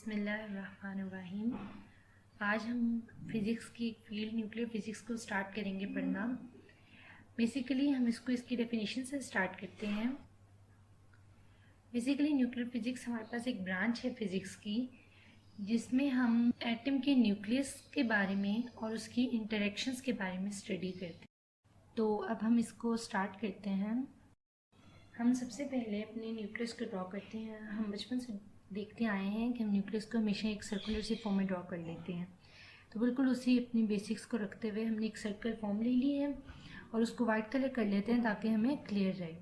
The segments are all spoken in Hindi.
बिस्मिल्लाहिर्रहमानिर्रहीम। आज हम फिज़िक्स की एक फील्ड न्यूक्लियर फिज़िक्स को स्टार्ट करेंगे पढ़ना। बेसिकली हम इसको इसकी डेफिनेशन से स्टार्ट करते हैं। बेसिकली न्यूक्लियर फिज़िक्स हमारे पास एक ब्रांच है फिज़िक्स की, जिसमें हम एटम के न्यूक्लियस के बारे में और उसकी इंटरेक्शंस के बारे में स्टडी करते हैं। तो अब हम इसको स्टार्ट करते हैं। हम सबसे पहले अपने न्यूक्लियस को ड्रॉ करते हैं। हम बचपन से देखते आए हैं कि हम न्यूक्लियस को हमेशा एक सर्कुलर सी फॉर्म में ड्रॉ कर लेते हैं। तो बिल्कुल उसी अपनी बेसिक्स को रखते हुए हमने एक सर्कल फॉर्म ले ली है और उसको वाइट कलर कर लेते हैं ताकि हमें क्लियर रहे।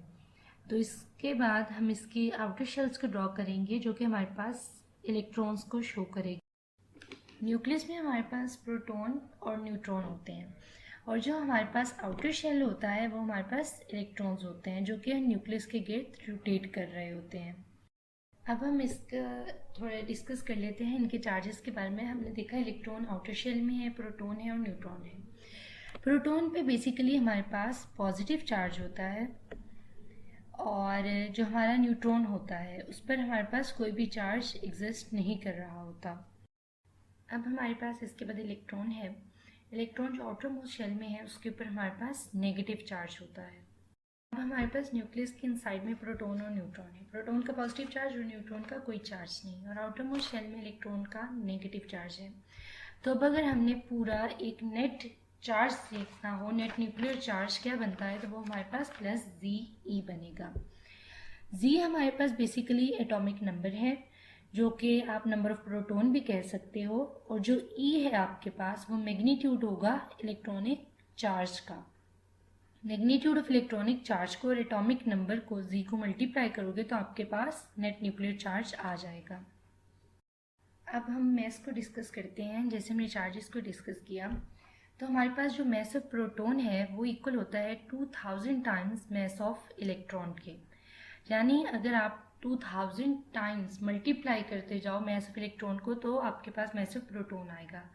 तो इसके बाद हम इसकी आउटर शेल्स को ड्रॉ करेंगे जो कि हमारे पास इलेक्ट्रॉन्स को शो करेगी। न्यूक्लियस में हमारे पास प्रोटॉन और न्यूट्रॉन होते हैं और जो हमारे पास आउटर शेल होता है वो हमारे पास इलेक्ट्रॉन्स होते हैं जो कि न्यूक्लियस के गिर्द रोटेट कर रहे होते हैं। अब हम इसका थोड़ा डिस्कस कर लेते हैं इनके चार्जेस के बारे में। हमने देखा इलेक्ट्रॉन आउटर शेल में है, प्रोटॉन है और न्यूट्रॉन है। प्रोटॉन पे बेसिकली हमारे पास पॉजिटिव चार्ज होता है और जो हमारा न्यूट्रॉन होता है उस पर हमारे पास कोई भी चार्ज एग्जिस्ट नहीं कर रहा होता। अब हमारे पास इसके बाद इलेक्ट्रॉन है। इलेक्ट्रॉन जो आउटर मोस्ट शेल में है उसके ऊपर हमारे पास नेगेटिव चार्ज होता है। अब हमारे पास न्यूक्लियस के इनसाइड में प्रोटॉन और न्यूट्रॉन है। प्रोटॉन का पॉजिटिव चार्ज और न्यूट्रॉन का कोई चार्ज नहीं और आउटर मोस्ट शेल में इलेक्ट्रॉन का नेगेटिव चार्ज है। तो अब अगर हमने पूरा एक नेट चार्ज देखना हो, नेट न्यूक्लियर चार्ज क्या बनता है, तो वो हमारे पास प्लस जी बनेगा। जी हमारे पास बेसिकली एटॉमिक नंबर है जो कि आप नंबर ऑफ प्रोटॉन भी कह सकते हो, और जो ई है आपके पास वो मैग्नीट्यूड होगा इलेक्ट्रॉनिक चार्ज का। मैग्नीट्यूड ऑफ इलेक्ट्रॉनिक चार्ज को और एटॉमिक नंबर को जी को मल्टीप्लाई करोगे तो आपके पास नेट न्यूक्लियर चार्ज आ जाएगा। अब हम मैस को डिस्कस करते हैं। जैसे हमने चार्जेस को डिस्कस किया तो हमारे पास जो मैस ऑफ प्रोटॉन है वो इक्वल होता है 2000 टाइम्स मैस ऑफ इलेक्ट्रॉन के। यानी अगर आप 2000 टाइम्स मल्टीप्लाई करते जाओ मैस ऑफ इलेक्ट्रॉन को तो आपके पास मैस ऑफ प्रोटॉन आएगा।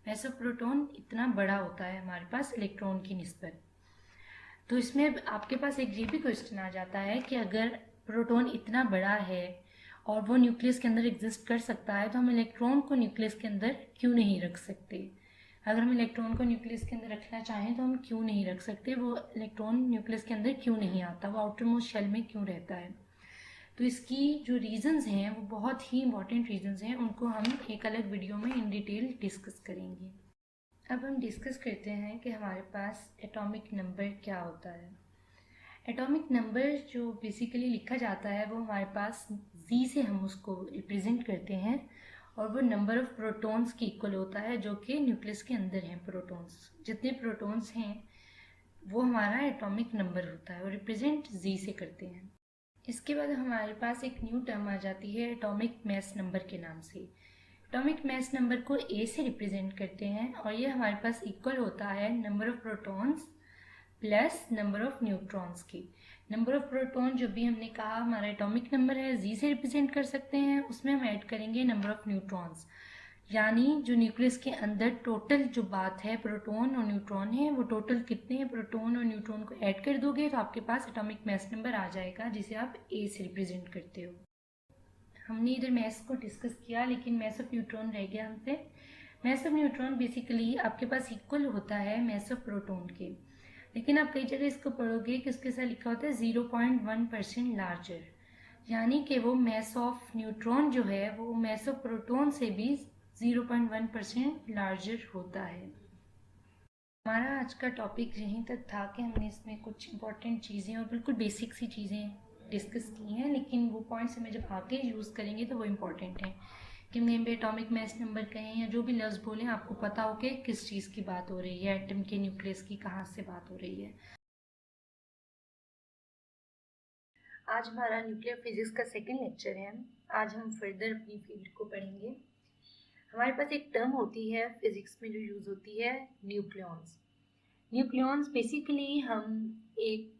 मैस ऑफ प्रोटॉन इतना बड़ा होता है हमारे पास इलेक्ट्रॉन की निस्बत। तो इसमें आपके पास एक ये भी क्वेश्चन आ जाता है कि अगर प्रोटॉन इतना बड़ा है और वो न्यूक्लियस के अंदर एग्जिस्ट कर सकता है तो हम इलेक्ट्रॉन को न्यूक्लियस के अंदर क्यों नहीं रख सकते। अगर हम इलेक्ट्रॉन को न्यूक्लियस के अंदर रखना चाहें तो हम क्यों नहीं रख सकते। वो इलेक्ट्रॉन न्यूक्लियस के अंदर क्यों नहीं आता, वो आउटर मोस्ट शेल में क्यों रहता है। तो इसकी जो रीजंस हैं वो बहुत ही इंपॉर्टेंट रीजंस हैं, उनको हम एक अलग वीडियो में इन डिटेल डिस्कस करेंगे। अब हम डिस्कस करते हैं कि हमारे पास एटॉमिक नंबर क्या होता है। एटॉमिक नंबर जो बेसिकली लिखा जाता है वो हमारे पास जी से हम उसको रिप्रेजेंट करते हैं और वो नंबर ऑफ प्रोटॉन्स की इक्वल होता है जो कि न्यूक्लियस के अंदर हैं। प्रोटॉन्स जितने प्रोटॉन्स हैं वो हमारा एटॉमिक नंबर होता है और रिप्रेजेंट जी से करते हैं। इसके बाद हमारे पास एक न्यू टर्म आ जाती है एटॉमिक मैस नंबर के नाम से। एटॉमिक मैस नंबर को ए से रिप्रेजेंट करते हैं और ये हमारे पास इक्वल होता है number of protons plus number of neutrons की। नंबर ऑफ प्रोटॉन जो भी हमने कहा हमारा एटॉमिक नंबर है जी से रिप्रेजेंट कर सकते हैं, उसमें हम ऐड करेंगे नंबर ऑफ न्यूट्रॉन्स, यानी जो न्यूक्लियस के अंदर टोटल जो बात है प्रोटॉन और न्यूट्रॉन है वो टोटल कितने हैं प्रोटॉन और न्यूट्रॉन को ऐड कर दोगे तो आपके पास एटॉमिक मैस नंबर आ जाएगा जिसे आप ए से रिप्रेजेंट करते हो। हमने इधर मैस को डिस्कस किया लेकिन मैस ऑफ न्यूट्रॉन रह गया हमसे। मैस ऑफ न्यूट्रॉन बेसिकली आपके पास इक्वल होता है मैस ऑफ प्रोटॉन के, लेकिन आप कई जगह इसको पढ़ोगे कि उसके साथ लिखा होता है 0.1% लार्जर, यानी कि वो मैस ऑफ न्यूट्रॉन जो है वो मैस ऑफ प्रोटॉन से भी 0.1% लार्जर होता है। हमारा आज का टॉपिक यहीं तक था कि हमने इसमें कुछ इंपॉर्टेंट चीज़ें और बिल्कुल बेसिक सी चीज़ें डिस्कस की हैं, लेकिन वो पॉइंट्स हमें जब आगे यूज़ करेंगे तो वो इम्पॉर्टेंट हैं कि हम एटॉमिक मैस नंबर कहें या जो भी लफ्ज़ बोलें आपको पता हो कि किस चीज़ की बात हो रही है, एटम के न्यूक्लियस की कहाँ से बात हो रही है। आज हमारा न्यूक्लियर फिजिक्स का सेकेंड लेक्चर है। आज हम फर्दर अपनी फील्ड को पढ़ेंगे। हमारे पास एक टर्म होती है फिजिक्स में जो यूज़ होती है न्यूक्लियॉन्स। न्यूक्लियॉन्स बेसिकली हम एक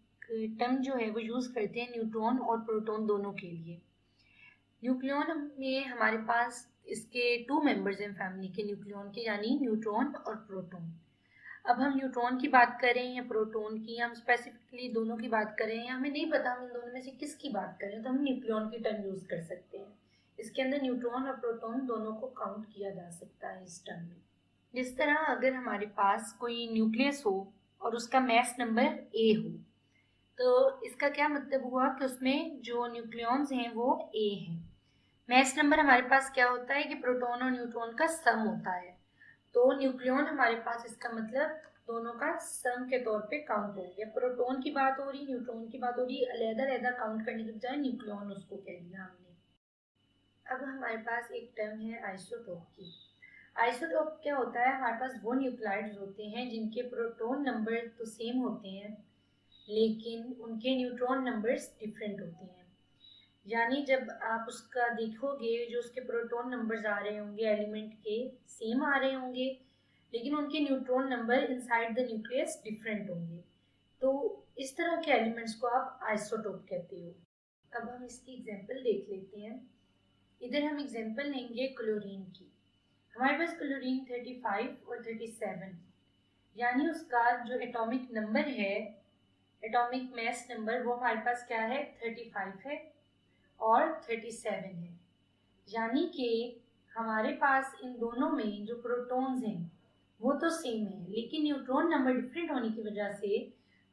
टर्म जो है वो यूज़ करते हैं न्यूट्रॉन और प्रोटॉन दोनों के लिए। न्यूक्लियॉन में हमारे पास इसके 2 मेंबर्स हैं फैमिली के न्यूक्लियॉन के, यानी न्यूट्रॉन और प्रोटॉन। अब हम न्यूट्रॉन की बात करें या प्रोटॉन की, हम स्पेसिफिकली दोनों की बात करें या हमें नहीं पता हम इन दोनों में से किसकी बात करें तो हम न्यूक्लियॉन की टर्म यूज़ कर सकते हैं। इसके अंदर न्यूट्रॉन और प्रोटॉन दोनों को काउंट किया जा सकता है इस टर्म में। जिस तरह अगर हमारे पास कोई न्यूक्लियस हो और उसका मास नंबर ए हो, तो इसका क्या मतलब हुआ कि उसमें जो न्यूक्लियॉन्स हैं वो ए हैं। मास नंबर हमारे पास क्या होता है कि प्रोटॉन और न्यूट्रॉन का सम होता है, तो न्यूक्लियॉन हमारे पास इसका मतलब दोनों का सम के तौर पे काउंट हो गया। प्रोटॉन की बात हो रही, न्यूट्रॉन की बात हो रही, अलग-अलग काउंट करने के बजाय न्यूक्लियॉन उसको कह दिया हमने। अब हमारे पास एक टर्म है आइसोटोप की। आइसोटोप क्या होता है, हमारे पास वो न्यूक्लाइड्स होते हैं जिनके प्रोटॉन नंबर तो सेम होते हैं लेकिन उनके न्यूट्रॉन नंबर्स डिफरेंट होते हैं। यानी जब आप उसका देखोगे, जो उसके प्रोटॉन नंबर्स आ रहे होंगे एलिमेंट के सेम आ रहे होंगे, लेकिन उनके neutron number inside the nucleus different होंगे। तो इस तरह के एलिमेंट्स को आप आइसोटोप कहते हो। अब हम इसकी एग्जांपल देख लेते हैं। इधर हम एग्जांपल लेंगे क्लोरीन की। हमारे पास क्लोरीन 35 और 37, यानी उसका जो एटॉमिक नंबर है, एटॉमिक मास नंबर, वो हमारे पास क्या है, 35 है और 37 है। यानी कि हमारे पास इन दोनों में जो प्रोटॉन्स हैं वो तो सेम है, लेकिन न्यूट्रॉन नंबर डिफरेंट होने की वजह से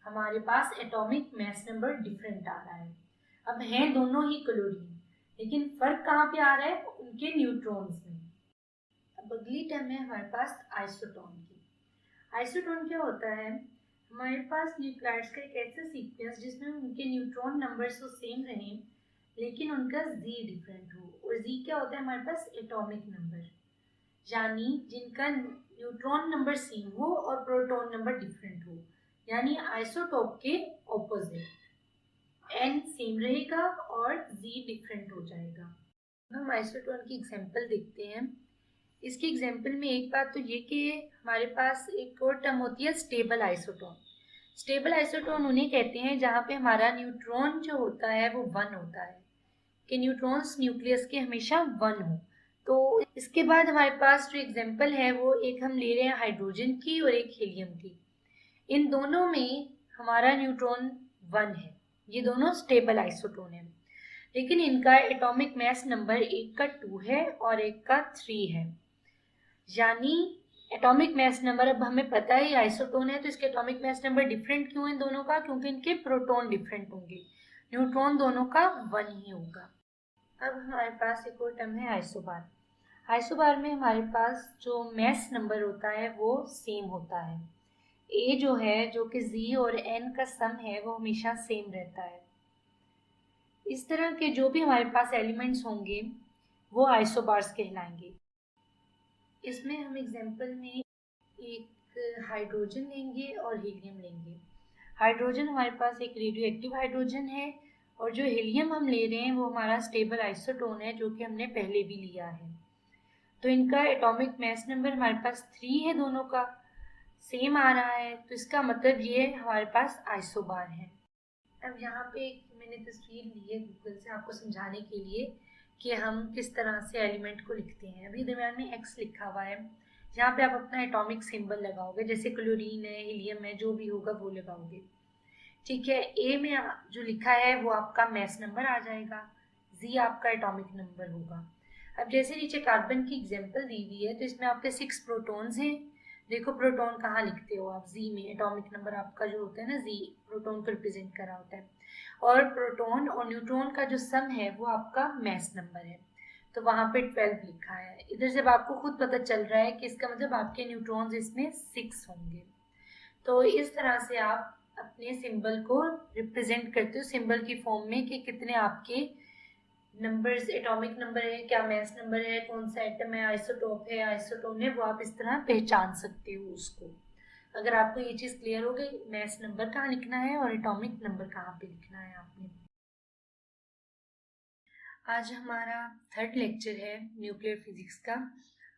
हमारे पास एटॉमिक मास नंबर डिफरेंट आ रहा है। अब हैं दोनों ही क्लोरीन, लेकिन फर्क कहाँ पे आ रहा है, उनके न्यूट्रॉन्स में। अब अगली टर्म है हमारे पास आइसोटोन की। आइसोटोन क्या होता है, हमारे पास न्यूक्लाइड्स का एक ऐसा सीक्वेंस जिसमें उनके न्यूट्रॉन नंबर्स तो सेम रहें लेकिन उनका Z डिफरेंट हो। और Z क्या होता है, हमारे पास एटॉमिक नंबर, यानी जिनका न्यूट्रॉन नंबर सेम हो और प्रोटॉन नंबर डिफरेंट हो, यानी आइसोटोप के ऑपोजिट। N सेम रहेगा और Z डिफरेंट हो जाएगा। हम आइसोटोन की एग्जांपल देखते हैं। इसकी एग्जांपल में एक बात तो ये कि हमारे पास एक और टर्म होती है स्टेबल आइसोटोन। स्टेबल आइसोटोन उन्हें कहते हैं जहाँ पे हमारा न्यूट्रॉन जो होता है वो 1 होता है, कि न्यूट्रॉन्स न्यूक्लियस के हमेशा 1 हो। तो इसके बाद हमारे पास जो एग्जांपल है वो एक हम ले रहे हैं हाइड्रोजन की और एक हीलियम की। इन दोनों में हमारा न्यूट्रॉन 1 है, ये दोनों स्टेबल आइसोटोन है, लेकिन इनका एटॉमिक मास नंबर एक का 2 है और एक का 3 है। यानी एटॉमिक मास नंबर, अब हमें पता है आइसोटोन है तो इसके एटॉमिक मास नंबर डिफरेंट क्यों है दोनों का, क्योंकि इनके प्रोटॉन डिफरेंट होंगे, न्यूट्रॉन दोनों का 1 ही होगा। अब हमारे पास एक और टर्म है आइसोबार। आइसोबार में हमारे पास जो मास नंबर होता है वो सेम होता है। ए जो है, जो कि Z और N का सम है, वो हमेशा सेम रहता है। इस तरह के जो भी हमारे पास एलिमेंट्स होंगे वो आइसोबार्स कहलाएंगे। इसमें हम एग्जांपल में एक हाइड्रोजन लेंगे और हीलियम लेंगे। हाइड्रोजन हमारे पास एक रेडियो एक्टिव हाइड्रोजन है और जो हीलियम हम ले रहे हैं वो हमारा स्टेबल आइसोटोन है, जो कि हमने पहले भी लिया है। तो इनका एटॉमिक मास नंबर हमारे पास 3 है, दोनों का सेम आ रहा है, तो इसका मतलब ये हमारे पास आइसोबार है। अब यहाँ पे एक मैंने तस्वीर ली है गूगल से आपको समझाने के लिए कि हम किस तरह से एलिमेंट को लिखते हैं। अभी दरम्यान में X लिखा हुआ है, यहाँ पे आप अपना एटॉमिक सिंबल लगाओगे, जैसे क्लोरीन है, हीलियम है, जो भी होगा वो लगाओगे। ठीक है, ए में जो लिखा है वो आपका मास नंबर आ जाएगा, Z आपका एटॉमिक नंबर होगा। अब जैसे नीचे कार्बन की एग्जांपल दी हुई है तो इसमें आपके 6 प्रोटॉन्स हैं। देखो प्रोटॉन कहाँ लिखते हो आप, Z में। एटॉमिक नंबर आपका जो होता है ना, Z प्रोटॉन को रिप्रेजेंट करा होता है, और प्रोटॉन और न्यूट्रॉन का जो सम है वो आपका मास नंबर है, तो वहाँ पे 12 लिखा है। इधर से आपको खुद पता चल रहा है कि इसका मतलब आपके न्यूट्रॉन्स इसमें 6 होंगे। तो इस तरह से आप अपने सिंबल को रिप्रेजेंट करते हो सिंबल की फॉर्म में कि कितने आपके नंबर्स, एटॉमिक नंबर है, क्या मास नंबर है, कौन सा एटम है, आइसोटोप है, आइसोटोन है, वो आप इस तरह पहचान सकते हो उसको। अगर आपको ये चीज़ क्लियर हो गई, मास नंबर कहाँ लिखना है और एटॉमिक नंबर कहाँ पे लिखना है आपने। आज हमारा 3rd लेक्चर है न्यूक्लियर फिजिक्स का।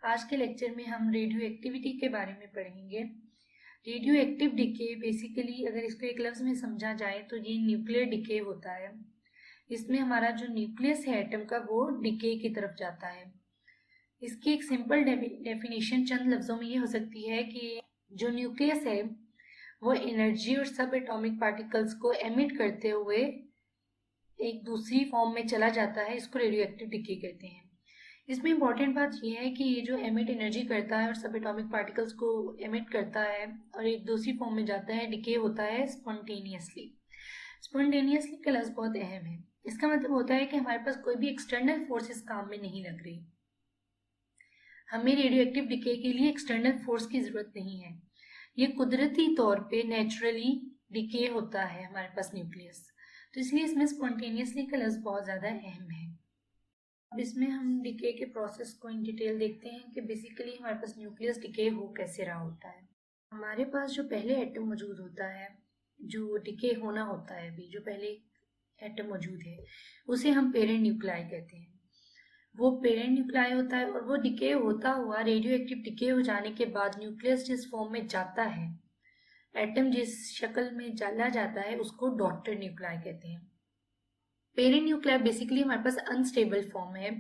आज के लेक्चर में हम रेडियो एक्टिविटी के बारे में पढ़ेंगे। रेडियो एक्टिव डिके बेसिकली अगर इसको एक लफ्ज़ में समझा जाए तो ये न्यूक्लियर डिके होता है। इसमें हमारा जो न्यूक्लियस है एटम का वो डिके की तरफ जाता है। इसकी एक सिंपल डेफिनेशन चंद लफ्ज़ों में ये हो सकती है कि जो न्यूक्लियस है वो एनर्जी और सब एटॉमिक पार्टिकल्स को एमिट करते हुए एक दूसरी फॉर्म में चला जाता है, इसको रेडियो एक्टिव डिके कहते हैं। इसमें इम्पॉर्टेंट बात यह है कि ये जो एमिट एनर्जी करता है और सब एटॉमिक पार्टिकल्स को एमिट करता है और एक दूसरी फॉर्म में जाता है, डिके होता है स्पॉन्टेनियसली। स्पॉन्टेनियसली का लफ्ज़ बहुत अहम है। इसका मतलब होता है कि हमारे पास कोई भी एक्सटर्नल फोर्सेस काम में नहीं लग रही। हमें रेडियो एक्टिव डिके के लिए एक्सटर्नल फोर्स की ज़रूरत नहीं है। ये कुदरती तौर पे नेचुरली डिके होता है हमारे पास न्यूक्लियस, तो इसलिए इसमें स्पॉन्टेनियसली का लफ्ज़ बहुत ज़्यादा अहम है। अब इसमें हम डिके के प्रोसेस को इन डिटेल देखते हैं कि बेसिकली हमारे पास न्यूक्लियस डिके हो कैसे रहा होता है। हमारे पास जो पहले एटम मौजूद होता है, जो डिके होना होता है, अभी जो पहले एटम मौजूद है, उसे हम पेरेंट न्यूक्लियाई कहते हैं। वो पेरेंट न्यूक्लियाई होता है और वो डिके होता हुआ रेडियो एक्टिव डिके हो जाने के बाद न्यूक्लियस जिस फॉर्म में जाता है, एटम जिस शक्ल में डाला जाता है, उसको डॉटर न्यूक्लियाई कहते हैं। पेरेंट न्यूक्लियाई बेसिकली हमारे पास अनस्टेबल फॉर्म है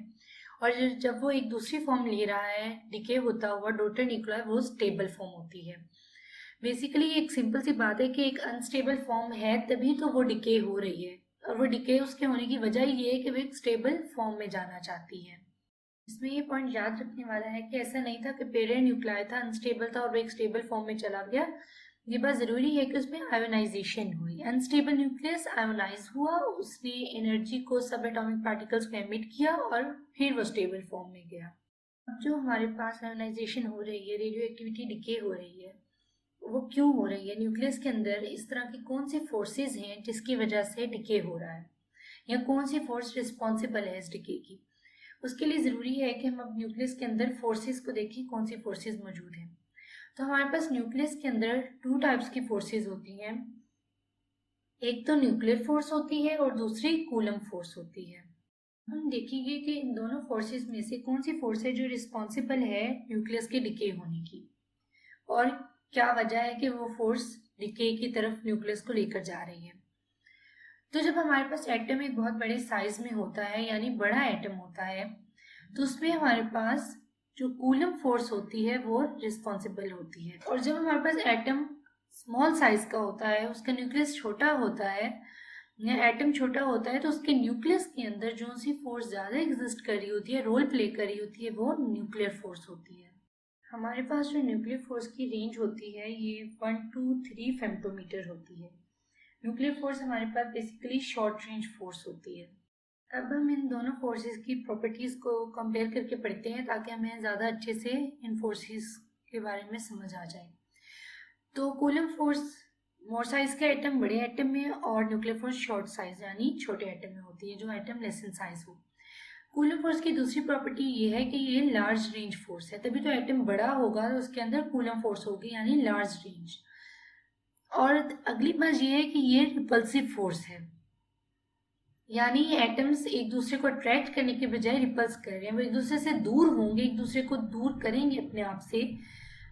और जब वो एक दूसरी फॉर्म ले रहा है डिके होता हुआ, डॉटर न्यूक्लियाई वो स्टेबल फॉर्म होती है। बेसिकली एक सिंपल सी बात है कि एक अनस्टेबल फॉर्म है तभी तो वो डिके हो रही है, और वो डिके उसके होने की वजह ये है कि वो एक स्टेबल फॉर्म में जाना चाहती है। इसमें ये पॉइंट याद रखने वाला है कि ऐसा नहीं था कि पेरेंट न्यूक्लियाई था, अनस्टेबल था और वो एक स्टेबल फॉर्म में चला गया। ये बात जरूरी है कि उसमें आयोनाइजेशन हुई। अनस्टेबल न्यूक्लियस आयोनाइज हुआ, उसने एनर्जी को सब एटॉमिक पार्टिकल्स को एमिट किया और फिर वो स्टेबल फॉर्म में गया। अब जो हमारे पास आयोनाइजेशन हो रही है, रेडियो एक्टिविटी डिके हो रही है, वो क्यों हो रही है? न्यूक्लियस के अंदर इस तरह की कौन सी फोर्सेज हैं जिसकी वजह से डिके हो रहा है, या कौन सी फोर्स रिस्पॉन्सिबल है इस डिके की? उसके लिए ज़रूरी है कि हम अब न्यूक्लियस के अंदर फोर्सेस को देखें, कौन सी फोर्सेस मौजूद हैं। तो हमारे पास न्यूक्लियस के अंदर 2 टाइप्स की फोर्सेस होती हैं। एक तो न्यूक्लियर फोर्स होती है और दूसरी कूलम फोर्स होती है। हम देखेंगे कि इन दोनों फोर्सेस में से कौन सी फोर्स है जो रिस्पॉन्सिबल है न्यूक्लियस के डिके होने की, और क्या वजह है कि वो फोर्स डिके की तरफ न्यूक्लियस को लेकर जा रही है। तो जब हमारे पास एटम एक बहुत बड़े साइज में होता है, यानी बड़ा एटम होता है, तो उसमें हमारे पास जो कूलम फोर्स होती है वो रिस्पॉन्सिबल होती है। और जब हमारे पास एटम स्मॉल साइज का होता है, उसका न्यूक्लियस छोटा होता है, या एटम छोटा होता है, तो उसके न्यूक्लियस के अंदर जो सी फोर्स ज़्यादा एग्जिस्ट कर रही होती है, रोल प्ले कर रही होती है, वो न्यूक्लियर फोर्स होती है। हमारे पास जो न्यूक्लियर फोर्स की रेंज होती है ये 1 to 3 फेम्टोमीटर होती है। न्यूक्लियर फोर्स हमारे पास बेसिकली शॉर्ट रेंज फोर्स होती है। अब हम इन दोनों फोर्सेस की प्रॉपर्टीज़ को कंपेयर करके पढ़ते हैं ताकि हमें ज़्यादा अच्छे से इन फोर्सेस के बारे में समझ आ जाए। तो कूलम फोर्स मोर साइज का एटम बड़े एटम में, और न्यूक्लियर फोर्स शॉर्ट साइज यानी छोटे एटम में होती है, जो एटम लेस इन साइज हो। कूलम फोर्स की दूसरी प्रॉपर्टी ये है कि ये लार्ज रेंज फोर्स है, तभी तो एटम बड़ा होगा तो उसके अंदर कूलम फोर्स होगी, यानी लार्ज रेंज। और अगली बात ये है कि ये रिपल्सिव फोर्स है, यानी एटम्स एक दूसरे को अट्रैक्ट करने के बजाय रिपल्स कर रहे हैं। वो एक दूसरे से दूर होंगे, एक दूसरे को दूर करेंगे, अपने आप से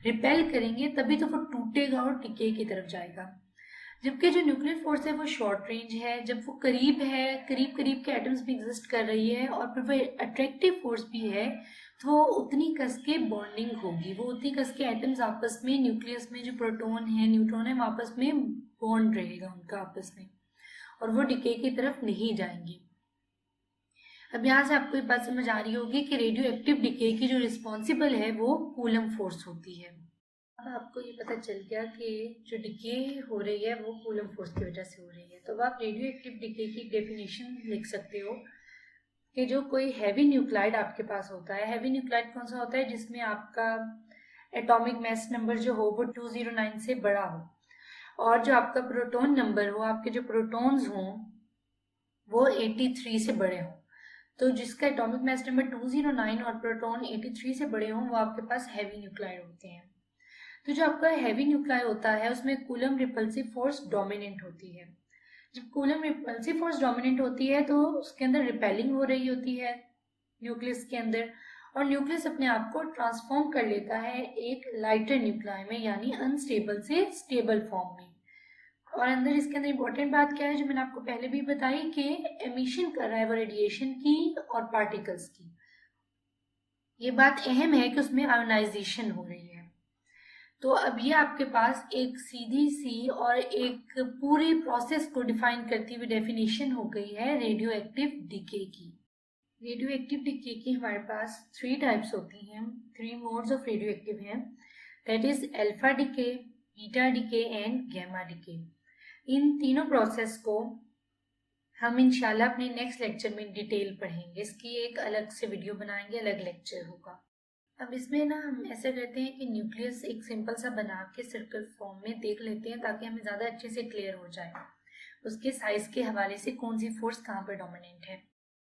रिपेल करेंगे, तभी तो वो टूटेगा और डिके की तरफ जाएगा। जबकि जो न्यूक्लियर फोर्स है वो शॉर्ट रेंज है, जब वो करीब है, करीब करीब के एटम्स भी एग्जिस्ट कर रही है और फिर वो अट्रैक्टिव फोर्स भी है, तो वो उतनी कस के बॉन्डिंग होगी, वो उतनी कस के एटम्स आपस में, न्यूक्लियस में जो प्रोटॉन है न्यूट्रॉन है, आपस में बॉन्ड रहेगा उनका आपस में, और वो डिके की तरफ नहीं जाएंगे। अब यहाँ से आपको ये बात समझ आ रही होगी कि रेडियो एक्टिव डिके की जो रिस्पॉन्सिबल है वो कूलम फोर्स होती है। अब आपको ये पता चल गया कि जो डिके हो रही है वो कूलम फोर्स की वजह से हो रही है। तो अब आप रेडियो एक्टिव डिके की डेफिनेशन लिख सकते हो कि जो कोई हैवी न्यूक्लाइड आपके पास होता है, हैवी न्यूक्लाइड कौन सा होता है? जिसमें आपका एटॉमिक मास नंबर जो हो वो 209 से बड़ा हो, और जो आपका प्रोटॉन नंबर हो, आपके जो प्रोटॉन्स हों वो 83 से बड़े हों। तो जिसका एटॉमिक मास नंबर 209 और प्रोटॉन 83 से बड़े हों वो आपके पास हैवी न्यूक्लाइड होते हैं। तो जो आपका हैवी न्यूक्लाइड होता है उसमें कूलम रिपल्सिव फोर्स डोमिनेंट होती है। जब कूलम रिपल्सिव फोर्स डोमिनेंट होती है तो उसके अंदर रिपेलिंग हो रही होती है न्यूक्लियस के अंदर, और न्यूक्लियस अपने आप को ट्रांसफॉर्म कर लेता है एक लाइटर न्यूक्लाई में, यानी अनस्टेबल से स्टेबल फॉर्म में। और अंदर इसके अंदर इंपॉर्टेंट बात क्या है जो मैंने आपको पहले भी बताई कि एमिशन कर रहा है वो रेडिएशन की और पार्टिकल्स की। ये बात अहम है कि उसमें आयोनाइजेशन हो रही है। तो अब ये आपके पास एक सीधी सी और एक पूरी प्रोसेस को डिफाइन करती हुई डेफिनेशन हो गई है रेडियो एक्टिव डिके की। रेडियो एक्टिव डिके की हमारे पास 3 टाइप्स होती हैं, 3 मोड्स ऑफ रेडियो एक्टिव हैं, that is alpha decay, beta decay and gamma decay. इन तीनों प्रोसेस को हम इंशाल्लाह अपने नेक्स्ट लेक्चर में डिटेल पढ़ेंगे। इसकी एक अलग से वीडियो बनाएंगे, अलग लेक्चर होगा। अब इसमें ना हम ऐसा करते हैं कि न्यूक्लियस एक सिंपल सा बना के सर्कल फॉर्म में देख लेते हैं, ताकि हमें ज़्यादा अच्छे से क्लियर हो जाए उसके साइज के हवाले से कौन सी फोर्स कहाँ पर डोमिनेंट है।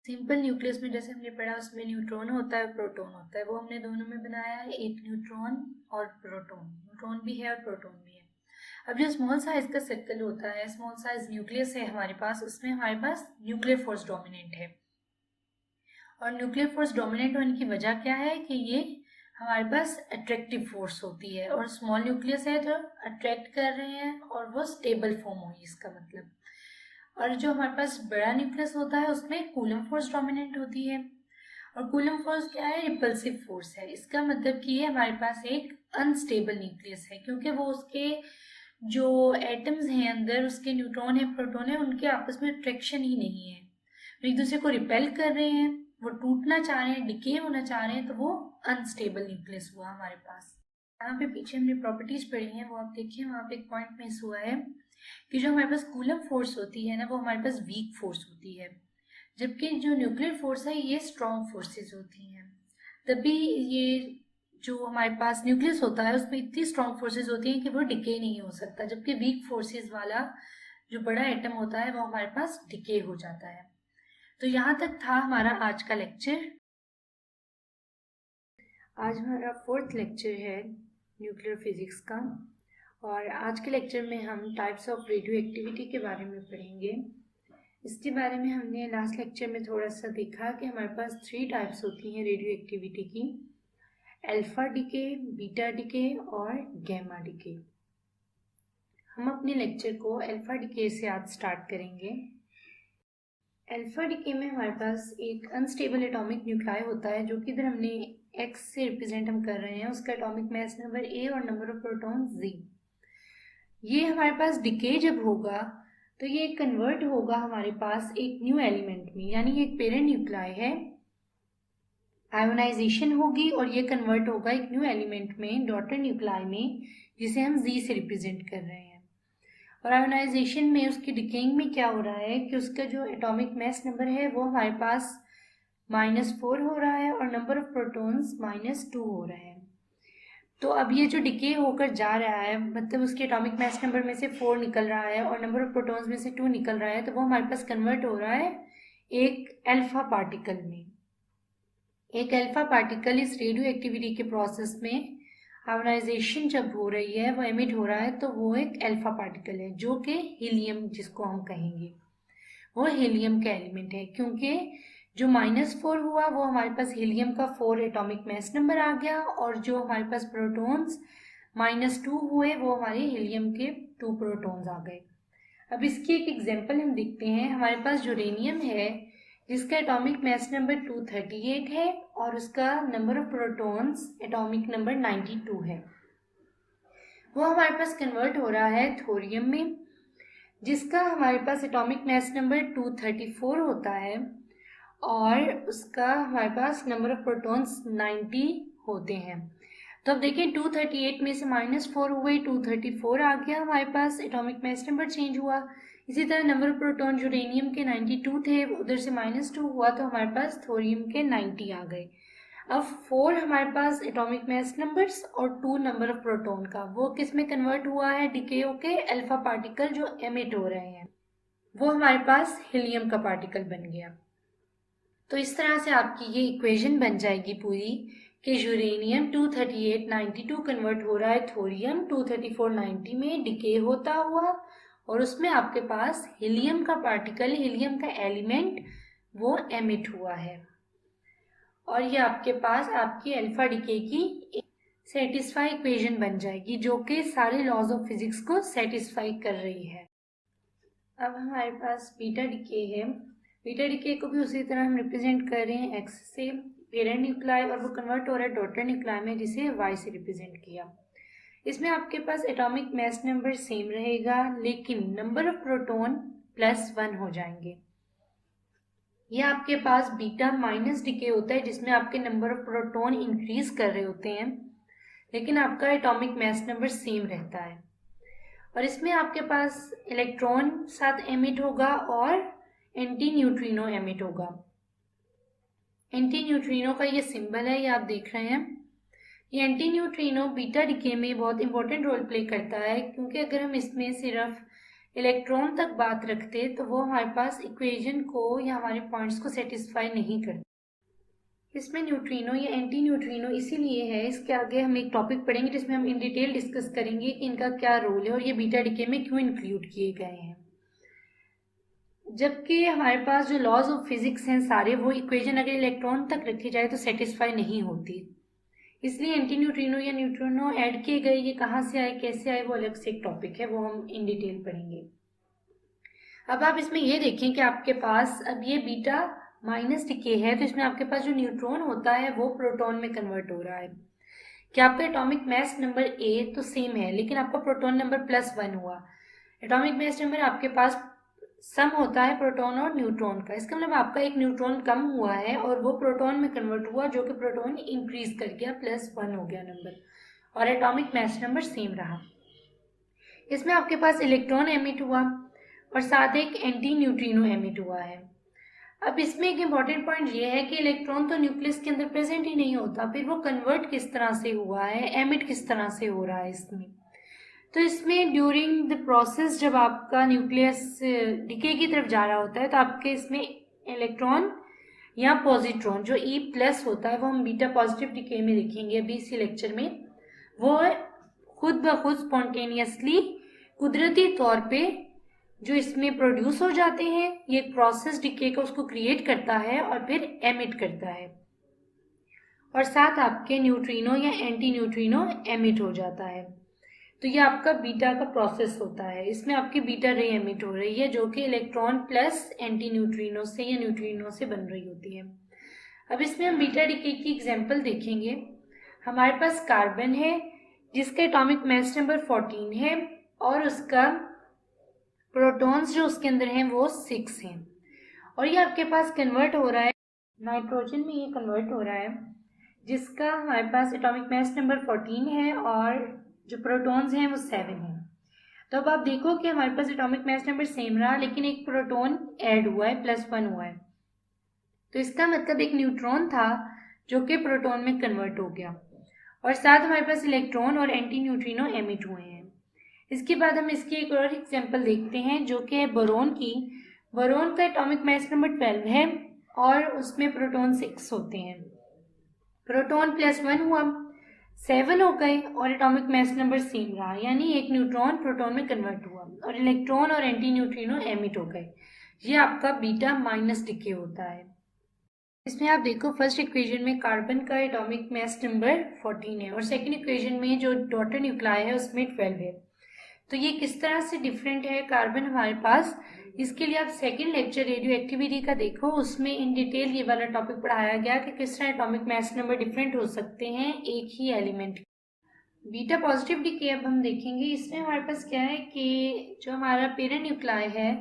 सिंपल न्यूक्लियस में जैसे हमने पढ़ा, उसमें न्यूट्रॉन होता है, प्रोटॉन होता है। वो हमने दोनों में बनाया है, एक न्यूट्रॉन और प्रोटॉन। न्यूट्रॉन भी है और प्रोटॉन भी है। अब जो स्मॉल साइज का सर्कल होता है, स्मॉल साइज न्यूक्लियस है हमारे पास, उसमें हमारे पास न्यूक्लियर फोर्स डोमिनेंट है। और न्यूक्लियर फोर्स डोमिनेंट होने की वजह क्या है कि ये हमारे पास अट्रैक्टिव फोर्स होती है, और स्मॉल न्यूक्लियस है तो अट्रैक्ट कर रहे हैं और वो स्टेबल फॉर्म हुई, इसका मतलब। और जो हमारे पास बड़ा न्यूक्लियस होता है उसमें कूलम फोर्स डोमिनेंट होती है। और कूलम फोर्स क्या है? रिपल्सिव फोर्स है। इसका मतलब कि ये हमारे पास एक अनस्टेबल न्यूक्लियस है, क्योंकि वो उसके जो एटम्स हैं अंदर, उसके न्यूट्रॉन है, प्रोटॉन है, उनके आपस में अट्रैक्शन ही नहीं है। वो एक दूसरे को रिपेल कर रहे हैं, वो टूटना चाह रहे हैं, डिके होना चाह रहे हैं, तो वो अनस्टेबल न्यूक्लियस हुआ हमारे पास। यहाँ पे पीछे हमने प्रॉपर्टीज पढ़ी हैं, वो आप देखिए, वहाँ पे एक पॉइंट मिस हुआ है कि जो हमारे पास कूलम फोर्स होती है ना, वो हमारे पास वीक फोर्स होती है, जबकि जो न्यूक्लियर फोर्स है ये स्ट्रॉन्ग फोर्सेस होती हैं। तभी ये जो हमारे पास न्यूक्लियस होता है उसमें इतनी स्ट्रॉन्ग फोर्सेस होती हैं कि वो डिके नहीं हो सकता, जबकि वीक फोर्सेस वाला जो बड़ा एटम होता है वो हमारे पास डिके हो जाता है। तो यहाँ तक था हमारा आज का लेक्चर। आज हमारा 4th लेक्चर है न्यूक्लियर फिजिक्स का, और आज के लेक्चर में हम टाइप्स ऑफ रेडियो एक्टिविटी के बारे में पढ़ेंगे। इसके बारे में हमने लास्ट लेक्चर में थोड़ा सा देखा कि हमारे पास 3 टाइप्स होती हैं रेडियो एक्टिविटी की, अल्फा डिके, बीटा डिके और गैमा डिके। हम अपने लेक्चर को अल्फा डिके से आज स्टार्ट करेंगे। अल्फा डिके में हमारे पास एक अनस्टेबल एटॉमिक न्यूक्लाई होता है, जो कि इधर हमने x से रिप्रेजेंट हम कर रहे हैं। उसका एटॉमिक मास नंबर a और नंबर ऑफ प्रोटॉन z। ये हमारे पास डिके जब होगा तो ये कन्वर्ट होगा हमारे पास एक न्यू एलिमेंट में, यानी ये एक पेरेंट न्यूक्लाई है, आयोनाइजेशन होगी और ये कन्वर्ट होगा एक न्यू एलिमेंट में, डॉटर न्यूक्लाई में, जिसे हम Z से रिप्रेजेंट कर रहे हैं। और आयोनाइजेशन में उसकी डिकेइंग में क्या हो रहा है कि उसका जो एटॉमिक मास नंबर है वो हमारे पास -4 हो रहा है और नंबर ऑफ प्रोटॉन्स -2 हो रहे हैं। तो अब ये जो डिके होकर जा रहा है, मतलब उसके एटॉमिक मास नंबर में से 4 निकल रहा है और नंबर ऑफ प्रोटॉन्स में से 2 निकल रहा है, तो वो हमारे पास कन्वर्ट हो रहा है एक अल्फा पार्टिकल में। एक अल्फा पार्टिकल इस रेडियो एक्टिविटी के प्रोसेस में आयोनाइजेशन जब हो रही है, वो एमिट हो रहा है, तो वो एक अल्फा पार्टिकल है, जो कि हीलियम जिसको हम कहेंगे, वो हीलियम का एलिमेंट है। क्योंकि जो -4 हुआ वो हमारे पास हीलियम का 4 एटॉमिक मास नंबर आ गया, और जो हमारे पास प्रोटॉन्स -2 हुए वो हमारे हीलियम के 2 प्रोटॉन्स आ गए। अब इसकी एक एग्जांपल हम देखते हैं। हमारे पास यूरेनियम है जिसका एटॉमिक मास नंबर 238 है और उसका number of protons atomic number 92 है। वो हमारे पास कन्वर्ट हो रहा है थोरियम में, जिसका हमारे पास एटॉमिक मास नंबर 234 होता है और उसका हमारे पास नंबर ऑफ प्रोटॉन्स 90 होते हैं। तो अब देखिए 238 में से -4 हुए, 234 आ गया हमारे पास, एटॉमिक मास नंबर चेंज हुआ। इसी तरह नंबर ऑफ प्रोटॉन यूरेनियम के 92 थे, उधर से -2 हुआ तो हमारे पास थोरियम के 90 आ गए। अब 4 हमारे पास एटॉमिक मास नंबर्स और 2 नंबर ऑफ प्रोटॉन का, वो किस में कन्वर्ट हुआ है? डिके होके अल्फा पार्टिकल जो एमिट हो रहे हैं, वो हमारे पास हीलियम का पार्टिकल बन गया। तो इस तरह से आपकी ये इक्वेशन बन जाएगी पूरी कि यूरेनियम 238 92 कन्वर्ट हो रहा है थोरियम 234 90 में, डिके होता हुआ, और उसमें आपके पास हीलियम का पार्टिकल, हीलियम का एलिमेंट वो एमिट हुआ है। और ये आपके पास आपकी अल्फा डिके की सेटिस्फाई इक्वेशन बन जाएगी, जो कि सारे लॉज ऑफ फिजिक्स को सेटिस्फाई कर रही है। अब हमारे पास बीटा डिके है। बीटा डिके को भी उसी तरह हम रिप्रेजेंट कर रहे हैं एक्स से, पेरेंट न्यूक्लाई, और वो कन्वर्ट हो रहा है डॉटर न्यूक्लाई में, जिसे वाई से रिप्रेजेंट किया। इसमें आपके पास एटॉमिक मास नंबर सेम रहेगा, लेकिन नंबर ऑफ प्रोटॉन +1 हो जाएंगे। ये आपके पास बीटा माइनस डिके होता है जिसमें आपके नंबर ऑफ प्रोटॉन इंक्रीज कर रहे होते हैं, लेकिन आपका एटॉमिक मास नंबर सेम रहता है। और इसमें आपके पास इलेक्ट्रॉन साथ एमिट होगा और एंटी न्यूट्रिनो एमिट होगा। एंटी न्यूट्रिनो का ये सिंबल है, ये आप देख रहे हैं। ये एंटी न्यूट्रिनो बीटा डिके में बहुत इंपॉर्टेंट रोल प्ले करता है, क्योंकि अगर हम इसमें सिर्फ इलेक्ट्रॉन तक बात रखते तो वो हमारे पास इक्वेशन को या हमारे पॉइंट्स को सेटिस्फाई नहीं करता। इसमें न्यूट्रिनो या एंटी न्यूट्रिनो इसीलिए है, इसके आगे हम एक टॉपिक पढ़ेंगे जिसमें हम इन डिटेल डिस्कस करेंगे कि इनका क्या रोल है और ये बीटा डिके में क्यों इंक्लूड किए गए हैं। जबकि हमारे पास जो लॉज ऑफ फिजिक्स हैं सारे, वो इक्वेशन अगर इलेक्ट्रॉन तक रखी जाए तो सेटिस्फाई नहीं होती, इसलिए एंटी न्यूट्रिनो या न्यूट्रिनो ऐड किए गए। ये कहाँ से आए, कैसे आए, वो अलग से एक टॉपिक है, वो हम इन डिटेल पढ़ेंगे। अब आप इसमें ये देखें कि आपके पास अब ये बीटा माइनस डिके है, तो इसमें आपके पास जो न्यूट्रॉन होता है वो प्रोटॉन में कन्वर्ट हो रहा है। कि आपका एटॉमिक मास नंबर ए तो सेम है, लेकिन आपका प्रोटॉन नंबर +1 हुआ। एटॉमिक मास नंबर आपके पास सम होता है प्रोटॉन और न्यूट्रॉन का। इसका मतलब आपका एक न्यूट्रॉन कम हुआ है और वो प्रोटॉन में कन्वर्ट हुआ, जो कि प्रोटॉन इंक्रीज कर गया, +1 हो गया नंबर, और एटॉमिक मास नंबर सेम रहा। इसमें आपके पास इलेक्ट्रॉन एमिट हुआ और साथ एक एंटी न्यूट्रिनो एमिट हुआ है। अब इसमें एक इम्पॉर्टेंट पॉइंट ये है कि इलेक्ट्रॉन तो न्यूक्लियस के अंदर प्रेजेंट ही नहीं होता, फिर वो कन्वर्ट किस तरह से हुआ है, एमिट किस तरह से हो रहा है इसमें। तो इसमें ड्यूरिंग द प्रोसेस जब आपका न्यूक्लियस डिके की तरफ जा रहा होता है तो आपके इसमें इलेक्ट्रॉन या पॉजिट्रॉन जो E+ होता है, वो हम बीटा पॉजिटिव डिके में देखेंगे अभी इसी लेक्चर में, वो खुद ब खुद स्पॉन्टेनियसली कुदरती तौर पे जो इसमें प्रोड्यूस हो जाते हैं, ये प्रोसेस डिके को उसको क्रिएट करता है और फिर एमिट करता है, और साथ आपके न्यूट्रिनो या एंटी न्यूट्रिनो एमिट हो जाता है। तो ये आपका बीटा का प्रोसेस होता है। इसमें आपकी बीटा रे एमिट हो रही है, जो कि इलेक्ट्रॉन प्लस एंटी न्यूट्रिनो से या न्यूट्रिनो से बन रही होती है। अब इसमें हम बीटा डिके की एग्जांपल देखेंगे। हमारे पास कार्बन है जिसका एटॉमिक मास नंबर 14 है और उसका प्रोटॉन्स जो उसके अंदर हैं वो 6 हैं, और ये आपके पास कन्वर्ट हो रहा है नाइट्रोजन में, ये कन्वर्ट हो रहा है जिसका हमारे पास एटॉमिक मास नंबर 14 है और जो प्रोटॉन्स हैं वो 7 हैं। तो अब आप देखो कि हमारे पास एटॉमिक मास नंबर सेम रहा, लेकिन एक प्रोटॉन ऐड हुआ है, +1 हुआ है। तो इसका मतलब एक न्यूट्रॉन था जो कि प्रोटॉन में कन्वर्ट हो गया, और साथ हमारे पास इलेक्ट्रॉन और एंटी न्यूट्रिनो एमिट हुए हैं। इसके बाद हम इसकी एक और एग्जांपल देखते हैं जो कि है बोरोन की। बोरोन का एटॉमिक मास नंबर 12 है और उसमें प्रोटॉन 6 होते हैं। प्रोटॉन +1 हुआ, 7 हो गए और एटॉमिक मास नंबर सेम रहा, यानी एक न्यूट्रॉन प्रोटॉन में कन्वर्ट हुआ और इलेक्ट्रॉन और एंटी न्यूट्रिनो एमिट हो गए। ये आपका बीटा माइनस डिके होता है। इसमें आप देखो फर्स्ट इक्वेशन में कार्बन का एटॉमिक मास नंबर 14 है और सेकंड इक्वेशन में जो डॉटर न्यूक्लाई है उसमें 12 है। तो ये किस तरह से डिफरेंट है कार्बन हमारे पास, इसके लिए आप सेकंड लेक्चर रेडियो एक्टिविटी का देखो, उसमें इन डिटेल ये वाला टॉपिक पढ़ाया गया कि किस तरह एटॉमिक मास नंबर डिफरेंट हो सकते हैं एक ही एलिमेंट। बीटा पॉजिटिव डिके अब हम देखेंगे। इसमें हमारे पास क्या है कि जो हमारा पेरेंट न्यूक्लाई है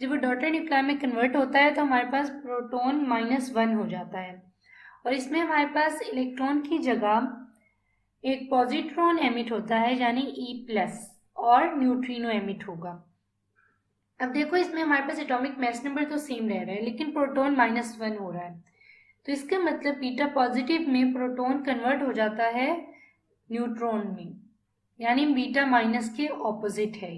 जब वो डॉटर न्यूक्लाई में कन्वर्ट होता है तो हमारे पास प्रोटॉन -1 हो जाता है, और इसमें हमारे पास इलेक्ट्रॉन की जगह एक पॉजिट्रॉन एमिट होता है यानी E+ और न्यूट्रिनो एमिट होगा। अब देखो इसमें हमारे पास एटॉमिक मास नंबर तो सेम रह रहा है लेकिन प्रोटॉन -1 हो रहा है, तो इसका मतलब बीटा पॉजिटिव में प्रोटॉन कन्वर्ट हो जाता है न्यूट्रॉन में, यानी बीटा माइनस के ऑपोजिट है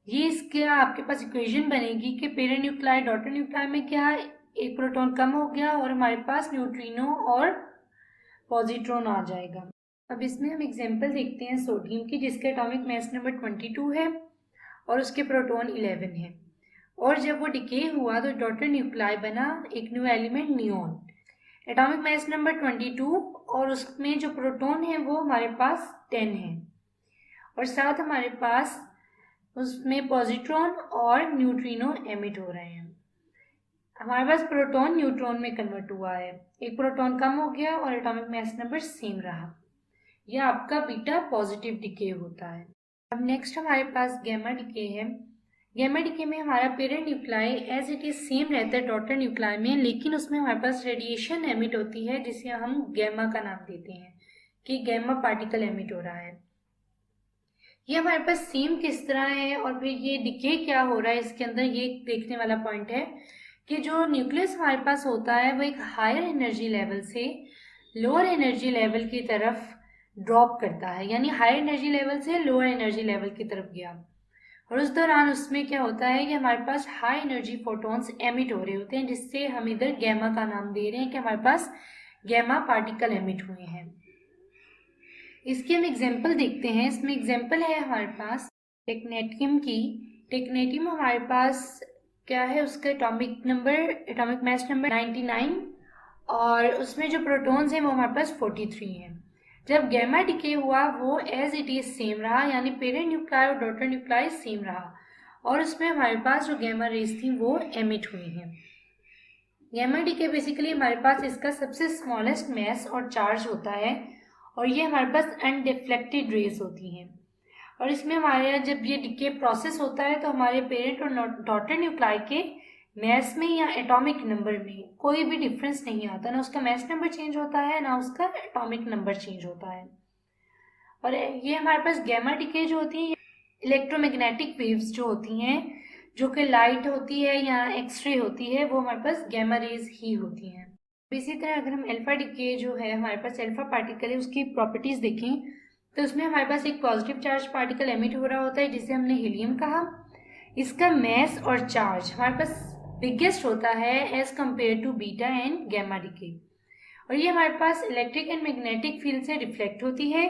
ये इसके आपके पास इक्वेशन बनेगी कि पेरेंट न्यूक्लाई डॉटर न्यूक्लाई में क्या एक प्रोटॉन कम हो गया और हमारे पास न्यूट्रिनो और पॉजिट्रॉन आ जाएगा। अब इसमें हम एग्जांपल देखते हैं सोडियम की, जिसका एटॉमिक मास नंबर 22 है और उसके प्रोटॉन 11 है, और जब वो डिके हुआ तो डॉटर न्यूक्लाई बना एक new element neon, atomic mass number 22 और उसमें जो प्रोटॉन है वो हमारे पास 10 है, और साथ हमारे पास उसमें पॉजिट्रॉन और न्यूट्रिनो एमिट हो रहे हैं। हमारे पास प्रोटॉन न्यूट्रॉन में कन्वर्ट हुआ है, एक प्रोटॉन कम हो गया और एटॉमिक मास नंबर सेम रहा। यह आपका बीटा पॉजिटिव डिके होता है। अब नेक्स्ट हमारे पास गैमा डिके है। गैमा डीके में हमारा parent nuclei as it is same रहता है डॉटर न्यूक्लाई में, लेकिन उसमें हमारे पास रेडिएशन एमिट होती है जिसे हम गैमा का नाम देते हैं कि गैमा पार्टिकल एमिट हो रहा है। ये हमारे पास सेम किस तरह है और फिर ये डिके क्या हो रहा है इसके अंदर, ये देखने वाला पॉइंट है कि जो न्यूक्लियस हमारे पास होता है वो एक हायर एनर्जी लेवल से लोअर एनर्जी लेवल की तरफ ड्रॉप करता है, यानी हायर एनर्जी लेवल से लोअर एनर्जी लेवल की तरफ गया, और उस दौरान उसमें क्या होता है कि हमारे पास हाई एनर्जी फोटॉन्स एमिट हो रहे होते हैं, जिससे हम इधर गैमा का नाम दे रहे हैं कि हमारे पास गैमा पार्टिकल एमिट हुए हैं। इसके हम एग्जाम्पल देखते हैं। इसमें एग्जाम्पल है हमारे पास टेक्नेटियम की। टेक्नेटियम हमारे पास क्या है, उसका एटॉमिक मास नंबर 99 और उसमें जो प्रोटॉन्स हैं वो हमारे पास 43 हैं। जब गैमा डिके हुआ वो एज इट इज सेम रहा, यानी पेरेंट न्यूक्लाई और डॉटर न्यूक्लाई सेम रहा, और उसमें हमारे पास जो गैमा रेज थी वो एमिट हुई हैं। गैमा डिके बेसिकली हमारे पास इसका सबसे स्मॉलेस्ट मास और चार्ज होता है, और ये हमारे पास अनडिफ्लेक्टेड रेज होती हैं। और इसमें हमारे जब ये डिके प्रोसेस होता है तो हमारे पेरेंट और डॉटर न्यूक्लाई के मैस में या एटॉमिक नंबर में कोई भी डिफरेंस नहीं आता, ना उसका मैस नंबर चेंज होता है ना उसका एटॉमिक नंबर चेंज होता है। और ये हमारे पास गैमा डिके जो होती है इलेक्ट्रोमैग्नेटिक वेव्स जो होती हैं, जो कि लाइट होती है या एक्सरे होती है, वो हमारे पास गैमा रेज ही होती हैं। इसी तरह अगर हम अल्फा डिके जो है हमारे पास अल्फा पार्टिकल है उसकी प्रॉपर्टीज देखें तो उसमें हमारे पास एक पॉजिटिव चार्ज पार्टिकल एमिट हो रहा होता है जिसे हमने हीलियम कहा। इसका मैस और चार्ज हमारे पास बिगेस्ट होता है as compare to beta and gamma decay, और ये हमारे पास इलेक्ट्रिक एंड मैग्नेटिक फील्ड से रिफ्लेक्ट होती है,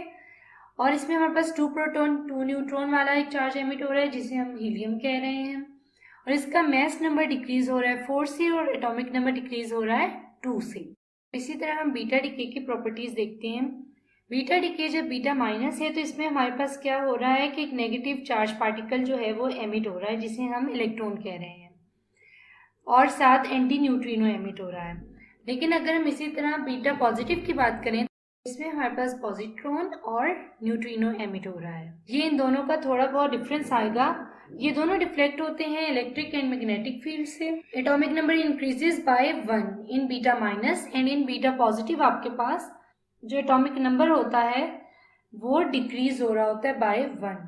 और इसमें हमारे पास 2 प्रोटॉन 2 न्यूट्रॉन वाला एक चार्ज एमिट हो रहा है जिसे हम हीलियम कह रहे हैं, और इसका मैस नंबर डिक्रीज हो रहा है 4 से और एटॉमिक नंबर डिक्रीज हो रहा है 2 से। इसी तरह हम बीटा डिके की प्रॉपर्टीज देखते हैं। बीटा डिके जब बीटा माइनस है तो इसमें हमारे पास क्या हो रहा है कि एक नेगेटिव चार्ज पार्टिकल जो है वो एमिट हो रहा है जिसे हम इलेक्ट्रॉन कह रहे हैं, और साथ एंटी न्यूट्रिनो एमिट हो रहा है। लेकिन अगर हम इसी तरह बीटा पॉजिटिव की बात करें तो इसमें हमारे पास पॉजिट्रॉन और न्यूट्रिनो एमिट हो रहा है। ये इन दोनों का थोड़ा बहुत डिफरेंस आएगा। ये दोनों डिफ्लेक्ट होते हैं इलेक्ट्रिक एंड मैग्नेटिक फील्ड से। Atomic number increases by 1 in beta minus and in beta positive आपके पास जो एटॉमिक नंबर होता है वो डिक्रीज हो रहा होता है बाय 1।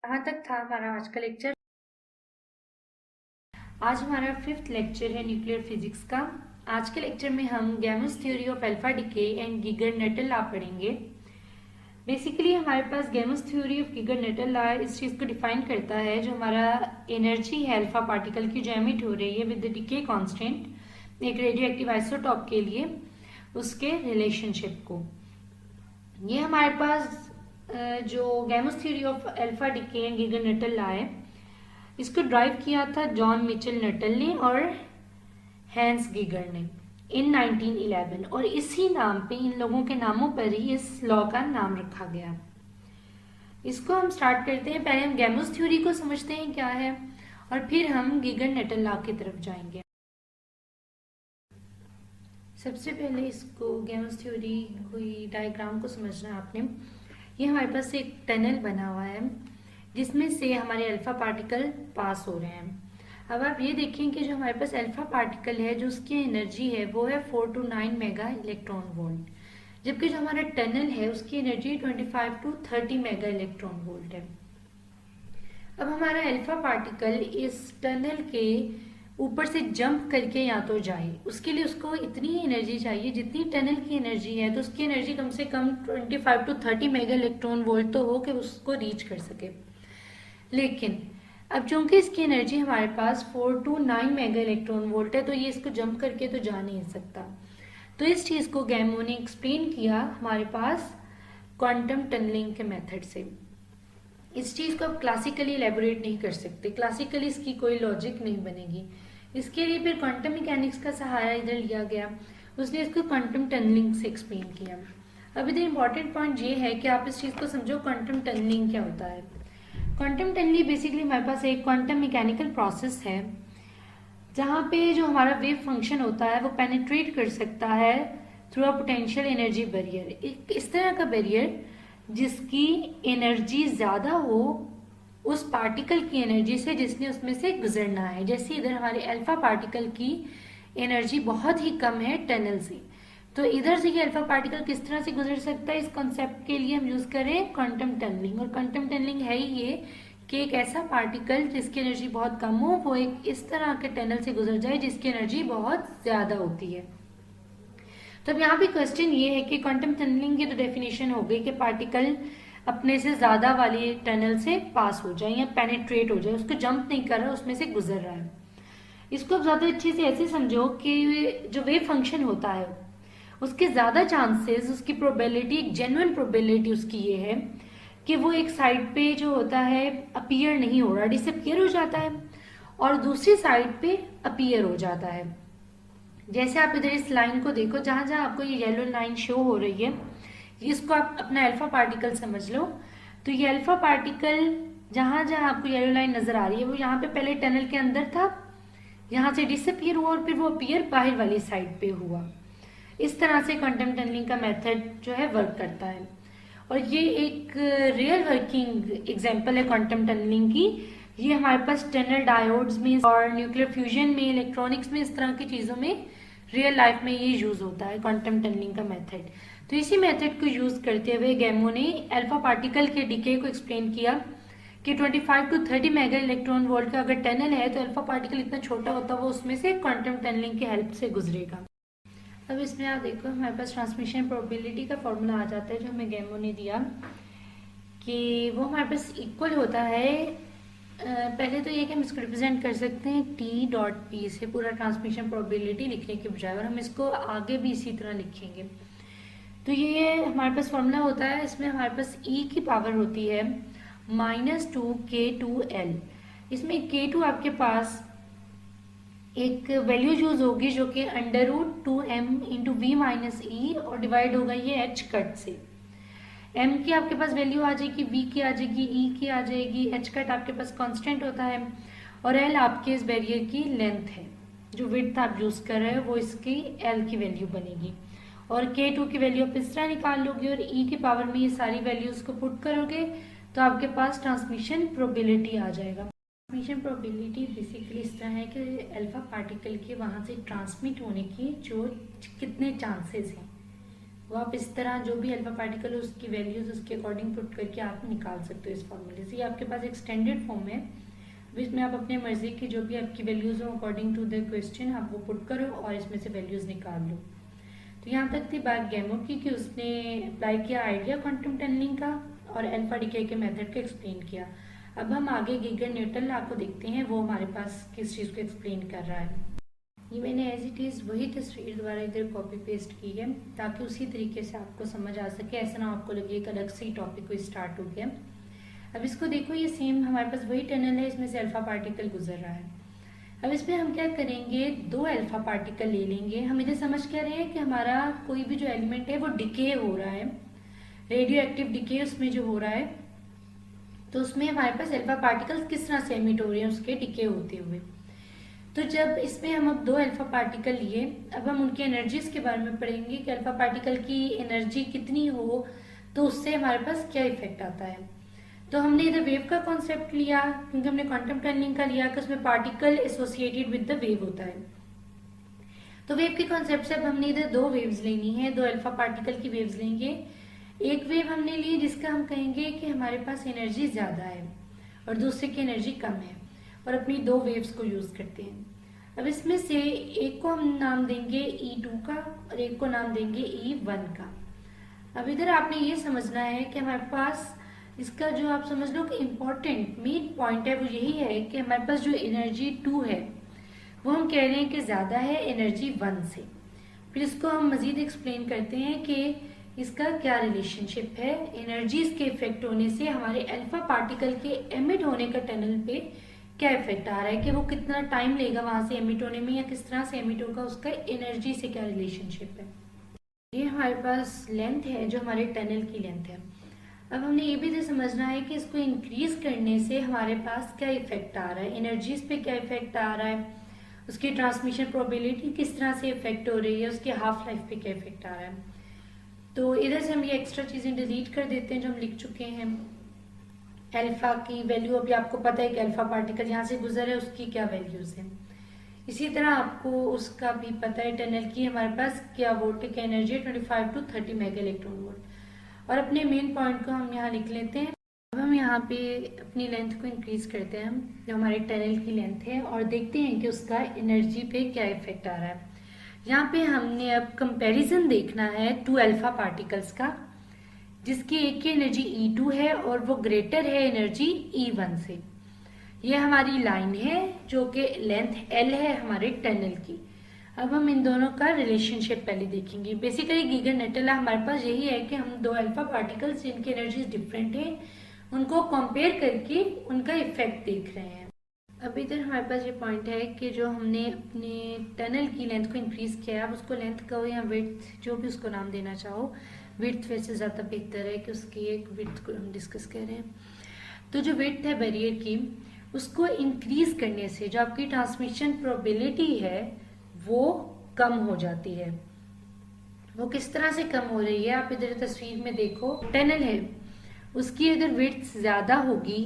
यहाँ तक था हमारा आज का लेक्चर। आज हमारा 5th लेक्चर है न्यूक्लियर फिजिक्स का। आज के लेक्चर में हम Gamow's theory of alpha decay and Geiger Nuttall law पढ़ेंगे। बेसिकली हमारे पास Gamow's theory of Geiger Nuttall law इस चीज़ को डिफाइन करता है, जो हमारा एनर्जी है अल्फा पार्टिकल की जो एमिट हो रही है विद द डिके कांस्टेंट एक रेडियो एक्टिव आइसोटॉप के लिए, उसके रिलेशनशिप को। ये हमारे पास जो gamos theory of alpha decay and Geiger Nuttall law है, इसको ड्राइव किया था जॉन मिचेल नटल ने और हैंस गीगर ने इन 1911, और इसी नाम पे, इन लोगों के नामों पर ही इस लॉ का नाम रखा गया। इसको हम स्टार्ट करते हैं। पहले हम गैमस थ्योरी को समझते हैं क्या है, और फिर हम गीगर नटल लॉ की तरफ जाएंगे। सबसे पहले इसको गैमस थ्योरी कोई डायग्राम को समझना आपने। ये हमारे पास एक टनल बना हुआ है जिसमें से हमारे अल्फा पार्टिकल पास हो रहे हैं। अब आप ये देखें कि जो हमारे पास अल्फा पार्टिकल है जो उसकी एनर्जी है वो है 4 to 9 मेगा इलेक्ट्रॉन वोल्ट, जबकि जो हमारा टनल है उसकी energy 25 to 30 mega electron volt है। अब हमारा अल्फा पार्टिकल इस टनल के ऊपर से जंप करके या तो जाए, उसके लिए उसको इतनी एनर्जी चाहिए जितनी टनल की एनर्जी है, तो उसकी एनर्जी कम से कम 25 to 30 मेगा इलेक्ट्रॉन वोल्ट तो हो कि उसको रीच कर सके। लेकिन अब चूंकि इसकी एनर्जी हमारे पास 4 to 9 मेगा इलेक्ट्रॉन वोल्ट है, तो ये इसको जंप करके तो जा नहीं सकता। तो इस चीज़ को गैमो ने एक्सप्लेन किया हमारे पास क्वांटम टनलिंग के मेथड से। इस चीज़ को आप क्लासिकली एलेबोरेट नहीं कर सकते, क्लासिकली इसकी कोई लॉजिक नहीं बनेगी। इसके लिए फिर क्वांटम मैकेनिक्स का सहारा इधर लिया गया, उसने इसको क्वांटम टनलिंग से एक्सप्लेन किया। अब इधर इंपॉर्टेंट पॉइंट ये है कि आप इस चीज़ को समझो क्वांटम टनलिंग क्या होता है। क्वांटम टनलिंग बेसिकली हमारे पास एक क्वांटम मैकेनिकल प्रोसेस है जहाँ पे जो हमारा वेव फंक्शन होता है वो पेनिट्रेट कर सकता है through a potential energy barrier. एक इस तरह का बैरियर जिसकी एनर्जी ज़्यादा हो उस पार्टिकल की एनर्जी से जिसने उसमें से गुजरना है। जैसे इधर हमारे अल्फा पार्टिकल की एनर्जी बहुत ही कम है टनल से, तो इधर से ये अल्फा पार्टिकल किस तरह से गुजर सकता है, इस कॉन्सेप्ट के लिए हम यूज करें क्वांटम टनलिंग। और क्वांटम टनलिंग है ही ये कि एक ऐसा पार्टिकल जिसकी एनर्जी बहुत कम हो वो एक इस तरह के टनल से गुजर जाए जिसकी एनर्जी बहुत ज्यादा होती है। तो अब यहाँ पे क्वेश्चन ये है कि क्वांटम टनलिंग की तो डेफिनेशन हो गई कि पार्टिकल अपने से ज्यादा वाली टनल से पास हो जाए या पेनिट्रेट हो जाए, उसको जंप नहीं कर रहा, उसमें से गुजर रहा है। इसको अब ज्यादा अच्छे से ऐसे समझो कि जो वेव फंक्शन होता है उसके ज्यादा चांसेस, उसकी प्रोबेबिलिटी, एक जेन्युइन प्रोबेबिलिटी उसकी ये है कि वो एक साइड पे जो होता है अपीयर नहीं हो रहा, डिसअपीयर हो जाता है, और दूसरी साइड पे अपीयर हो जाता है। जैसे आप इधर इस लाइन को देखो, जहां जहां आपको ये येलो लाइन शो हो रही है, इसको आप अपना अल्फा पार्टिकल समझ लो। तो ये अल्फा पार्टिकल जहां जहां आपको येलो लाइन नजर आ रही है वो यहाँ पे पहले टनल के अंदर था, यहाँ से डिसअपीयर हुआ और फिर वो अपीयर बाहर वाली साइड पे हुआ। इस तरह से क्वांटम टनलिंग का मेथड जो है वर्क करता है, और ये एक रियल वर्किंग एग्जांपल है क्वांटम टनलिंग की। ये हमारे पास टनल डायोड्स में और न्यूक्लियर फ्यूजन में, इलेक्ट्रॉनिक्स में, इस तरह की चीजों में रियल लाइफ में ये यूज होता है क्वांटम टनलिंग का मेथड। तो इसी मेथड को यूज करते हुए गैमो ने अल्फा पार्टिकल के डिके को एक्सप्लेन किया कि 25 to 30 मेगा इलेक्ट्रॉन वोल्ट का अगर टनल है तो अल्फा पार्टिकल इतना छोटा होता है वो उसमें से क्वांटम टनलिंग की हेल्प से गुजरेगा। अब इसमें आप देखो हमारे पास ट्रांसमिशन प्रोबेबिलिटी का फॉर्मूला आ जाता है जो हमें गैमो ने दिया कि वो हमारे पास इक्वल होता है। पहले तो ये कि हम इसको रिप्रेजेंट कर सकते हैं टी डॉट पी से, पूरा ट्रांसमिशन प्रोबेबिलिटी लिखने के बजाय, और हम इसको आगे भी इसी तरह लिखेंगे। तो ये हमारे पास फॉर्मूला होता है, इसमें हमारे पास ई की पावर होती है -2k2l। इसमें k2 आपके पास एक वैल्यू यूज होगी जो कि √2m/v-e और डिवाइड होगा ये h कट से। m की आपके पास वैल्यू आ जाएगी, v की आ जाएगी, e की आ जाएगी, h कट आपके पास कांस्टेंट होता है, और l आपके इस बैरियर की लेंथ है, जो विड्थ आप यूज कर रहे हो वो इसकी l की वैल्यू बनेगी। और k2 की वैल्यू आप इस तरह निकाल लोगे और e की पावर में ये सारी वैल्यूज को पुट करोगे तो आपके पास ट्रांसमिशन प्रोबेबिलिटी आ जाएगा। ट्रांसमिशन प्रोबेबिलिटी बेसिकली इस तरह है कि अल्फा पार्टिकल के वहाँ से ट्रांसमिट होने की जो कितने चांसेस हैं वो आप इस तरह जो भी अल्फा पार्टिकल है उसकी वैल्यूज उसके अकॉर्डिंग पुट करके आप निकाल सकते हो इस फॉर्मूले से। ये आपके पास एक स्टैंडर्ड फॉर्म है, इसमें आप अपने मर्जी की जो भी आपकी वैल्यूज हो अकॉर्डिंग टू द क्वेश्चन आप वो पुट करो और इसमें से वैल्यूज निकाल लो। तो यहाँ तक थी बात गैमो की कि उसने अप्लाई किया आइडिया क्वांटम टनलिंग का और अल्फा डिके के मेथड को एक्सप्लेन किया। अब हम आगे गीगर न्यूटन लॉ को देखते हैं, वो हमारे पास किस चीज़ को एक्सप्लेन कर रहा है। ये मैंने एज इट इज़ वही तस्वीर द्वारा इधर कॉपी पेस्ट की है ताकि उसी तरीके से आपको समझ आ सके, ऐसा ना आपको लगे एक अलग से ही टॉपिक को स्टार्ट हो गया। अब इसको देखो, ये सेम हमारे पास वही टनल है, इसमें से अल्फा पार्टिकल गुजर रहा है। अब इसमें हम क्या करेंगे, दो अल्फा पार्टिकल ले लेंगे। हम इधर समझ क्या रहे हैं कि हमारा कोई भी जो एलिमेंट है वो डिके हो रहा है, रेडियो एक्टिव डिके उसमें जो हो रहा है, तो उसमें हमारे पास अल्फा पार्टिकल्स किस तरह से एमिट हो रहे हैं उसके डिके होते हुए। तो जब इसमें हम अब दो अल्फा पार्टिकल लिए, अब हम उनकी एनर्जीज के बारे में पढ़ेंगे कि अल्फा पार्टिकल की एनर्जी कितनी हो तो उससे हमारे पास क्या इफेक्ट आता है। तो हमने इधर वेव का कॉन्सेप्ट लिया क्योंकि हमने क्वांटम टनलिंग का लिया कि उसमें particle associated with the wave होता है। तो वेव के कॉन्सेप्ट से अब हमने इधर दो वेव्स लेनी है, दो अल्फा पार्टिकल की वेव्स लेंगे। एक वेव हमने ली जिसका हम कहेंगे कि हमारे पास एनर्जी ज्यादा है और दूसरे की एनर्जी कम है, और अपनी दो वेव्स को यूज करते हैं। अब इसमें से एक को हम नाम देंगे E2 का और एक को नाम देंगे E1 का। अब इधर आपने ये समझना है कि हमारे पास इसका जो आप समझ लो कि इम्पोर्टेंट मेन पॉइंट है वो यही है कि हमारे पास जो एनर्जी 2 है वो हम कह रहे हैं कि ज्यादा है एनर्जी 1 से। फिर इसको हम मजीद एक्सप्लेन करते हैं कि इसका क्या रिलेशनशिप है, एनर्जीज के इफेक्ट होने से हमारे अल्फा पार्टिकल के एमिट होने का टनल पे क्या इफेक्ट आ रहा है, कि वो कितना टाइम लेगा वहां से एमिट होने में या किस तरह से एमिट होगा, उसका एनर्जी से क्या रिलेशनशिप है। ये हमारे पास लेंथ है जो हमारे टनल की लेंथ है। अब हमने ये भी तो समझना है कि इसको इंक्रीज करने से हमारे पास क्या इफेक्ट आ रहा है, एनर्जीज पे क्या इफेक्ट आ रहा है, उसकी ट्रांसमिशन प्रोबेबिलिटी किस तरह से इफेक्ट हो रही है, उसकी हाफ लाइफ पे क्या इफेक्ट आ रहा है। तो इधर से हम ये एक्स्ट्रा चीजें डिलीट कर देते हैं जो हम लिख चुके हैं। अल्फा की वैल्यू अभी आपको पता है कि अल्फा पार्टिकल यहाँ से गुजर है, उसकी क्या वैल्यूज है। इसी तरह आपको उसका भी पता है टनल की हमारे पास क्या वोल्टिक एनर्जी है, 25 to 30 मेगा इलेक्ट्रॉन वोल्ट। और अपने मेन पॉइंट को हम यहाँ लिख लेते हैं। अब हम यहाँ पे अपनी लेंथ को इंक्रीज करते हैं, हम जो हमारे टनल की लेंथ है, और देखते हैं कि उसका एनर्जी पे क्या इफेक्ट आ रहा है। यहाँ पे हमने अब कंपैरिजन देखना है टू अल्फा पार्टिकल्स का, जिसकी एक की एनर्जी E2 है और वो ग्रेटर है एनर्जी E1 से। ये हमारी लाइन है जो कि लेंथ L है हमारे टनल की। अब हम इन दोनों का रिलेशनशिप पहले देखेंगे। बेसिकली गीगर नेटल हमारे पास यही है कि हम दो अल्फा पार्टिकल्स जिनकी एनर्जी डिफरेंट है उनको कंपेयर करके उनका इफेक्ट देख रहे हैं। अब इधर हमारे पास ये पॉइंट है कि जो हमने अपने टनल की लेंथ को इंक्रीज किया, आप उसको लेंथ कहो या विड्थ, जो भी उसको नाम देना चाहो। विड्थ वैसे ज़्यादा बेहतर है कि उसकी एक विड्थ को हम डिस्कस कर रहे हैं। तो जो विड्थ है बैरियर की, उसको इंक्रीज करने से जो आपकी ट्रांसमिशन प्रोबेबिलिटी है वो कम हो जाती है। वो किस तरह से कम हो रही है, आप इधर तस्वीर में देखो, टनल है उसकी अगर विड्थ ज्यादा होगी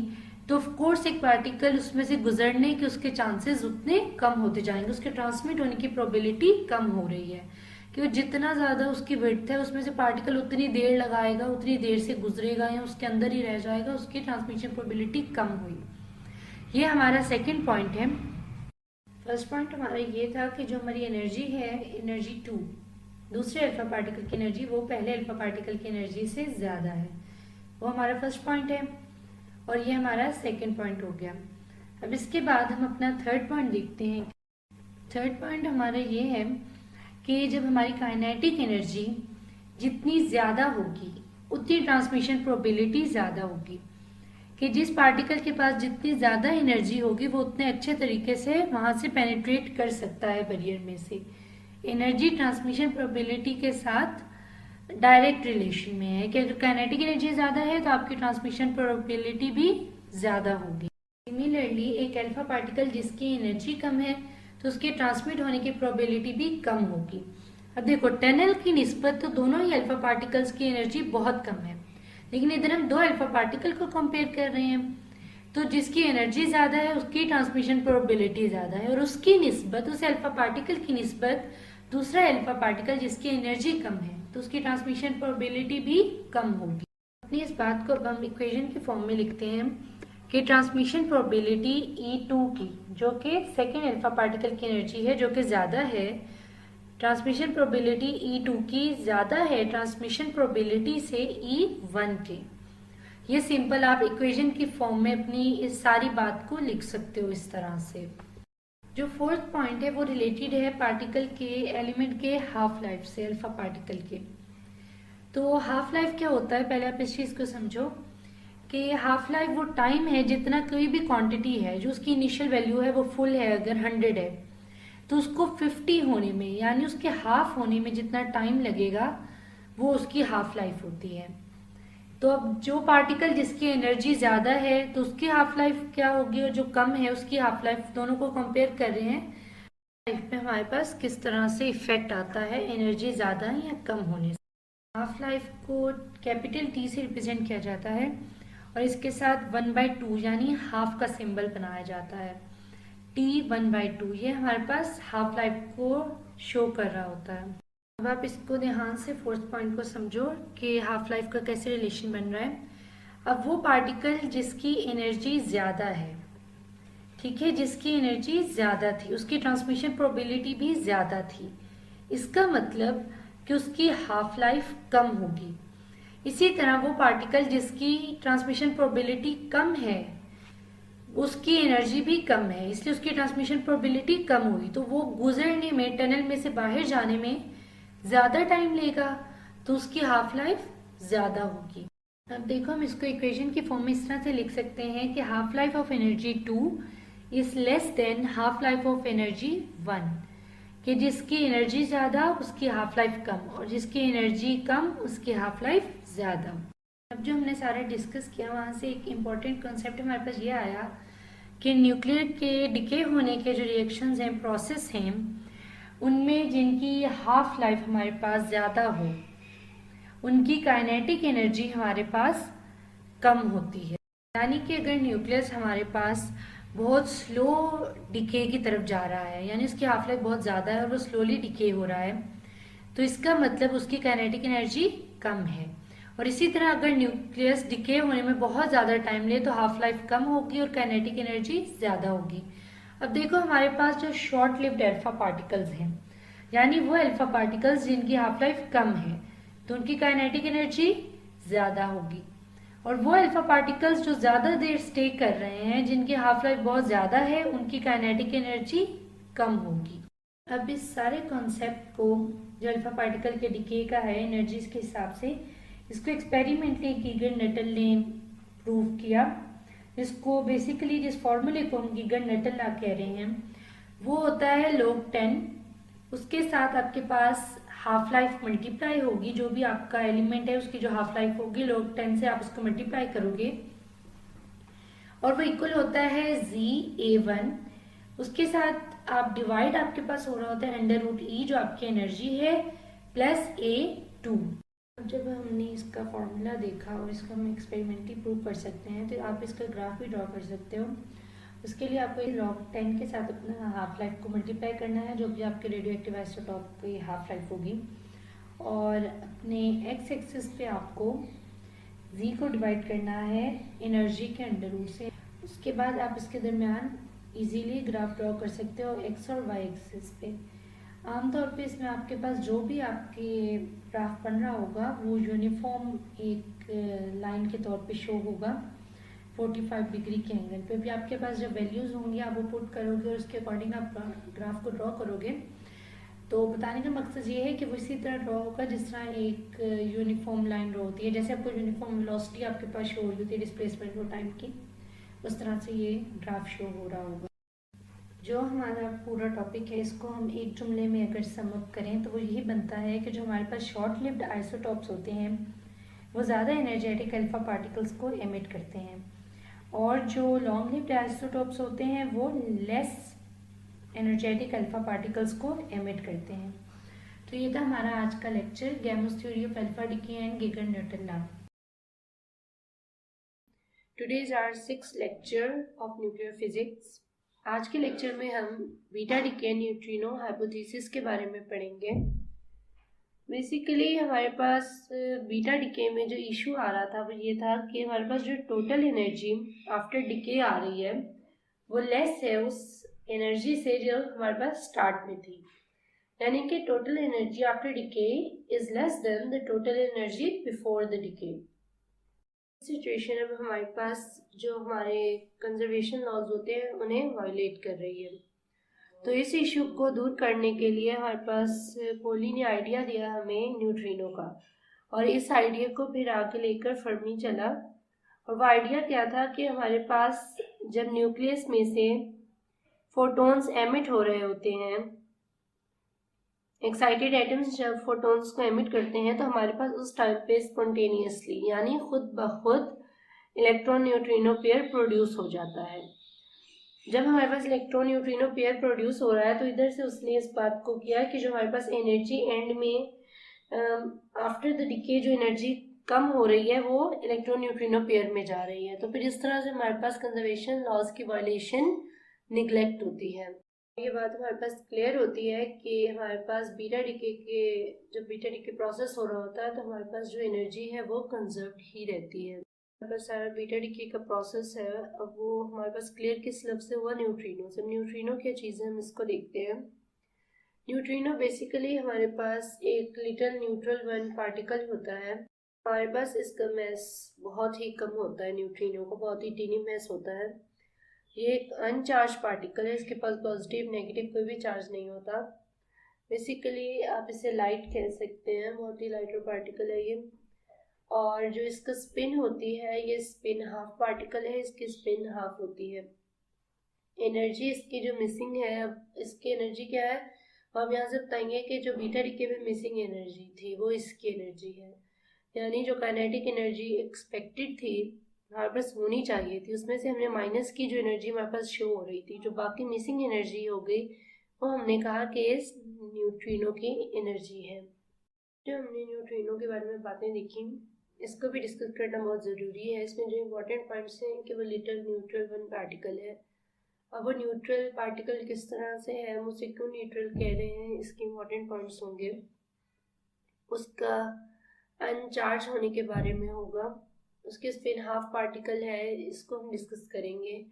तो ऑफ कोर्स एक पार्टिकल उसमें से गुजरने के उसके चांसेस उतने कम होते जाएंगे, उसके ट्रांसमिट होने की प्रोबेबिलिटी कम हो रही है कि जितना ज्यादा उसकी विड्थ है उसमें से पार्टिकल उतनी देर लगाएगा, उतनी देर से गुजरेगा या उसके अंदर ही रह जाएगा, उसकी ट्रांसमिशन प्रोबेबिलिटी कम हुई। ये हमारा सेकेंड पॉइंट है। फर्स्ट पॉइंट हमारा ये था कि जो हमारी एनर्जी है, एनर्जी 2, दूसरे अल्फा पार्टिकल की एनर्जी वो पहले अल्फा पार्टिकल की एनर्जी से ज्यादा है, वो हमारा फर्स्ट पॉइंट है और ये हमारा सेकेंड पॉइंट हो गया। अब इसके बाद हम अपना थर्ड पॉइंट देखते हैं। थर्ड पॉइंट हमारा ये है कि जब हमारी काइनेटिक एनर्जी जितनी ज्यादा होगी उतनी ट्रांसमिशन प्रोबेबिलिटी ज्यादा होगी, कि जिस पार्टिकल के पास जितनी ज्यादा एनर्जी होगी वो उतने अच्छे तरीके से वहां से पेनिट्रेट कर सकता है बैरियर में से। एनर्जी ट्रांसमिशन प्रोबेबिलिटी के साथ डायरेक्ट रिलेशन में है कि अगर काइनेटिक एनर्जी ज्यादा है तो आपकी ट्रांसमिशन प्रोबेबिलिटी भी ज्यादा होगी। सिमिलरली एक अल्फा पार्टिकल जिसकी एनर्जी कम है तो उसके ट्रांसमिट होने की प्रोबेबिलिटी भी कम होगी। अब देखो टनल की निस्बत तो दोनों ही अल्फा पार्टिकल्स की एनर्जी बहुत कम है, लेकिन इधर हम दो अल्फा पार्टिकल को कंपेयर कर रहे हैं, तो जिसकी एनर्जी ज्यादा है उसकी ट्रांसमिशन प्रोबेबिलिटी ज्यादा है और उसकी निस्बत, उस अल्फा पार्टिकल की निस्बत दूसरा अल्फा पार्टिकल जिसकी एनर्जी कम है तो उसकी ट्रांसमिशन प्रोबेबिलिटी भी कम होगी। अपनी इस बात को अब हम इक्वेशन की फॉर्म में लिखते हैं कि ट्रांसमिशन प्रोबेबिलिटी E2 की, जो कि सेकेंड अल्फा पार्टिकल की एनर्जी है जो कि ज्यादा है, ट्रांसमिशन प्रोबेबिलिटी E2 की ज्यादा है ट्रांसमिशन प्रोबेबिलिटी से E1 के। ये सिंपल आप इक्वेशन की फॉर्म में अपनी इस सारी बात को लिख सकते हो इस तरह से। जो फोर्थ पॉइंट है वो रिलेटेड है पार्टिकल के, एलिमेंट के हाफ लाइफ से, अल्फा पार्टिकल के। तो हाफ लाइफ क्या होता है, पहले आप इस चीज को समझो कि हाफ लाइफ वो टाइम है जितना कोई भी क्वांटिटी है जो उसकी इनिशियल वैल्यू है वो फुल है, अगर 100 है तो उसको 50 होने में, यानी उसके हाफ होने में जितना टाइम लगेगा वो उसकी हाफ लाइफ होती है। तो अब जो पार्टिकल जिसकी एनर्जी ज्यादा है तो उसकी हाफ लाइफ क्या होगी और जो कम है उसकी हाफ लाइफ, दोनों को कंपेयर कर रहे हैं लाइफ में हमारे पास किस तरह से इफेक्ट आता है एनर्जी ज्यादा या कम होने से। हाफ लाइफ को कैपिटल T से रिप्रेजेंट किया जाता है और इसके साथ 1/2 यानी हाफ का सिंबल बनाया जाता है। T 1/2 ये हमारे पास हाफ लाइफ को शो कर रहा होता है। अब आप इसको ध्यान से फोर्थ पॉइंट को समझो कि हाफ लाइफ का कैसे रिलेशन बन रहा है। अब वो पार्टिकल जिसकी एनर्जी ज्यादा है, ठीक है, जिसकी एनर्जी ज्यादा थी, उसकी ट्रांसमिशन प्रोबेबिलिटी भी ज्यादा थी, इसका मतलब कि उसकी हाफ लाइफ कम होगी। इसी तरह वो पार्टिकल जिसकी ट्रांसमिशन प्रोबेबिलिटी कम है उसकी एनर्जी भी कम है, इसलिए उसकी ट्रांसमिशन प्रोबेबिलिटी कम हुई, तो वो गुजरने में, टनल में से बाहर जाने में ज्यादा टाइम लेगा, तो उसकी हाफ लाइफ ज्यादा होगी। अब देखो हम इसको इक्वेशन की फॉर्म में इस तरह से लिख सकते हैं कि half life of energy 2 is less than half life of energy 1, कि जिसकी एनर्जी ज्यादा उसकी हाफ लाइफ कम और जिसकी एनर्जी कम उसकी हाफ लाइफ ज्यादा। अब जो हमने सारा डिस्कस किया वहां से एक इम्पॉर्टेंट कॉन्सेप्ट हमारे पास ये आया कि न्यूक्लियर के डिके होने के जो रिएक्शंस हैं, प्रोसेस हैं, उनमें जिनकी हाफ लाइफ हमारे पास ज्यादा हो उनकी काइनेटिक एनर्जी हमारे पास कम होती है। यानी कि अगर न्यूक्लियस हमारे पास बहुत स्लो डिके की तरफ जा रहा है, यानी उसकी हाफ लाइफ बहुत ज़्यादा है और वो स्लोली डिके हो रहा है, तो इसका मतलब उसकी काइनेटिक एनर्जी कम है। और इसी तरह अगर न्यूक्लियस डिके होने में बहुत ज़्यादा टाइम ले तो हाफ लाइफ कम होगी और काइनेटिक एनर्जी ज़्यादा होगी। अब देखो हमारे पास जो शॉर्ट लिव्ड अल्फा पार्टिकल्स हैं, यानी वो अल्फा पार्टिकल्स जिनकी हाफ लाइफ कम है, तो उनकी काइनेटिक एनर्जी ज़्यादा होगी। और वो अल्फा पार्टिकल्स जो ज़्यादा देर स्टे कर रहे हैं, जिनकी हाफ लाइफ बहुत ज़्यादा है, उनकी काइनेटिक एनर्जी कम होगी। अब इस सारे कॉन्सेप्ट को जो अल्फा पार्टिकल के डिके का है एनर्जीज के हिसाब से, इसको एक्सपेरिमेंटली गिगर नटल ने प्रूव किया। इसको बेसिकली जिस फॉर्मूले को हम गिगर नटल लॉ कह रहे हैं वो होता है log 10। उसके साथ आपके पास हाफ लाइफ मल्टीप्लाई होगी, जो भी आपका एलिमेंट है उसकी जो हाफ लाइफ होगी log 10 से आप उसको मल्टीप्लाई करोगे और वो इक्वल होता है ZA1। उसके साथ आप डिवाइड आपके पास हो रहा होता है √E जो आपकी एनर्जी है प्लस A2। अब जब हमने इसका फॉर्मूला देखा और इसका हम एक्सपेरिमेंटली प्रूव कर सकते हैं, तो आप इसका ग्राफ भी ड्रॉ कर सकते हो। उसके लिए आपको log 10 के साथ अपना हाफ लाइफ को मल्टीप्लाई करना है, जो भी आपके रेडियो एक्टिव आइसोटॉप की हाफ लाइफ होगी, और अपने एक्स एक्सिस पे आपको Z को डिवाइड करना है एनर्जी के अंडर से। उसके बाद आप इसके दरमियान इजीली ग्राफ ड्रॉ कर सकते हो एक्स और वाई एक्सिस पे। आमतौर पे इसमें आपके पास जो भी आपके ग्राफ बन रहा होगा वो यूनिफॉर्म एक लाइन के तौर पे शो होगा 45 डिग्री के एंगल पे। भी आपके पास जब वैल्यूज़ होंगी आप वो पुट करोगे और उसके अकॉर्डिंग आप ग्राफ को ड्रॉ करोगे। तो बताने का मकसद ये है कि वो इसी तरह ड्रॉ होगा जिस तरह एक यूनिफॉर्म लाइन ड्रॉ होती है। जैसे आपको यूनिफॉर्म वेलोसिटी आपके पास शो हो रही होती है डिस्प्लेसमेंट और टाइम की, उस तरह से ये ग्राफ शो हो रहा होगा। जो हमारा पूरा टॉपिक है इसको हम एक जुमले में अगर समअप करें तो वो यही बनता है कि जो हमारे पास शॉर्ट लिव्ड आइसोटॉप्स होते हैं वो ज़्यादा एनर्जेटिक अल्फा पार्टिकल्स को एमिट करते हैं, और जो लॉन्ग लिव्ड आइसोटॉप्स होते हैं वो लेस एनर्जेटिक अल्फा पार्टिकल्स को एमिट करते हैं। तो ये था हमारा आज का lecture, Gamow's theory of alpha decay and Geiger Nuttall law. Today is our 6th lecture of nuclear physics. आज के लेक्चर में हम बीटा डिके न्यूट्रिनो हाइपोथेसिस के बारे में पढ़ेंगे। बेसिकली हमारे पास बीटा डिके में जो इशू आ रहा था वो ये था कि हमारे पास जो टोटल एनर्जी आफ्टर डिके आ रही है वो लेस है उस एनर्जी से जो हमारे पास स्टार्ट में थी, यानी कि total energy after decay is less than the total energy before the decay. Situation अब हमारे पास जो हमारे कंजर्वेशन लॉज होते हैं उन्हें वायलेट कर रही है। तो इस इशू को दूर करने के लिए हमारे पास पोली ने आइडिया दिया हमें न्यूट्रिनो का, और इस आइडिया को फिर आगे लेकर फर्मी चला। और वो आइडिया क्या था कि हमारे पास जब न्यूक्लियस में से फोटॉन्स एमिट हो रहे होते हैं, एक्साइटेड एटम्स जब फोटॉन्स को एमिट करते हैं, तो हमारे पास उस टाइम पे स्पॉन्टेनियसली यानी खुद ब खुद इलेक्ट्रॉन न्यूट्रिनो पेयर प्रोड्यूस हो जाता है। जब हमारे पास इलेक्ट्रॉन न्यूट्रिनो पेयर प्रोड्यूस हो रहा है तो इधर से उसने इस बात को किया कि जो हमारे पास एनर्जी एंड में आफ्टर द डिके जो एनर्जी कम हो रही है वो इलेक्ट्रॉन न्यूट्रिनो पेयर में जा रही है। तो फिर इस तरह से हमारे पास कंजर्वेशन लॉज की वायलेशन निगलेक्ट होती है। ये बात हमारे पास क्लियर होती है कि हमारे पास बीटा डिके के जब बीटा डिके प्रोसेस हो रहा होता है तो हमारे पास जो एनर्जी है वो कंजर्व ही रहती है। हमारे पास सारा बीटा डिके का प्रोसेस है। अब वो हमारे पास क्लियर किस लब से हुआ, न्यूट्रिनो से। न्यूट्रिनो क्या चीज़ है हम इसको देखते हैं। न्यूट्रिनो बेसिकली हमारे पास एक लिटिल न्यूट्रल वन पार्टिकल होता है। हमारे पास इसका मैस बहुत ही कम होता है, न्यूट्रिनो का बहुत ही टीनी मैस होता है। ये एक अनचार्ज पार्टिकल है, इसके पास पॉजिटिव नेगेटिव कोई भी चार्ज नहीं होता। बेसिकली आप इसे लाइट कह सकते हैं, बहुत ही लाइटर पार्टिकल है ये। और जो इसका स्पिन होती है ये स्पिन हाफ पार्टिकल है, इसकी स्पिन हाफ होती है। एनर्जी इसकी जो मिसिंग है, अब इसकी एनर्जी क्या है हम यहाँ से बताएंगे कि जो बीटा डिके में मिसिंग एनर्जी थी वो इसकी एनर्जी है, यानी जो काइनेटिक एनर्जी एक्सपेक्टेड थी हमारे पास होनी चाहिए थी उसमें से हमने माइनस की जो एनर्जी हमारे पास शो हो रही थी, जो बाकी मिसिंग एनर्जी हो गई वो हमने कहा कि इस न्यूट्रिनो की एनर्जी है। जो हमने न्यूट्रिनो के बारे में बातें देखी, इसको भी डिस्कस करना बहुत ज़रूरी है। इसमें जो इम्पोर्टेंट पॉइंट्स हैं कि वो लिटिल न्यूट्रल वन पार्टिकल है। अब वो न्यूट्रल पार्टिकल किस तरह से है, हम उसे क्यों न्यूट्रल कह रहे हैं, इसके इम्पोर्टेंट पॉइंट्स होंगे। उसका अनचार्ज होने के बारे में होगा, उसके स्पिन हाफ पार्टिकल है, इसको हम डिस्कस करेंगे।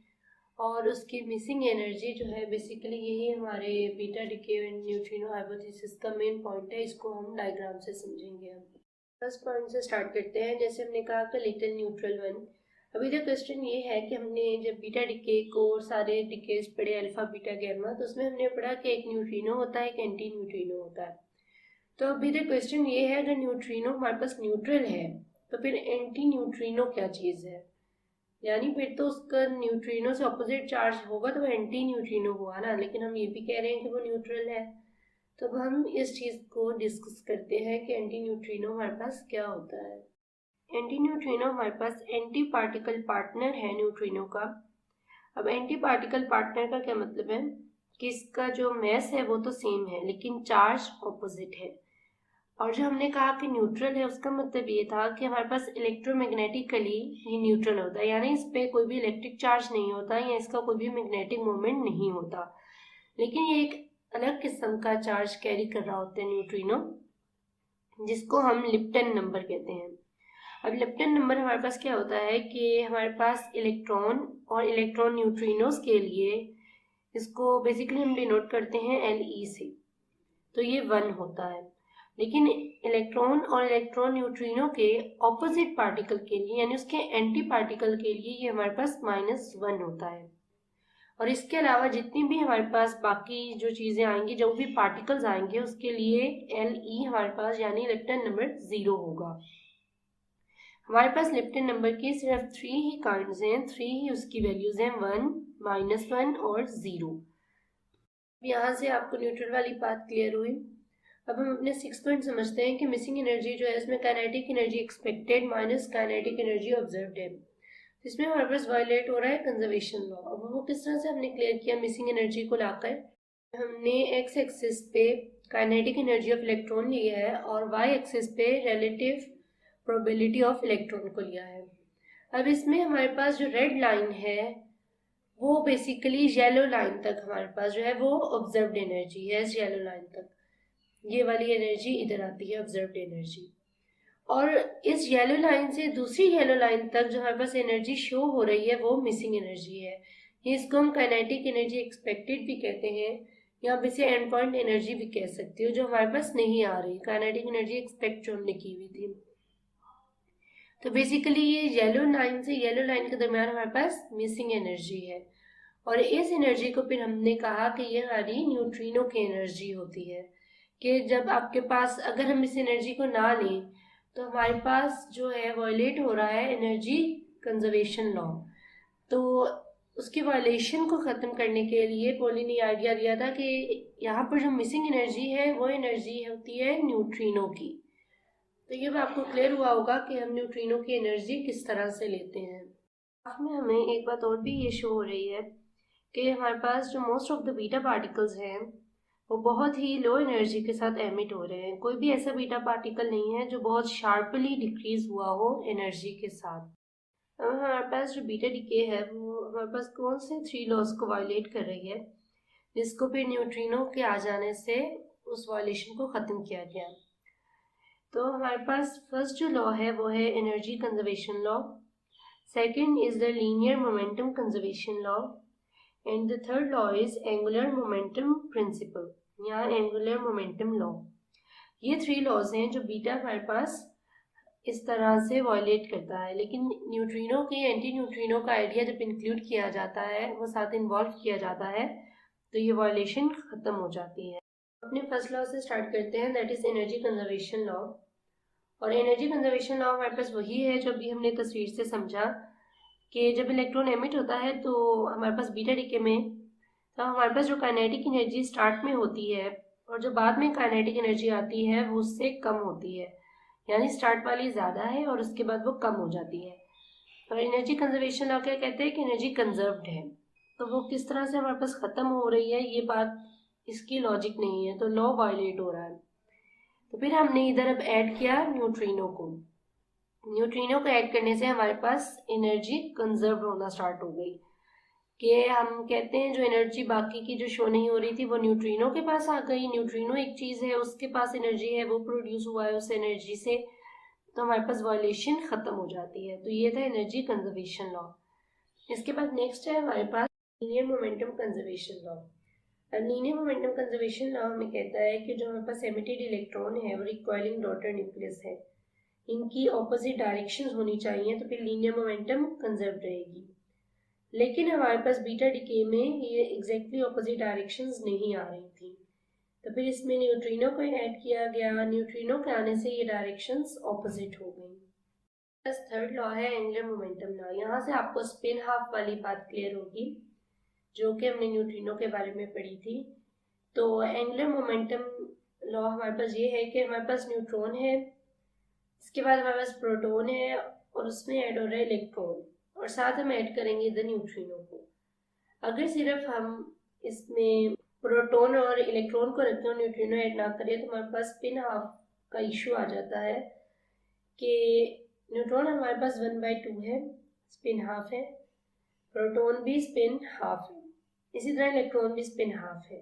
और उसकी मिसिंग एनर्जी जो है, बेसिकली यही हमारे beta decay and neutrino hypothesis का मेन पॉइंट है। इसको हम डायग्राम से समझेंगे। हम फर्स्ट पॉइंट से स्टार्ट करते हैं। जैसे हमने कहा कि लिटिल न्यूट्रल वन, अभी तक क्वेश्चन ये है कि हमने जब बीटा डिके को सारे डिकेज पढ़े, अल्फा बीटा गैमा, तो उसमें हमने पढ़ा कि एक न्यूट्रिनो होता है, एक एंटी न्यूट्रिनो होता है। तो अभी तक क्वेश्चन ये है, अगर न्यूट्रिनो हमारे पास न्यूट्रल है तो फिर एंटी न्यूट्रिनो क्या चीज़ है, यानी फिर तो उसका न्यूट्रिनो से ऑपोजिट चार्ज होगा तो वो एंटी न्यूट्रिनो हुआ ना, लेकिन हम ये भी कह रहे हैं कि वो न्यूट्रल है। तो अब हम इस चीज़ को डिस्कस करते हैं कि एंटी न्यूट्रिनो हमारे पास क्या होता है। एंटी न्यूट्रिनो हमारे पास एंटी पार्टिकल पार्टनर है न्यूट्रिनो का। अब एंटी पार्टिकल पार्टनर का क्या मतलब है कि इसका जो मैस है वो तो सेम है लेकिन चार्ज ऑपोजिट है। और जो हमने कहा कि न्यूट्रल है, उसका मतलब ये था कि हमारे पास इलेक्ट्रोमैग्नेटिकली ये न्यूट्रल होता है, यानी इस पे कोई भी इलेक्ट्रिक चार्ज नहीं होता या इसका कोई भी मैग्नेटिक मोमेंट नहीं होता, लेकिन ये एक अलग किस्म का चार्ज कैरी कर रहा होता है न्यूट्रिनो, जिसको हम लिप्टन नंबर कहते हैं। अब लिप्टन नंबर हमारे पास क्या होता है कि हमारे पास इलेक्ट्रॉन और इलेक्ट्रॉन न्यूट्रिनोज के लिए इसको बेसिकली हम डिनोट करते हैं Le से, तो ये 1 होता है। लेकिन इलेक्ट्रॉन और इलेक्ट्रॉन न्यूट्रिनो के ऑपोजिट पार्टिकल के लिए, यानी उसके एंटी पार्टिकल के लिए, ये हमारे पास -1 होता है। और इसके अलावा जितनी भी हमारे पास बाकी जो चीज़ें आएंगी, जो भी पार्टिकल्स आएंगे, उसके लिए Le हमारे पास यानी लिप्टन नंबर 0 होगा। हमारे पास लिप्टन नंबर की सिर्फ 3 ही काइंड्स हैं, 3 ही उसकी वैल्यूज हैं, 1, -1 और 0। यहाँ से आपको न्यूट्रल वाली बात क्लियर हुई। अब हम अपने 6 पॉइंट समझते हैं कि मिसिंग एनर्जी जो है इसमें kinetic energy expected minus kinetic energy observed है। इसमें हमारे पास वायलेट हो रहा है कंजर्वेशन लॉ। अब वो किस तरह से हमने क्लियर किया मिसिंग एनर्जी को लाकर, हमने एक्स एक्सिस पे काइनेटिक एनर्जी ऑफ इलेक्ट्रॉन लिया है और वाई एक्सिस पे रिलेटिव प्रोबेबिलिटी ऑफ इलेक्ट्रॉन को लिया है। अब इसमें हमारे पास जो रेड लाइन है वो बेसिकली येलो लाइन तक हमारे पास जो है वो ऑब्जर्व्ड एनर्जी है। इस येलो लाइन तक ये वाली एनर्जी इधर आती है, ऑब्जर्व्ड एनर्जी। और इस येलो लाइन से दूसरी येलो लाइन तक जो हमारे पास एनर्जी शो हो रही है वो मिसिंग एनर्जी है। ये इसको हम काइनेटिक एनर्जी एक्सपेक्टेड भी कहते हैं, या आप इसे एंड पॉइंट एनर्जी भी कह सकते हो, जो हमारे पास नहीं आ रही, काइनेटिक एनर्जी एक्सपेक्ट जो हमने की हुई थी। तो बेसिकली ये येलो लाइन से येलो लाइन के दरमियान हमारे पास मिसिंग एनर्जी है। और इस एनर्जी को फिर हमने कहा कि ये हमारी न्यूट्रिनो की एनर्जी होती है, कि जब आपके पास, अगर हम इस एनर्जी को ना लें तो हमारे पास जो है वायलेट हो रहा है एनर्जी कंजर्वेशन लॉ। तो उसकी वायलेशन को ख़त्म करने के लिए पॉली ने आइडिया दिया था कि यहाँ पर जो मिसिंग एनर्जी है वो एनर्जी होती है न्यूट्रिनो की। तो ये भी आपको क्लियर हुआ होगा कि हम न्यूट्रिनो की एनर्जी किस तरह से लेते हैं। ग्राफ में हमें एक बात और भी ये शो हो रही है कि हमारे पास जो most of the beta particles हैं वो बहुत ही लो एनर्जी के साथ एमिट हो रहे हैं। कोई भी ऐसा बीटा पार्टिकल नहीं है जो बहुत शार्पली डिक्रीज हुआ हो एनर्जी के साथ। अब हमारे पास जो बीटा डिके है वो हमारे पास कौन से 3 लॉज को वायलेट कर रही है, जिसको फिर न्यूट्रिनो के आ जाने से उस वायलेशन को ख़त्म किया गया। तो हमारे पास फर्स्ट जो लॉ है वो है energy conservation law, second is the linear momentum conservation law, and the third law is angular momentum principle या एंगुलर मोमेंटम लॉ। ये 3 लॉज हैं जो बीटा हमारे पास इस तरह से वायलेट करता है, लेकिन न्यूट्रिनो के एंटी न्यूट्रिनो का आइडिया जब इंक्लूड किया जाता है, वो साथ इन्वॉल्व किया जाता है, तो ये वायलेशन ख़त्म हो जाती है। अपने फर्स्ट लॉ से स्टार्ट करते हैं, that is energy conservation law. और एनर्जी कंजर्वेशन लॉ हमारे पास वही है जो अभी हमने तस्वीर से समझा कि जब इलेक्ट्रॉन एमिट होता है तो हमारे पास बीटा डिके में, तो हमारे पास जो काइनेटिक एनर्जी स्टार्ट में होती है और जो बाद में काइनेटिक एनर्जी आती है वो उससे कम होती है, यानी स्टार्ट वाली ज़्यादा है और उसके बाद वो कम हो जाती है। और एनर्जी कंजर्वेशन लॉ क्या कहते हैं कि एनर्जी कंजर्व्ड है। तो वो किस तरह से हमारे पास ख़त्म हो रही है ये बात, इसकी लॉजिक नहीं है, तो लॉ वायलेट हो रहा है। तो फिर हमने इधर अब ऐड किया न्यूट्रिनो को। न्यूट्रिनो को ऐड करने से हमारे पास एनर्जी कंजर्व होना स्टार्ट हो गई, कि हम कहते हैं जो एनर्जी बाकी की जो शो नहीं हो रही थी वो न्यूट्रिनो के पास आ गई। न्यूट्रिनो एक चीज़ है, उसके पास एनर्जी है, वो प्रोड्यूस हुआ है उस एनर्जी से, तो हमारे पास वायलेशन ख़त्म हो जाती है। तो ये था एनर्जी कंजर्वेशन लॉ। इसके बाद नेक्स्ट है हमारे पास linear momentum conservation law. Linear momentum conservation law हमें कहता है कि जो हमारे पास एमिटेड इलेक्ट्रॉन है वो रिकॉइलिंग डॉटर न्यूक्लियस है, इनकी ऑपोजिट डायरेक्शंस होनी चाहिए, तो फिर लीनियर मोमेंटम कंजर्व रहेगी। लेकिन हमारे पास बीटा डिके में ये एग्जैक्टली ऑपोजिट डायरेक्शंस नहीं आ रही थी, तो फिर इसमें न्यूट्रिनो को ऐड किया गया। न्यूट्रिनो के आने से ये डायरेक्शंस ऑपोजिट हो गई। बस थर्ड लॉ है एंगुलर मोमेंटम लॉ। यहाँ से आपको स्पिन हाफ वाली बात क्लियर होगी जो कि हमने न्यूट्रिनो के बारे में पढ़ी थी। तो एंगुलर मोमेंटम लॉ हमारे पास ये है कि हमारे पास न्यूट्रॉन है, इसके बाद हमारे पास प्रोटॉन है और उसमें ऐड हो रहा है इलेक्ट्रॉन, और साथ हम ऐड करेंगे इधर न्यूट्रिनो को। अगर सिर्फ हम इसमें प्रोटॉन और इलेक्ट्रॉन को रखें और न्यूट्रिनो ऐड ना करें तो हमारे पास स्पिन हाफ का इशू आ जाता है कि न्यूट्रॉन हमारे पास 1/2 है, स्पिन हाफ है, प्रोटॉन भी स्पिन हाफ है, इसी तरह इलेक्ट्रॉन भी स्पिन हाफ है।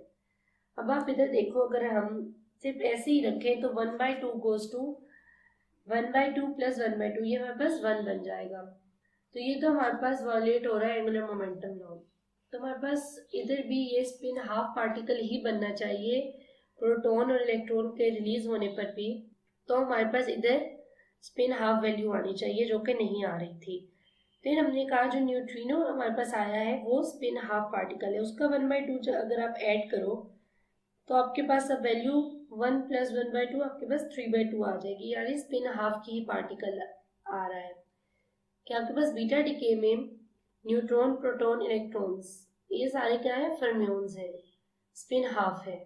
अब आप इधर देखो, अगर हम सिर्फ ऐसे ही रखें तो 1/2 गोज टू 1/2 प्लस 1/2, ये हमारे पास 1 बन जाएगा। तो ये तो हमारे पास वायलेट हो रहा है एंगुलर मोमेंटम लॉ। तो हमारे पास इधर भी ये स्पिन हाफ पार्टिकल ही बनना चाहिए प्रोटॉन और इलेक्ट्रॉन के रिलीज होने पर भी, तो हमारे पास इधर स्पिन हाफ वैल्यू आनी चाहिए जो कि नहीं आ रही थी। फिर हमने कहा जो न्यूट्रिनो हमारे पास आया है वो स्पिन हाफ पार्टिकल है, उसका 1/2 अगर आप ऐड करो तो आपके पास अब वैल्यू 1 प्लस 1/2 आपके पास 3/2 आ जाएगी, यानी स्पिन हाफ की ही पार्टिकल आ रहा है। कि आपके पास बीटा डिके में न्यूट्रॉन प्रोटॉन इलेक्ट्रॉन्स ये सारे क्या है, फर्मियोन्स है, स्पिन हाफ है।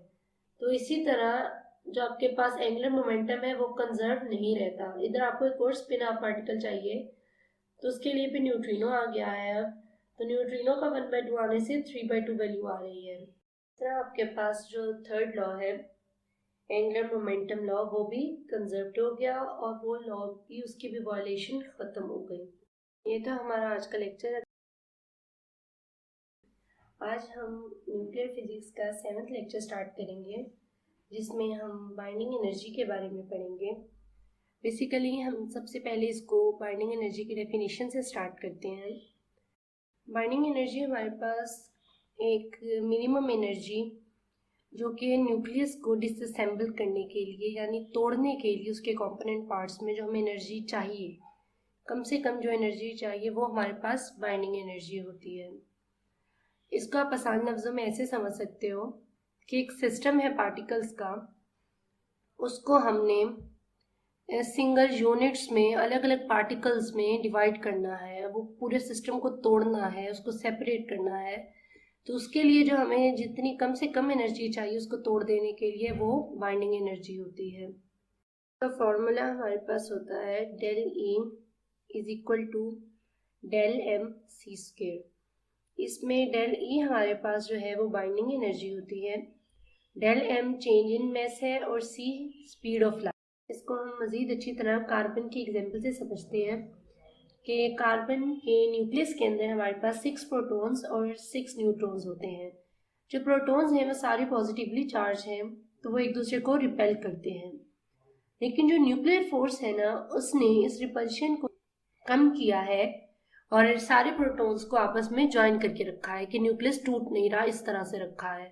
तो इसी तरह जो आपके पास एंगुलर मोमेंटम है वो कंजर्व नहीं रहता। इधर आपको एक और स्पिन हाफ पार्टिकल चाहिए, तो उसके लिए भी न्यूट्रिनो आ गया है। अब तो न्यूट्रिनो का 1/2 आने से 3/2 वैल्यू आ रही है। इस तरह आपके पास जो थर्ड लॉ है एंगुलर मोमेंटम लॉ वो भी कंजर्व हो गया और वो लॉ की उसकी भी वायलेशन खत्म हो गई। ये तो हमारा आज का लेक्चर है। आज हम न्यूक्लियर फिजिक्स का 7th लेक्चर स्टार्ट करेंगे जिसमें हम बाइंडिंग एनर्जी के बारे में पढ़ेंगे। बेसिकली हम सबसे पहले इसको बाइंडिंग एनर्जी की डेफिनेशन से स्टार्ट करते हैं। बाइंडिंग एनर्जी हमारे पास एक मिनिमम एनर्जी जो कि न्यूक्लियस को डिसअसेंबल करने के लिए यानी तोड़ने के लिए उसके कंपोनेंट पार्ट्स में जो हमें एनर्जी चाहिए, कम से कम जो एनर्जी चाहिए वो हमारे पास बाइंडिंग एनर्जी होती है। इसको आप आसान लफ्ज़ों में ऐसे समझ सकते हो कि एक सिस्टम है पार्टिकल्स का, उसको हमने सिंगल यूनिट्स में अलग अलग पार्टिकल्स में डिवाइड करना है, वो पूरे सिस्टम को तोड़ना है, उसको सेपरेट करना है। तो उसके लिए जो हमें जितनी कम से कम एनर्जी चाहिए उसको तोड़ देने के लिए वो बाइंडिंग एनर्जी होती है। तो फॉर्मूला हमारे पास होता है del E is equal to del M C square. इसमें del E हमारे पास जो है वो बाइंडिंग एनर्जी होती है, del M change in mass है और C स्पीड ऑफ लाइट। इसको हम मज़ीद अच्छी तरह कार्बन की एग्जांपल से समझते हैं कि कार्बन के न्यूक्लियस के अंदर हमारे पास 6 प्रोटॉन्स और 6 न्यूट्रॉन्स होते हैं। जो प्रोटॉन्स हैं वो सारे पॉजिटिवली चार्ज हैं, तो वो एक दूसरे को रिपेल करते हैं। लेकिन जो न्यूक्लियर फोर्स है ना, उसने इस रिपल्शन को कम किया है और सारे प्रोटॉन्स को आपस में ज्वाइन करके रखा है कि न्यूक्लियस टूट नहीं रहा, इस तरह से रखा है।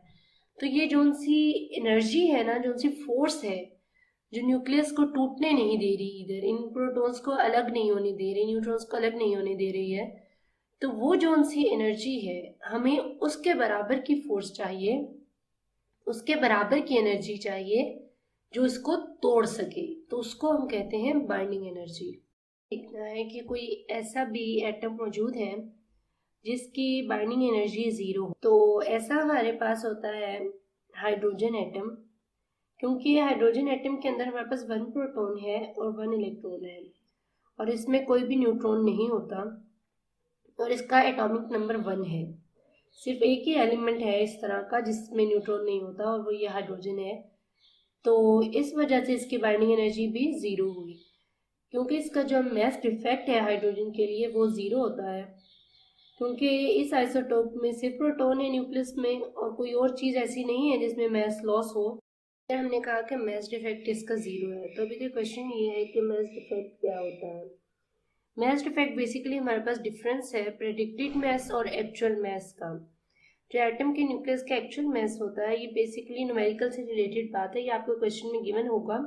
तो ये जो सी एनर्जी है ना, जो सी फोर्स है जो न्यूक्लियस को टूटने नहीं दे रही, इधर इन प्रोटॉन्स को अलग नहीं होने दे रही, न्यूट्रॉन्स को अलग नहीं होने दे रही है, तो वो जो सी एनर्जी है हमें उसके बराबर की फोर्स चाहिए, उसके बराबर की एनर्जी चाहिए जो इसको तोड़ सके, तो उसको हम कहते हैं बाइंडिंग एनर्जी। देखना है कि कोई ऐसा भी एटम मौजूद है जिसकी बाइंडिंग एनर्जी 0 हो। तो ऐसा हमारे पास होता है हाइड्रोजन एटम, क्योंकि हाइड्रोजन एटम के अंदर हमारे पास 1 प्रोटॉन है और 1 इलेक्ट्रॉन है और इसमें कोई भी न्यूट्रॉन नहीं होता और इसका एटॉमिक नंबर 1 है। सिर्फ एक ही एलिमेंट है इस तरह का जिसमें न्यूट्रॉन नहीं होता और वो ये हाइड्रोजन है, तो इस वजह से इसकी बाइंडिंग एनर्जी भी 0 हुई। क्योंकि इसका जो मास डिफेक्ट है हाइड्रोजन के लिए वो 0 होता है, क्योंकि इस आइसोटोप में सिर्फ प्रोटॉन है न्यूक्लियस में और कोई और चीज़ ऐसी नहीं है जिसमें मास लॉस हो। हमने कहा कि मास डिफेक्ट इसका 0 है। तो अभी तो क्वेश्चन ये है कि मास डिफेक्ट क्या होता है। मास डिफेक्ट बेसिकली हमारे पास डिफरेंस है प्रेडिक्टेड मास और एक्चुअल मास का। जो एटम के न्यूक्लियस का एक्चुअल मास होता है ये बेसिकली न्यूमेरिकल से रिलेटेड बात है, ये आपको क्वेश्चन में गिवन होगा।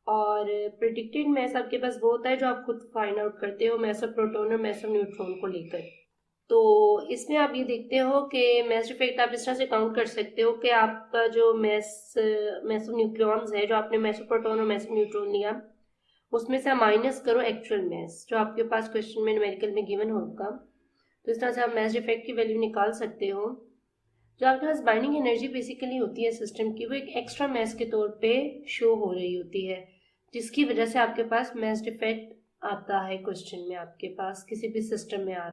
और प्रेडिक्टेड मास आपके पास वो होता है जो आप खुद फाइंड आउट करते हो मास ऑफ प्रोटॉन और मास ऑफ न्यूट्रॉन को लेकर। तो इसमें आप ये देखते हो कि मास डिफेक्ट आप इस तरह से काउंट कर सकते हो कि आपका जो मास ऑफ न्यूक्लियॉन्स है, जो आपने मास ऑफ प्रोटॉन और मास ऑफ न्यूट्रॉन लिया, उसमें से आप माइनस करो एक्चुअल मास जो आपके पास क्वेश्चन में न्यूमेरिकल में गिवन होगा। तो इस तरह से आप मास डिफेक्ट की वैल्यू निकाल सकते हो। जो आपके पास बाइंडिंग एनर्जी बेसिकली होती है सिस्टम की, वो एक एक्स्ट्रा मास के तौर पे शो हो रही होती है, जिसकी वजह से आपके पास मास डिफेक्ट आता है क्वेश्चन में, आपके पास किसी भी सिस्टम में आ रहा है।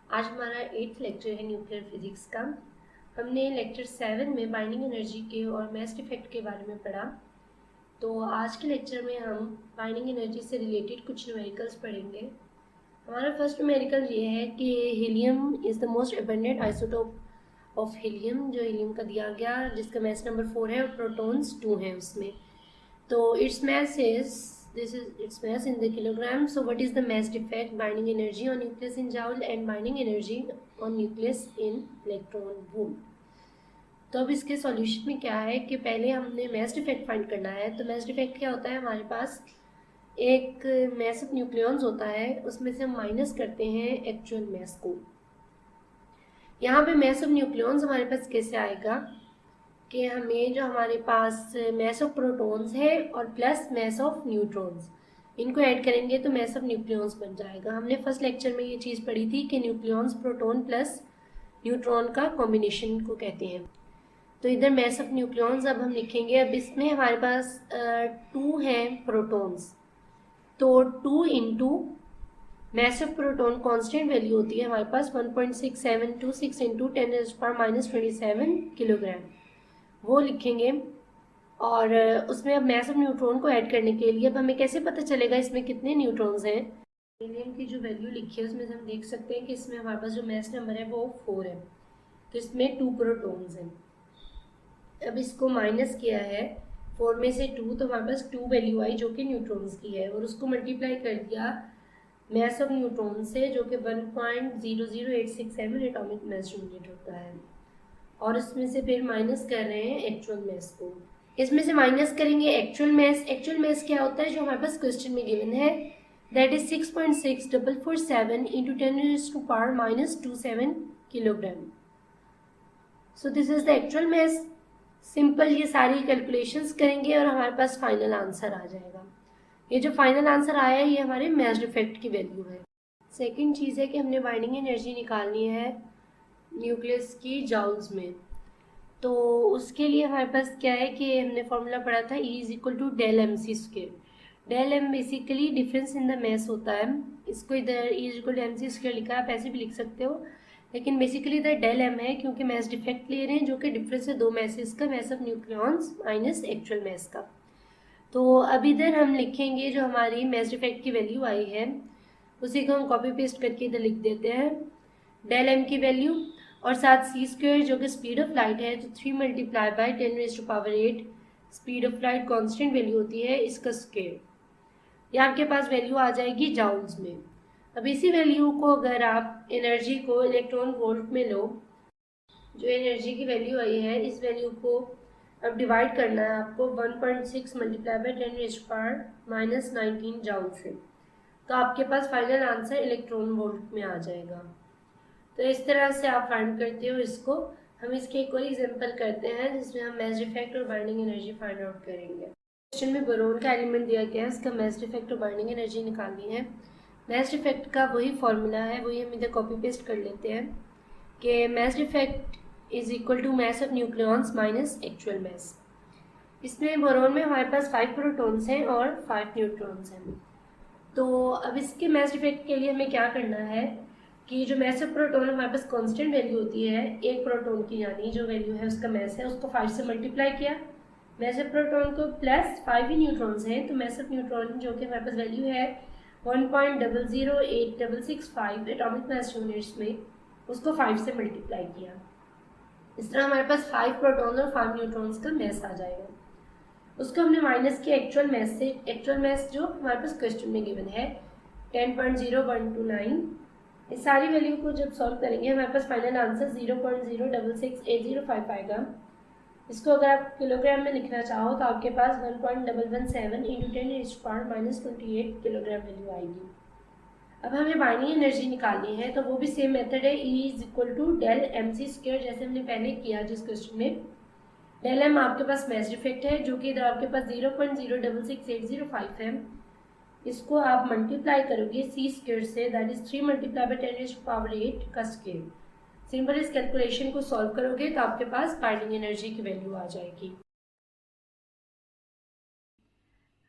आज हमारा 8th लेक्चर है न्यूक्लियर फिजिक्स का। हमने लेक्चर 7 में बाइंडिंग एनर्जी के और मास डिफेक्ट के बारे में पढ़ा। तो आज के लेक्चर में हम बाइंडिंग एनर्जी से रिलेटेड कुछ न्यूमेरिकल्स पढ़ेंगे। हमारा फर्स्ट न्यूमेरिकल ये है कि helium is the most abundant isotope of helium, जो हीलियम का दिया गया जिसका मास नंबर 4 है और प्रोटॉन्स 2 हैं उसमें। तो its mass is this is its mass in the kilogram. So what is the mass defect, binding energy on nucleus in joule and binding energy on nucleus in electron volt. तो अब इसके सॉल्यूशन में क्या है कि पहले हमने मास डिफेक्ट फाइंड करना है। तो मास डिफेक्ट क्या होता है, हमारे पास एक मास ऑफ न्यूक्लियॉन्स होता है, उसमें से हम माइनस करते हैं एक्चुअल मास को। यहाँ पे मास ऑफ न्यूक्लियॉन्स हमारे पास कैसे आएगा कि हमें जो हमारे पास मास ऑफ प्रोटॉन्स है और प्लस मास ऑफ न्यूट्रॉन्स, इनको ऐड करेंगे तो मास ऑफ न्यूक्लियॉन्स बन जाएगा। हमने फर्स्ट लेक्चर में ये चीज़ पढ़ी थी कि न्यूक्लियॉन्स प्रोटॉन प्लस न्यूट्रॉन का कॉम्बिनेशन को कहते हैं। तो इधर मास ऑफ न्यूक्लियॉन्स अब हम लिखेंगे। अब इसमें हमारे पास 2 हैं प्रोटॉन्स, तो 2 into mass of proton constant value होती है हमारे पास 1.6726 इंटू 10⁻⁻27 किलोग्राम, वो लिखेंगे। और उसमें अब मास ऑफ न्यूट्रॉन को ऐड करने के लिए अब हमें कैसे पता चलेगा इसमें कितने न्यूट्रॉन्स हैं। हीलियम की जो वैल्यू लिखी है उसमें से हम देख सकते हैं कि इसमें हमारे पास जो मास नंबर है वो 4 है, तो इसमें 2 प्रोटॉन्स हैं। अब इसको माइनस किया है 4 में से 2, तो हमारे पास 2 वैल्यू आई जो कि न्यूट्रॉन्स की है, और उसको मल्टीप्लाई कर दिया मास ऑफ न्यूट्रॉन से जो कि 1.00867 एटॉमिक मास यूनिट होता है, और इसमें से फिर माइनस कर रहे हैं एक्चुअल मास को। इसमें से माइनस करेंगे एक्चुअल मास। एक्चुअल मास क्या होता है जो हमारे पास क्वेश्चन में गिवन है, that is 6.6447 into 10⁻⁻27 kilogram. So this is the actual mass. Simple ये सारी कैलकुलेशंस करेंगे और हमारे पास फाइनल आंसर आ जाएगा। ये जो फाइनल आंसर आया है ये हमारे मास डिफेक्ट की वैल्यू है। सेकेंड चीज़ है कि हमने बाइंडिंग एनर्जी निकालनी है न्यूक्लियस की जाउल्स में। तो उसके लिए हमारे पास क्या है कि हमने फॉर्मूला पढ़ा था E is equal to del M C square. Del M basically difference in the mass होता है, इसको इधर E is equal to M C square लिखा है, आप ऐसे भी लिख सकते हो, लेकिन बेसिकली इधर डेल एम है क्योंकि मास डिफेक्ट ले रहे हैं जो कि डिफरेंस है 2 मासेस का, मास ऑफ न्यूक्लियॉन्स माइनस एक्चुअल मास का। तो अब इधर हम लिखेंगे जो हमारी मास डिफेक्ट की वैल्यू आई है उसी को हम कॉपी पेस्ट करके इधर लिख देते हैं, डेल एम की वैल्यू और साथ सी स्क्वेयर जो कि स्पीड ऑफ लाइट है, तो 3 multiply by 10⁻⁸ speed of light constant value होती है इसका स्क्वेयर। ये आपके पास वैल्यू आ जाएगी जाउल्स में। अब इसी वैल्यू को अगर आप एनर्जी को इलेक्ट्रॉन वोल्ट में लो, जो एनर्जी की वैल्यू आई है इस वैल्यू को अब डिवाइड करना है आपको 1.6 मल्टीप्लाई बाई 10⁻⁻19 जाउल से, तो आपके पास फाइनल आंसर इलेक्ट्रॉन वोल्ट में आ जाएगा। तो इस तरह से आप फाइंड करते हो इसको। हम इसके एक और एग्जांपल करते हैं जिसमें हम मास डिफेक्ट और बाइंडिंग एनर्जी फाइंड आउट करेंगे। क्वेश्चन में बोरोन का एलिमेंट दिया गया है, इसका मास डिफेक्ट और बाइंडिंग एनर्जी निकालनी है। मास डिफेक्ट का वही फॉर्मूला है, वही हम इधर कॉपी पेस्ट कर लेते हैं कि mass defect is equal to mass of nucleons minus actual mass. इसमें बोरोन में हमारे पास 5 प्रोटॉन्स हैं और 5 न्यूट्रॉन्स हैं। तो अब इसके मास डिफेक्ट के लिए हमें क्या करना है कि जो मास ऑफ प्रोटॉन हमारे पास कांस्टेंट वैल्यू होती है एक प्रोटॉन की, यानी जो वैल्यू है उसका मास है उसको 5 से मल्टीप्लाई किया, मैस ऑफ प्रोटॉन को प्लस 5 ही न्यूट्रॉन्स हैं, तो मैस ऑफ न्यूट्रॉन जो कि हमारे पास वैल्यू है 1.008665 एटॉमिक मास यूनिट्स में, उसको 5 से मल्टीप्लाई किया। इस तरह हमारे पास 5 प्रोटॉन और 5 न्यूट्रॉन्स का मैस आ जाएगा। उसको हमने माइनस किया एक्चुअल मैस से। एक्चुअल मैस जो हमारे पास क्वेश्चन में गिवन है 10.0129। इस सारी वैल्यू को जब सॉल्व करेंगे हमारे पास फाइनल आंसर 0.0668055 आएगा। इसको अगर आप किलोग्राम में लिखना चाहो तो आपके पास 1.117 × 10⁻28 किलोग्राम वैल्यू आएगी। अब हमें बाइंडिंग एनर्जी निकालनी है, तो वो भी सेम मेथड है, E = del mc², जैसे हमने पहले किया जिस क्वेश्चन में। del m आपके पास मैस डिफेक्ट है जो कि इधर आपके पास 0.066805 है। इसको आप मल्टीप्लाई करोगे c² से, दैट इज 3 × 10⁸ का स्क्वायर। सिंपल इस कैलकुलेशन को सॉल्व करोगे तो आपके पास बाइंडिंग एनर्जी की वैल्यू आ जाएगी।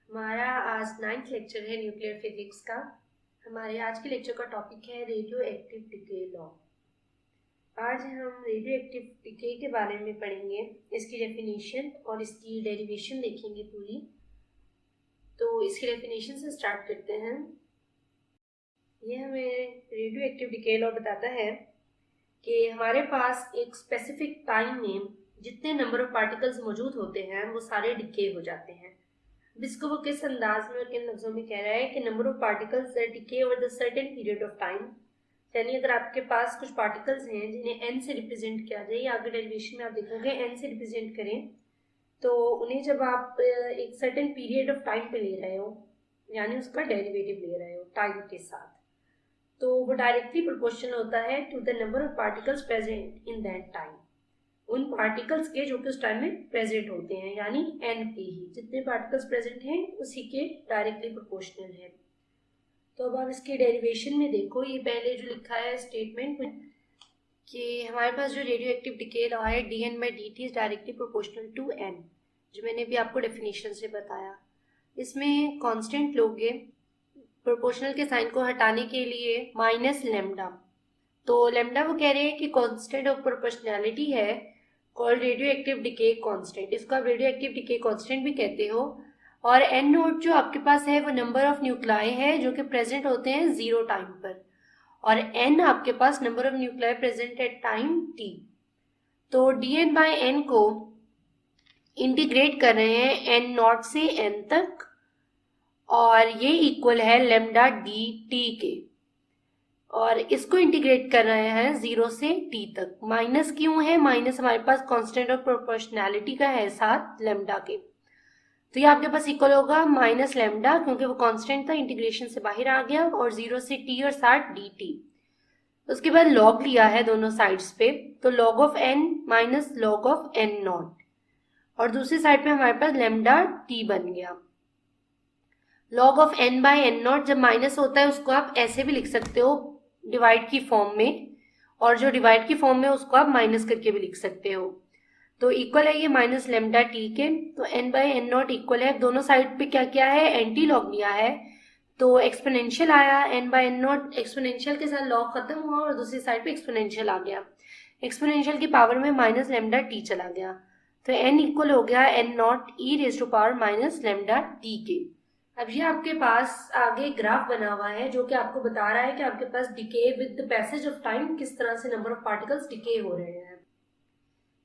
हमारा आज 9th लेक्चर है न्यूक्लियर फिजिक्स का। हमारे आज के लेक्चर का टॉपिक है रेडियो एक्टिव डिके लॉ। आज हम रेडियो एक्टिव डिके के बारे में पढ़ेंगे, इसकी डेफिनेशन और इसकी डेरिवेशन देखेंगे पूरी। तो इसकी डेफिनेशन से स्टार्ट करते हैं। ये हमें रेडियो एक्टिव डिके लॉ बताता है कि हमारे पास एक स्पेसिफिक टाइम में जितने नंबर ऑफ पार्टिकल्स मौजूद होते हैं वो सारे डिके हो जाते हैं। इसको वो किस अंदाज में और किन लफ्जों में कह रहा है कि number of particles that decay over the certain period of time. यानी अगर आपके पास कुछ पार्टिकल्स हैं जिन्हें n से रिप्रेजेंट किया जाए, या आगे डेरिवेशन में आप देखोगे n से रिप्रेजेंट करें, तो उन्हें जब आप एक सर्टेन पीरियड ऑफ टाइम पे ले रहे हो, यानी उसका डेरिवेटिव ले रहे हो टाइम के साथ, तो वो डायरेक्टली प्रोपोर्शनल होता है to the number of particles present in that time, उन पार्टिकल्स के जो कि उस टाइम में प्रेजेंट होते हैं, यानी n के ही जितने पार्टिकल्स प्रेजेंट हैं उसी के डायरेक्टली प्रोपोर्शनल है। तो अब आप इसके डेरिवेशन में देखो, ये पहले जो लिखा है स्टेटमेंट में कि हमारे पास जो रेडियो एक्टिव डिके लॉ है dN/dt is directly proportional to n, जो मैंने भी आपको डेफिनेशन से बताया। इसमें कांस्टेंट लोगे प्रोपोर्शनल के साइन को हटाने के लिए -λ। तो लैम्डा वो कह रहे हैं कि कांस्टेंट ऑफ प्रोपोर्शनैलिटी है called radio active decay constant. इसको आप रेडियो एक्टिव डिके कांस्टेंट भी कहते हो। और n नोट जो आपके पास है वो नंबर ऑफ न्यूक्लाई है जो कि प्रेजेंट होते हैं 0 टाइम पर, और n आपके पास number of nuclei present at time t। तो dn/n को इंटीग्रेट कर रहे हैं n0 से n तक, और ये इक्वल है लैम्डा dt के, और इसको इंटीग्रेट कर रहे हैं 0 से t तक। माइनस क्यों है? माइनस हमारे पास कांस्टेंट ऑफ प्रोपोर्शनैलिटी का है साथ लैम्डा के, तो ये आपके पास इक्वल होगा -λ, क्योंकि वो कांस्टेंट था, इंटीग्रेशन से बाहर आ गया, और 0 से t और साथ dt। उसके बाद लॉग लिया है दोनों साइड्स पे, तो log of n minus log of n0, और दूसरी साइड पे हमारे पास लैम्डा t बन गया। log ऑफ n/n0 जब माइनस होता है उसको आप ऐसे भी लिख सकते हो डिवाइड की फॉर्म में, और जो डिवाइड की फॉर्म में उसको आप माइनस करके भी लिख सकते हो। तो इक्वल है ये -λ के, तो n/n0 इक्वल है, दोनों साइड पे क्या किया है, एंटी लॉग लिया है, तो एक्सपोनेंशियल आया। n/n0 एक्सपोनेंशियल के साथ लॉग खत्म हुआ और दूसरी साइड पे एक्सपोनेंशियल आ गया, एक्सपोनेंशियल की पावर में -λt चला गया, तो n इक्वल हो गया n0 e⁻−λt के। अब ये आपके पास आगे ग्राफ बना हुआ है जो कि आपको बता रहा है कि आपके पास decay with the passage of time किस तरह से नंबर ऑफ पार्टिकल्स डिके हो रहे हैं।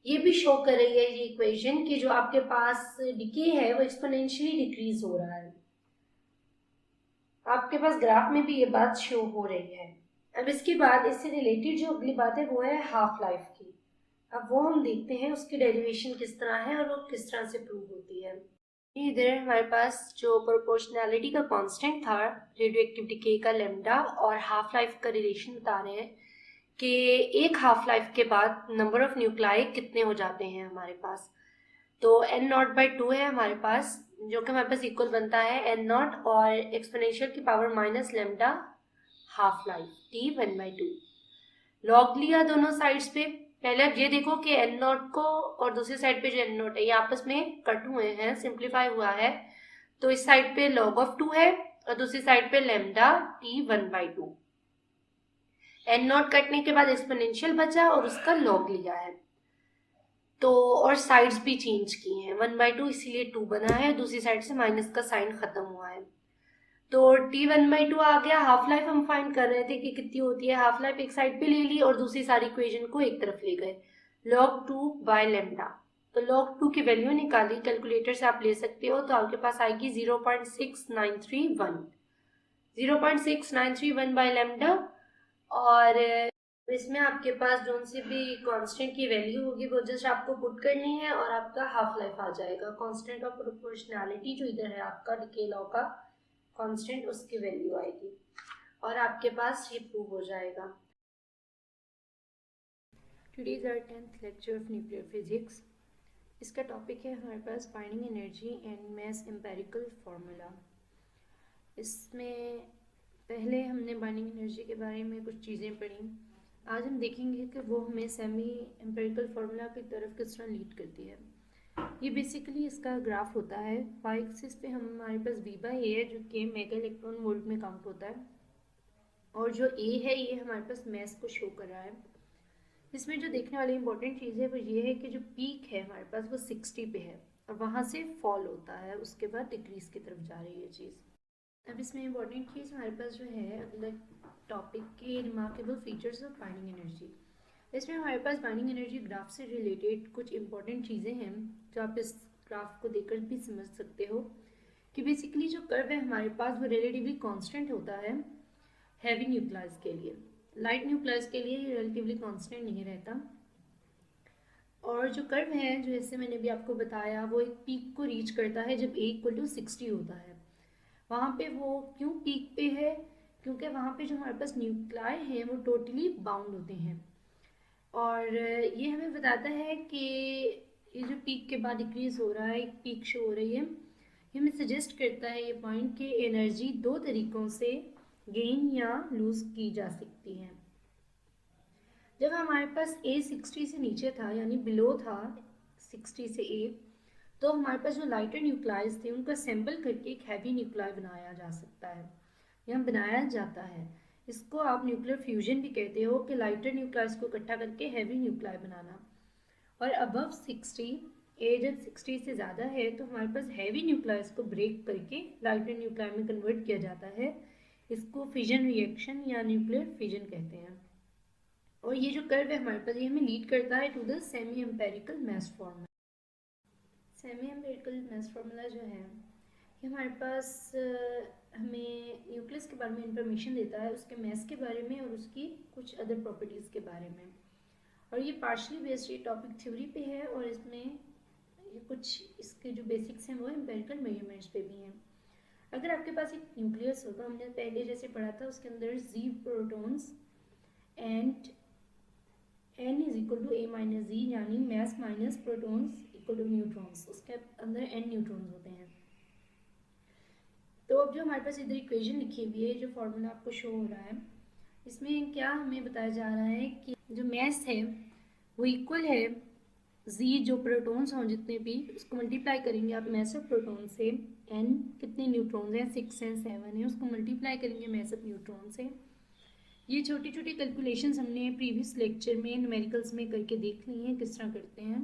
ये भी शो कर रही है ये इक्वेशन कि जो आपके पास डिके है वो एक्सपोनेंशियली डिक्रीज हो रहा है। आपके पास ग्राफ में भी ये बात शो हो रही है। अब इसके बाद इससे रिलेटेड जो अगली बात है वो है हाफ लाइफ की। अब वो हम देखते हैं उसकी डेरिवेशन किस तरह है और वो किस तरह से प्रूव होती है। इधर हमारे पास जो प्रोपोर्शनैलिटी का कांस्टेंट था रेडियो एक्टिव डिके का लैम्डा, और हाफ लाइफ का रिलेशन बता रहे हैं कि एक हाफ लाइफ के बाद नंबर ऑफ न्यूक्लाई कितने हो जाते हैं हमारे पास। तो n0/2 है हमारे पास, जो कि हमारे पास इक्वल बनता है n0 और एक्सपोनेंशियल की power -λ half life t1/2। Log लिया दोनों साइड्स पे। पहले अब ये देखो कि n0 को और दूसरी साइड पे जो n0 है ये आपस में कट हुए हैं, सिंप्लीफाई हुआ है, तो इस साइड पे log ऑफ 2 है और दूसरी साइड पे लैम्डा t1/2। n0 कटने के बाद एक्सपोनेंशियल बचा और उसका लॉग लिया है। तो और साइड्स भी चेंज की हैं, 1/2 इसीलिए 2 बना है, दूसरी साइड से माइनस का साइन खत्म हुआ है। तो t 1/2 आ गया। हाफ लाइफ हम फाइंड कर रहे थे कि कितनी होती है, हाफ लाइफ एक साइड पे ले ली और दूसरी सारी इक्वेशन को एक तरफ ले गए, log 2 बाय लेमडा। तो log 2 की वैल्यू निकाली, कैलकुलेटर से आप ले सकते हो, तो आपके पास आएगी 0.6931, 0.693 बाय लेमडा। और इसमें आपके पास जो सी भी कांस्टेंट की वैल्यू होगी वो जस्ट आपको पुट करनी है और आपका हाफ लाइफ आ जाएगा। कांस्टेंट ऑफ प्रोपोर्शनैलिटी जो इधर है आपका डिके लॉ का कांस्टेंट, उसकी वैल्यू आएगी और आपके पास ये प्रूव हो जाएगा। Today is our 10th lecture of nuclear physics. इसका टॉपिक है हमारे पास binding energy and mass empirical formula. इसमें पहले हमने बाइंडिंग एनर्जी के बारे में कुछ चीज़ें पढ़ी। आज हम देखेंगे कि वो हमें सेमी एम्पेरिकल फार्मूला की तरफ किस तरह लीड करती है। ये बेसिकली इसका ग्राफ होता है। वाई एक्सिस पे हमारे पास V बाई ए है जो कि मेगा इलेक्ट्रॉन वोल्ट में काउंट होता है, और जो A है ये हमारे पास मैस को शो कर रहा है। इसमें जो देखने वाली इंपॉर्टेंट चीज़ है वो ये है कि जो पीक है हमारे पास वो 60 पे है और वहाँ से फॉल होता है, उसके बाद डिक्रीज की तरफ जा रही है चीज़। अब इसमें इंपॉर्टेंट चीज़ हमारे पास जो है अगला टॉपिक के remarkable features of binding energy. इसमें हमारे पास बाइंडिंग एनर्जी ग्राफ से रिलेटेड कुछ इंपॉर्टेंट चीज़ें हैं जो आप इस ग्राफ को देखकर भी समझ सकते हो कि बेसिकली जो कर्व है हमारे पास वो रिलेटिवली कांस्टेंट होता है हैवी न्यूक्लियस के लिए। लाइट न्यूक्लियस के लिए ये रिलेटिवली कांस्टेंट नहीं रहता। और जो कर्व है जो जैसे मैंने भी आपको बताया वो एक पीक को रीच करता है जब A = 60 होता है। वहाँ पे वो क्यों पीक पे है, क्योंकि वहाँ पे जो हमारे पास न्यूक्लियाई हैं वो टोटली बाउंड होते हैं। और ये हमें बताता है कि ये जो पीक के बाद डिक्रीज हो रहा है, एक पीक शो हो रही है, ये हमें सजेस्ट करता है ये पॉइंट कि एनर्जी दो तरीक़ों से गेन या लूज़ की जा सकती है। जब हमारे पास A 60 से नीचे था यानी बिलो था 60 से A, तो हमारे पास जो लाइटर न्यूक्लियस थे उनको असेंबल करके एक हैवी न्यूक्लियर बनाया जा सकता है या बनाया जाता है। इसको आप न्यूक्लियर फ्यूजन भी कहते हो कि लाइटर न्यूक्लियस को इकट्ठा करके हैवी न्यूक्लियर बनाना। और अबव 60 ए जब 60 से ज़्यादा है तो हमारे पास हैवी न्यूक्लियस को ब्रेक करके लाइटर न्यूक्लियर में कन्वर्ट किया जाता है। इसको फिजन रिएक्शन या न्यूक्लियर फिजन कहते हैं। और ये जो कर्व है हमारे पास ये हमें लीड करता है to the semi empirical mass formula. Semi empirical mass formula जो है ये हमारे पास हमें न्यूक्लियस के बारे में इंफॉर्मेशन देता है, उसके मैस के बारे में और उसकी कुछ अदर प्रॉपर्टीज़ के बारे में। और ये पार्शली बेस्ड ये टॉपिक थ्योरी पे है और इसमें ये कुछ इसके जो बेसिक्स हैं वो एम्पेरिकल मेजरमेंट्स पे भी हैं। अगर आपके पास एक न्यूक्लियस होगा, हमने पहले जैसे पढ़ा था, उसके अंदर Z protons and N = A - Z यानी मैस माइनस प्रोटॉन्स = न्यूट्रॉन्स, उसके अंदर N न्यूट्रॉन्स होते हैं। तो अब जो हमारे पास इधर इक्वेशन लिखी हुई है, जो फार्मूला आपको शो हो रहा है, इसमें क्या हमें बताया जा रहा है कि जो मैस है वो इक्वल है Z जो प्रोटॉन्स हों जितने भी, उसको मल्टीप्लाई करेंगे आप मैस ऑफ प्रोटॉन से। N कितने न्यूट्रॉन्स हैं, 6 हैं 7 हैं, उसको मल्टीप्लाई करेंगे मैस ऑफ न्यूट्रॉन से। ये छोटी छोटी कैलकुलेशंस हमने प्रीवियस लेक्चर में न्यूमेरिकल्स में करके देख ली हैं किस तरह करते हैं।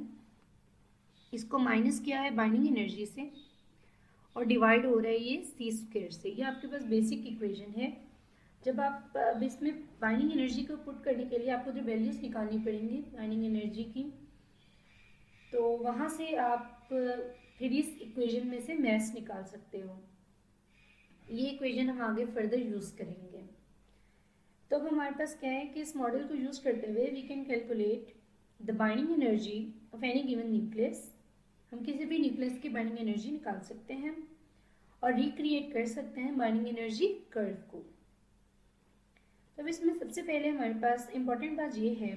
इसको माइनस किया है बाइंडिंग एनर्जी से और डिवाइड हो रहा है ये C² से। ये आपके पास बेसिक इक्वेशन है। जब आप अब इसमें बाइंडिंग एनर्जी को पुट करने के लिए आपको जो वैल्यूज़ निकालनी पड़ेंगी बाइंडिंग एनर्जी की, तो वहाँ से आप फिर इस इक्वेशन में से मैस निकाल सकते हो। ये इक्वेशन हम आगे फर्दर यूज़ करेंगे। तो अब हमारे पास क्या है कि इस मॉडल को यूज़ करते हुए we can calculate the binding energy of any given nucleus. हम किसी भी न्यूक्लियस की बाइंडिंग एनर्जी निकाल सकते हैं और रिक्रिएट कर सकते हैं बाइंडिंग एनर्जी कर्व को। तो इसमें सबसे पहले हमारे पास इम्पॉर्टेंट बात ये है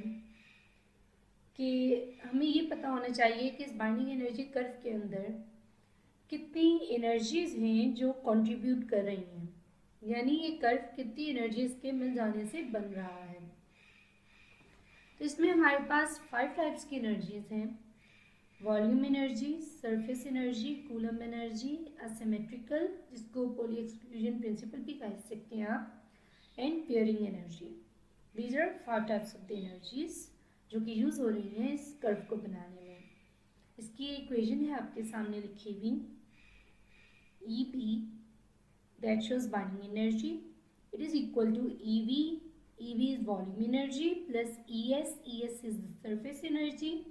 कि हमें ये पता होना चाहिए कि इस बाइंडिंग एनर्जी कर्व के अंदर कितनी एनर्जीज हैं जो कंट्रीब्यूट कर रही हैं, यानी ये कर्व कितनी एनर्जीज के मिल जाने से बन रहा है। तो इसमें हमारे पास 5 टाइप्स की एनर्जीज हैं: volume energy, surface energy, coulomb energy, asymmetrical जिसको पॉली एक्सक्लूजन प्रिंसिपल भी कह सकते हैं आप, and pairing energy. These are 5 types of the energies जो कि यूज़ हो रही हैं इस कर्व को बनाने में। इसकी इक्वेशन है आपके सामने लिखी हुई, Eb that shows binding energy, it is equal to EV is volume energy, plus ES is the surface energy,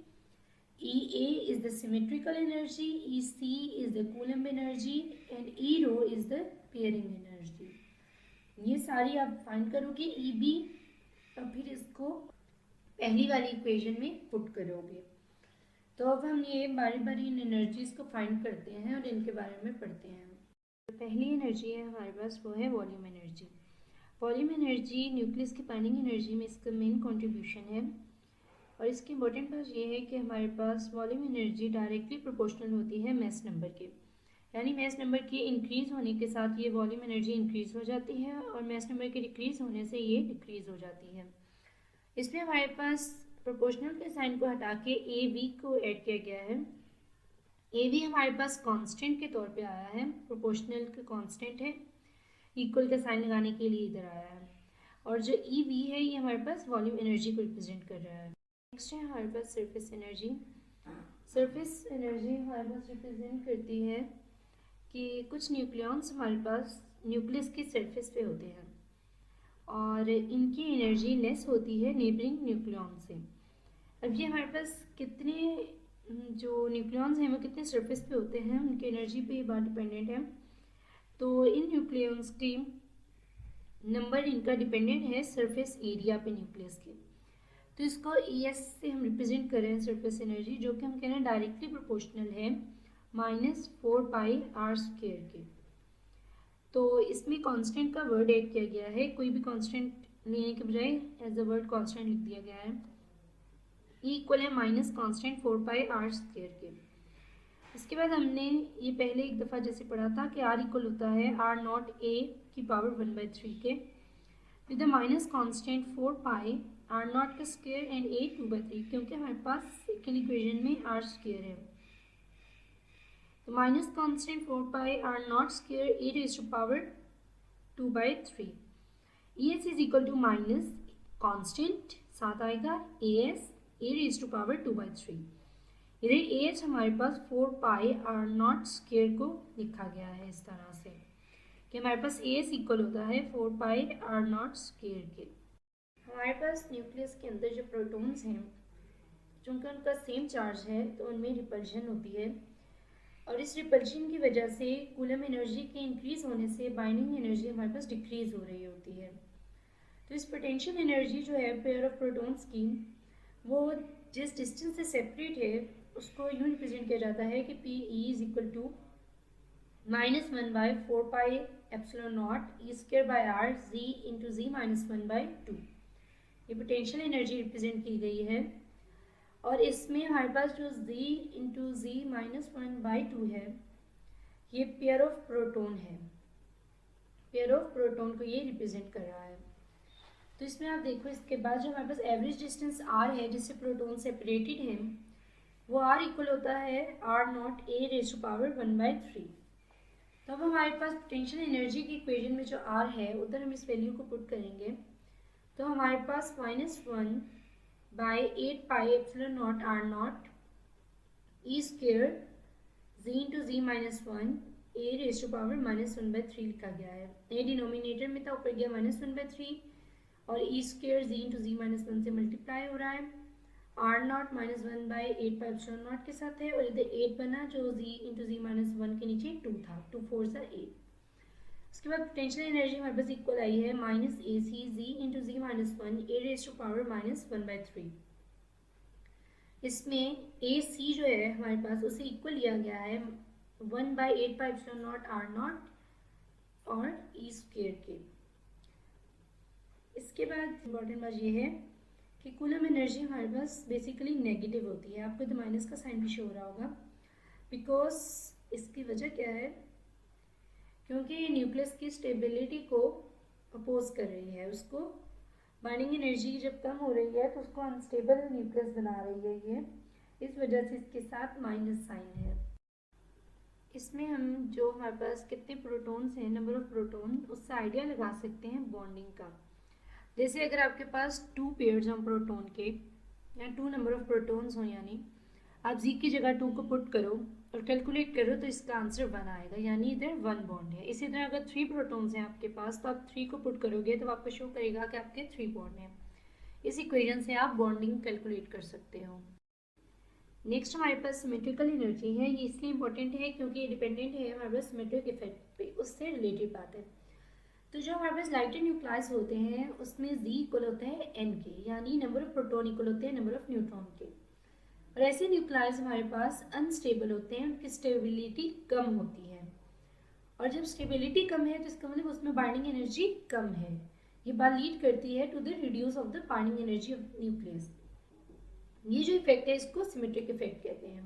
EA is the symmetrical energy, EC is the Coulomb energy, and E rho is the pairing energy. ये सारी आप फाइंड करोगे EB, और फिर इसको पहली वाली इक्वेशन में पुट करोगे। तो अब हम ये बारी बारी इन एनर्जीज को फाइंड करते हैं और इनके बारे में पढ़ते हैं। तो पहली एनर्जी है हमारे पास, वो है volume energy. Volume energy nucleus की बाइंडिंग एनर्जी में इसका मेन कंट्रीब्यूशन है, और इसकी इंपॉर्टेंट बात ये है कि हमारे पास वॉल्यूम एनर्जी डायरेक्टली प्रोपोर्शनल होती है मास नंबर के, यानी मास नंबर के इंक्रीज होने के साथ ये वॉल्यूम एनर्जी इंक्रीज हो जाती है और मास नंबर के डिक्रीज होने से ये डिक्रीज हो जाती है। इसमें हमारे पास प्रोपोर्शनल के साइन को हटा के ए वी को ऐड किया गया है। ए वी हमारे पास कांस्टेंट के तौर पे आया है, प्रोपोर्शनल का कांस्टेंट है, इक्वल का साइन लगाने के लिए इधर आया है, और जो ई वी है ये हमारे पास वॉल्यूम एनर्जी को रिप्रेजेंट कर रहा है। नेक्स्ट है हमारे पास सरफेस एनर्जी। सरफेस एनर्जी हमारे पास रिप्रेजेंट करती है कि कुछ न्यूक्लियॉन्स हमारे पास न्यूक्लियस की सरफेस पे होते हैं और इनकी एनर्जी लेस होती है नेबरिंग न्यूक्लियॉन से। अब ये हमारे पास कितने जो न्यूक्लियॉन्स हैं वो कितने सरफेस पे होते हैं, उनकी एनर्जी पे ये बात डिपेंडेंट है। तो इन न्यूक्लियॉन्स की नंबर इनका डिपेंडेंट है सरफेस एरिया पे न्यूक्लियस के। तो इसको ES से हम रिप्रेजेंट कर रहे हैं सरफेस एनर्जी, जो कि हम कह रहे हैं डायरेक्टली प्रोपोर्शनल है -4πr² के। तो इसमें कांस्टेंट का वर्ड ऐड किया गया है, कोई भी कांस्टेंट लेने के बजाय एज अ वर्ड कांस्टेंट लिख दिया गया है। E इक्वल है माइनस कांस्टेंट 4πr² के। इसके बाद हमने ये पहले एक दफ़ा जैसे पढ़ा था कि R इक्वल होता है R0 A की पावर 1/3 के, with the minus constant 4π R0 का स्क्वायर एंड A 2/3, क्योंकि हमारे पास सेकेंड इक्वेशन में R स्क्वायर है। तो minus constant 4π R0 square A raise to power 2/3। ES is equal to minus constant साथ आएगा AS A raise to power 2/3। इधर AH हमारे पास 4π R0 स्क्वायर को लिखा गया है इस तरह से कि हमारे पास AS इक्वल होता है 4π R0 स्क्वायर के। हमारे पास न्यूक्लियस के अंदर जो प्रोटॉन्स हैं, चूँकि उनका सेम चार्ज है तो उनमें रिपल्शन होती है, और इस रिपल्शन की वजह से कूलम एनर्जी के इंक्रीज होने से बाइंडिंग एनर्जी हमारे पास डिक्रीज हो रही होती है। तो इस पोटेंशियल एनर्जी जो है पेयर ऑफ प्रोटॉन्स की, वो जिस डिस्टेंस से सेपरेट है उसको यूँ रिप्रेजेंट किया जाता है कि PE is equal to -1/4πε0 E²/r z into z -1/2। ये पोटेंशियल एनर्जी रिप्रेजेंट की गई है, और इसमें हमारे पास जो z इंटू z -1/2 है ये पेयर ऑफ प्रोटॉन है, पेयर ऑफ प्रोटॉन को ये रिप्रेजेंट कर रहा है। तो इसमें आप देखो इसके बाद जो हमारे पास एवरेज डिस्टेंस r है जिससे प्रोटॉन सेपरेटेड है, वो r इक्वल होता है R0 A raise to power 1/3। तो अब हमारे पास पोटेंशियल एनर्जी की इक्वेशन में जो r है उधर हम इस वैल्यू को पुट करेंगे, तो हमारे पास -1/8πε0 R0 E² z into z -1 A raise to power -1/3 लिखा गया है। A डिनोमिनेटर में था, ऊपर गया -1/3, और E² z इंटू z -1 से मल्टीप्लाई हो रहा है। R0 -1/8πε0 के साथ है, और इधर 8 बना जो z इंटू z -1 के नीचे 2 था, 2 4 सा 8। उसके बाद पोटेंशियल एनर्जी हमारे पास इक्वल आई है -AC z into z -1 A raise to power -1/3। इसमें AC जो है हमारे पास उसे इक्वल लिया गया है 1/8πε0 R0 और E² के। इसके बाद इम्पॉर्टेंट बात ये है कि कूलम एनर्जी हमारे पास बेसिकली नेगेटिव होती है। आपको तो माइनस का साइन भी शो हो रहा होगा, बिकॉज इसकी वजह क्या है, क्योंकि ये न्यूक्लियस की स्टेबिलिटी को अपोज कर रही है, उसको बाइंडिंग एनर्जी जब कम हो रही है तो उसको अनस्टेबल न्यूक्लियस बना रही है ये, इस वजह से इसके साथ माइनस साइन है। इसमें हम जो हमारे पास कितने प्रोटॉन्स हैं, नंबर ऑफ प्रोटॉन, उससे आइडिया लगा सकते हैं बॉन्डिंग का। जैसे अगर आपके पास 2 पेयर्स हों प्रोटॉन के, या 2 नंबर ऑफ प्रोटॉन्स हों, यानी आप जी की जगह 2 को पुट करो और कैलकुलेट करो तो इसका आंसर 1 आएगा, यानी इधर 1 बॉन्ड है। इसी तरह अगर 3 प्रोटॉन्स हैं आपके पास तो आप 3 को पुट करोगे तो आपको शो करेगा कि आपके 3 बॉन्ड हैं। इस इक्वेशन से आप बॉन्डिंग कैलकुलेट कर सकते हो। नेक्स्ट हमारे पास सिमेट्रिकल एनर्जी है। ये इसलिए इंपॉर्टेंट है क्योंकि ये डिपेंडेंट है हमारे पास सिमेट्रिक इफेक्ट पे, उससे रिलेटेड बात है। तो जो हमारे पास लाइटर न्यूक्लियस होते हैं उसमें Z इक्वल होता है N के, यानी नंबर ऑफ प्रोटॉन इक्वल होते हैं नंबर ऑफ न्यूट्रॉन के। और ऐसे न्यूक्लियस हमारे पास अनस्टेबल होते हैं, उनकी स्टेबिलिटी कम होती है। और जब स्टेबिलिटी कम है तो इसका मतलब उसमें बाइंडिंग एनर्जी कम है। ये बात लीड करती है to the reduce of the binding energy of nucleus. ये जो इफेक्ट है इसको सिमेट्रिक इफेक्ट कहते हैं।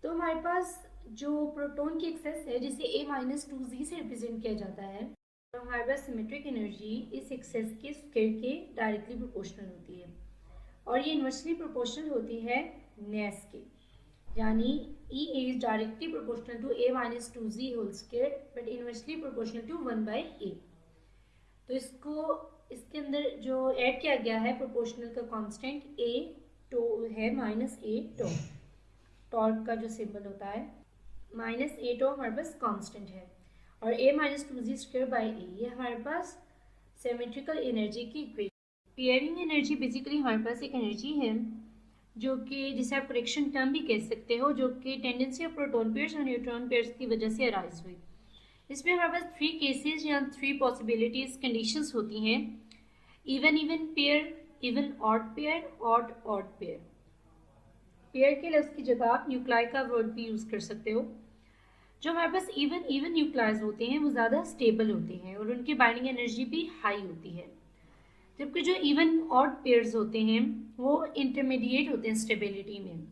तो हमारे पास जो प्रोटॉन की एक्सेस है जिसे A-2Z से रिप्रेजेंट किया जाता है, तो हमारे पास सिमेट्रिक एनर्जी इस एक्सेस के स्क्वायर के डायरेक्टली प्रोपोर्शनल होती है और ये इन्वर्सली प्रोपोर्शनल होती है नेस के, यानी E is directly proportional to A-2Z whole square but inversely proportional to 1/A। तो इसको इसके अंदर जो ऐड किया गया है प्रोपोर्शनल का कांस्टेंट A टो है -A टो, टॉर्क का जो सिंबल होता है -A टो हमारे पास कांस्टेंट है और A-2Z स्क्वायर बाई A, ये हमारे पास सिमेट्रिकल एनर्जी की इक्वेशन। पेयरिंग एनर्जी बेसिकली हमारे पास एक एनर्जी है जो कि जिसे आप करेक्शन टर्म भी कह सकते हो, जो कि टेंडेंसी ऑफ प्रोटॉन पेयर्स और न्यूट्रॉन पेयर्स की वजह से अराइज हुई। इसमें हमारे पास 3 केसेस या 3 पॉसिबिलिटीज कंडीशंस होती हैं, even even pair, even odd pair, odd odd pair. Pair के लफ्ज़ की जगह आप न्यूक्लाई का वर्ड भी यूज़ कर सकते हो। जो हमारे पास इवन इवन न्यूक्लाइज होते हैं वो ज़्यादा स्टेबल होते हैं और उनकी बाइंडिंग एनर्जी भी हाई होती है, जबकि जो इवन ऑड पेयर्स होते हैं वो इंटरमीडिएट होते हैं स्टेबिलिटी में,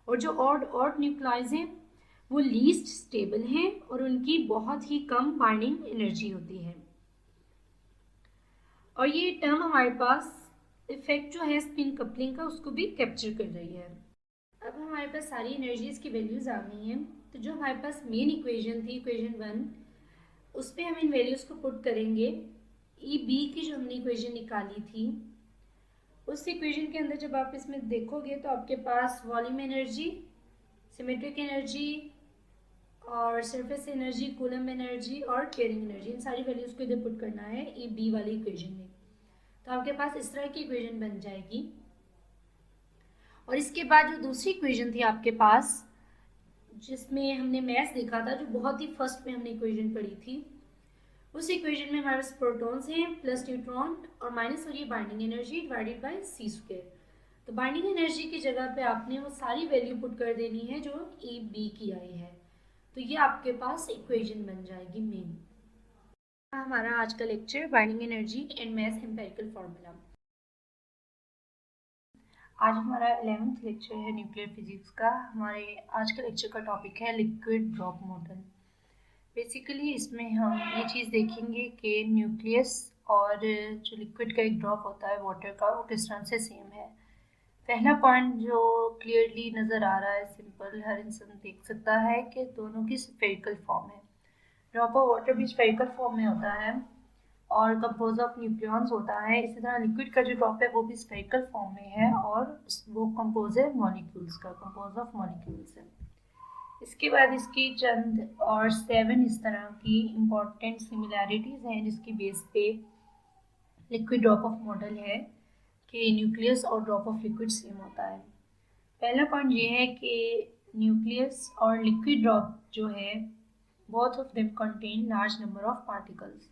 और जो ऑड ऑड न्यूक्लाइज हैं वो लीस्ट स्टेबल हैं और उनकी बहुत ही कम बाइंडिंग एनर्जी होती है। और ये टर्म हमारे पास इफेक्ट जो है स्पिन कपलिंग का उसको भी कैप्चर कर रही है। अब हमारे पास सारी एनर्जीज की वैल्यूज आ गई हैं, तो जो हमारे पास मेन इक्वेशन थी इक्वेशन 1, उस पर हम इन वैल्यूज को पुट करेंगे। ई बी की जो हमने इक्वेशन निकाली थी उस इक्वेशन के अंदर जब आप इसमें देखोगे तो आपके पास वॉल्यूम एनर्जी, सिमेट्रिक एनर्जी और सरफेस एनर्जी, कूलम एनर्जी और पेयरिंग एनर्जी, इन सारी वैल्यूज को इधर पुट करना है ई बी वाली इक्वेशन में। तो आपके पास इस तरह की इक्वेशन बन जाएगी। और इसके बाद जो दूसरी इक्वेशन थी आपके पास जिसमें हमने मैथ्स देखा था, जो बहुत ही फर्स्ट में हमने इक्वेशन पढ़ी थी, उस इक्वेशन में हमारे पास प्रोटॉन्स हैं प्लस न्यूट्रॉन और माइनस हो रही है binding energy divided by C square. तो बाइंडिंग एनर्जी की जगह पे आपने वो सारी वैल्यू पुट कर देनी है जो ए बी की आई है, तो ये आपके पास इक्वेशन बन जाएगी मेन। हमारा आज का lecture binding energy and maths empirical formula. आज हमारा 11th लेक्चर है न्यूक्लियर फिजिक्स का। हमारे आज का लेक्चर का टॉपिक है लिक्विड ड्रॉप मॉडल। बेसिकली इसमें हम ये चीज़ देखेंगे कि न्यूक्लियस और जो लिक्विड का एक ड्रॉप होता है वाटर का, वो किस तरह से सेम है। पहला पॉइंट जो क्लियरली नज़र आ रहा है, सिंपल हर इंसान देख सकता है कि दोनों की स्फेरिकल फॉर्म है। ड्रॉप ऑफ वाटर भी स्फेरिकल फॉर्म में होता है और कंपोज ऑफ न्यूक्लियॉन्स होता है। इसी तरह लिक्विड का जो ड्रॉप है वो भी स्फेरिकल फॉर्म में है और वो कंपोज है मॉलिक्यूल्स का, कंपोज ऑफ मॉलिक्यूल्स है। इसके बाद इसकी चंद और 7 इस तरह की इम्पॉर्टेंट सिमिलैरिटीज़ हैं जिसकी बेस पे लिक्विड ड्रॉप ऑफ मॉडल है कि न्यूक्लियस और ड्रॉप ऑफ लिक्विड सेम होता है। पहला पॉइंट ये है कि न्यूक्लियस और लिक्विड ड्रॉप जो है both of them contain large number of particles.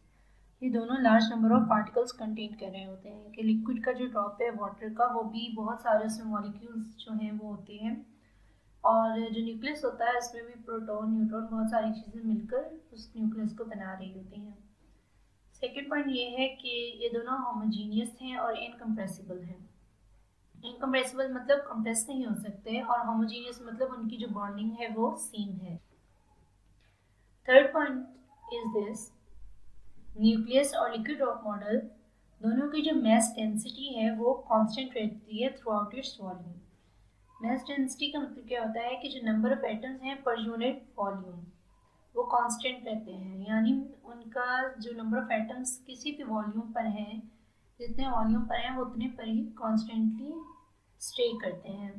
ये दोनों large number of particles contain कर रहे होते हैं कि लिक्विड का जो ड्रॉप है वाटर का वो भी बहुत सारे उसमें मॉलिक्यूल्स जो हैं वो होते हैं, और जो न्यूक्लियस होता है इसमें भी प्रोटॉन न्यूट्रॉन बहुत सारी चीज़ें मिलकर उस न्यूक्लियस को बना रही होती हैं। सेकेंड पॉइंट ये है कि ये दोनों होमोजीनियस हैं और इनकम्प्रेसिबल हैं। इनकम्प्रेसिबल मतलब कंप्रेस नहीं हो सकते और होमोजीनियस मतलब उनकी जो बॉन्डिंग है वो सेम है। Third point is this, nucleus और लिक्विड ड्रॉप मॉडल दोनों की जो मास डेंसिटी है वो कांस्टेंट रहती है through out its volume. Mass density का मतलब क्या होता है कि जो नंबर ऑफ एटम्स हैं पर यूनिट वॉल्यूम वो कांस्टेंट रहते हैं, यानी उनका जो नंबर ऑफ एटम्स किसी भी वॉल्यूम पर हैं, जितने वॉल्यूम पर हैं वो उतने पर ही कॉन्स्टेंटली स्टे करते हैं।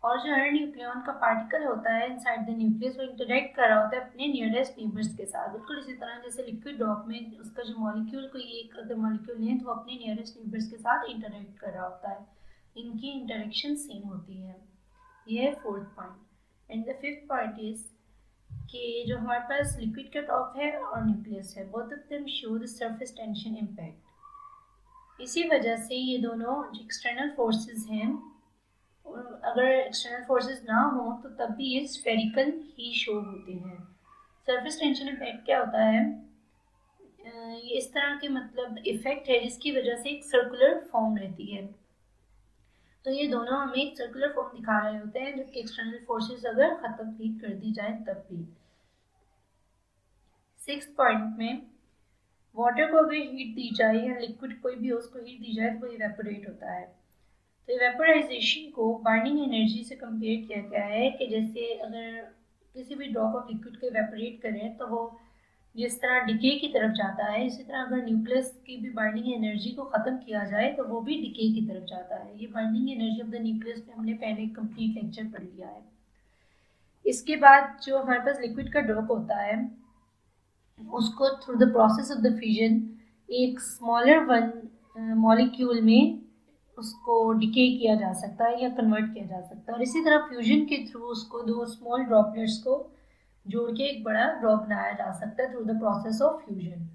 और जो हर न्यूक्लियन का पार्टिकल होता है इनसाइड द न्यूक्लियस वो इंटरेक्ट कर रहा होता है अपने नियरेस्ट नेबर्स के साथ, बिल्कुल इसी तरह जैसे लिक्विड ड्रॉप में उसका जो मॉलिक्यूल कोई एक अगर मॉलिक्यूल है तो वो अपने नियरेस्ट नेबर्स के साथ इंटरेक्ट कर रहा होता है, इनकी इंटरेक्शन सेम होती है। ये है fourth point. And the fifth point is कि जो हमारे पास लिक्विड का टॉप है और न्यूक्लियस है, both of them show the surface tension impact. इसी वजह से ये दोनों जो एक्सटर्नल फोर्सेस हैं, अगर एक्सटर्नल फोर्सेस ना हो तो तब भी ये स्फेरिकल ही शो होते हैं। सरफेस टेंशन इफेक्ट क्या होता है, ये इस तरह के मतलब इफेक्ट है जिसकी वजह से एक सर्कुलर फॉर्म रहती है। तो ये दोनों हमें एक सर्कुलर फॉर्म दिखा रहे होते हैं जबकि एक्सटर्नल फोर्सेस अगर खत्म भी कर दी जाए तब भी। सिक्स्थ पॉइंट में वाटर को अगर हीट दी जाए या लिक्विड कोई भी हो उसको हीट दी जाए तो वो इवेपोरेट होता है। तो इवेपोराइजेशन को बाइंडिंग एनर्जी से कंपेयर किया गया है कि जैसे अगर किसी भी ड्रॉप ऑफ लिक्विड को इवेपोरेट करें तो वो जिस तरह डिके की तरफ जाता है, इसी तरह अगर न्यूक्लियस की भी बाइंडिंग एनर्जी को ख़त्म किया जाए तो वो भी डिके की तरफ जाता है। ये binding energy of the nucleus पे हमने पहले कंप्लीट लेक्चर पढ़ लिया है। इसके बाद जो हमारे पास लिक्विड का ड्रॉप होता है उसको through the process of the fusion एक स्मॉलर वन मॉलिक्यूल में उसको डिके किया जा सकता है या कन्वर्ट किया जा सकता है, और इसी तरह फ्यूजन के थ्रू उसको दो स्मॉल ड्रॉपलेट्स को जोड़ के एक बड़ा ड्रॉप बनाया जा सकता है through the process of fusion.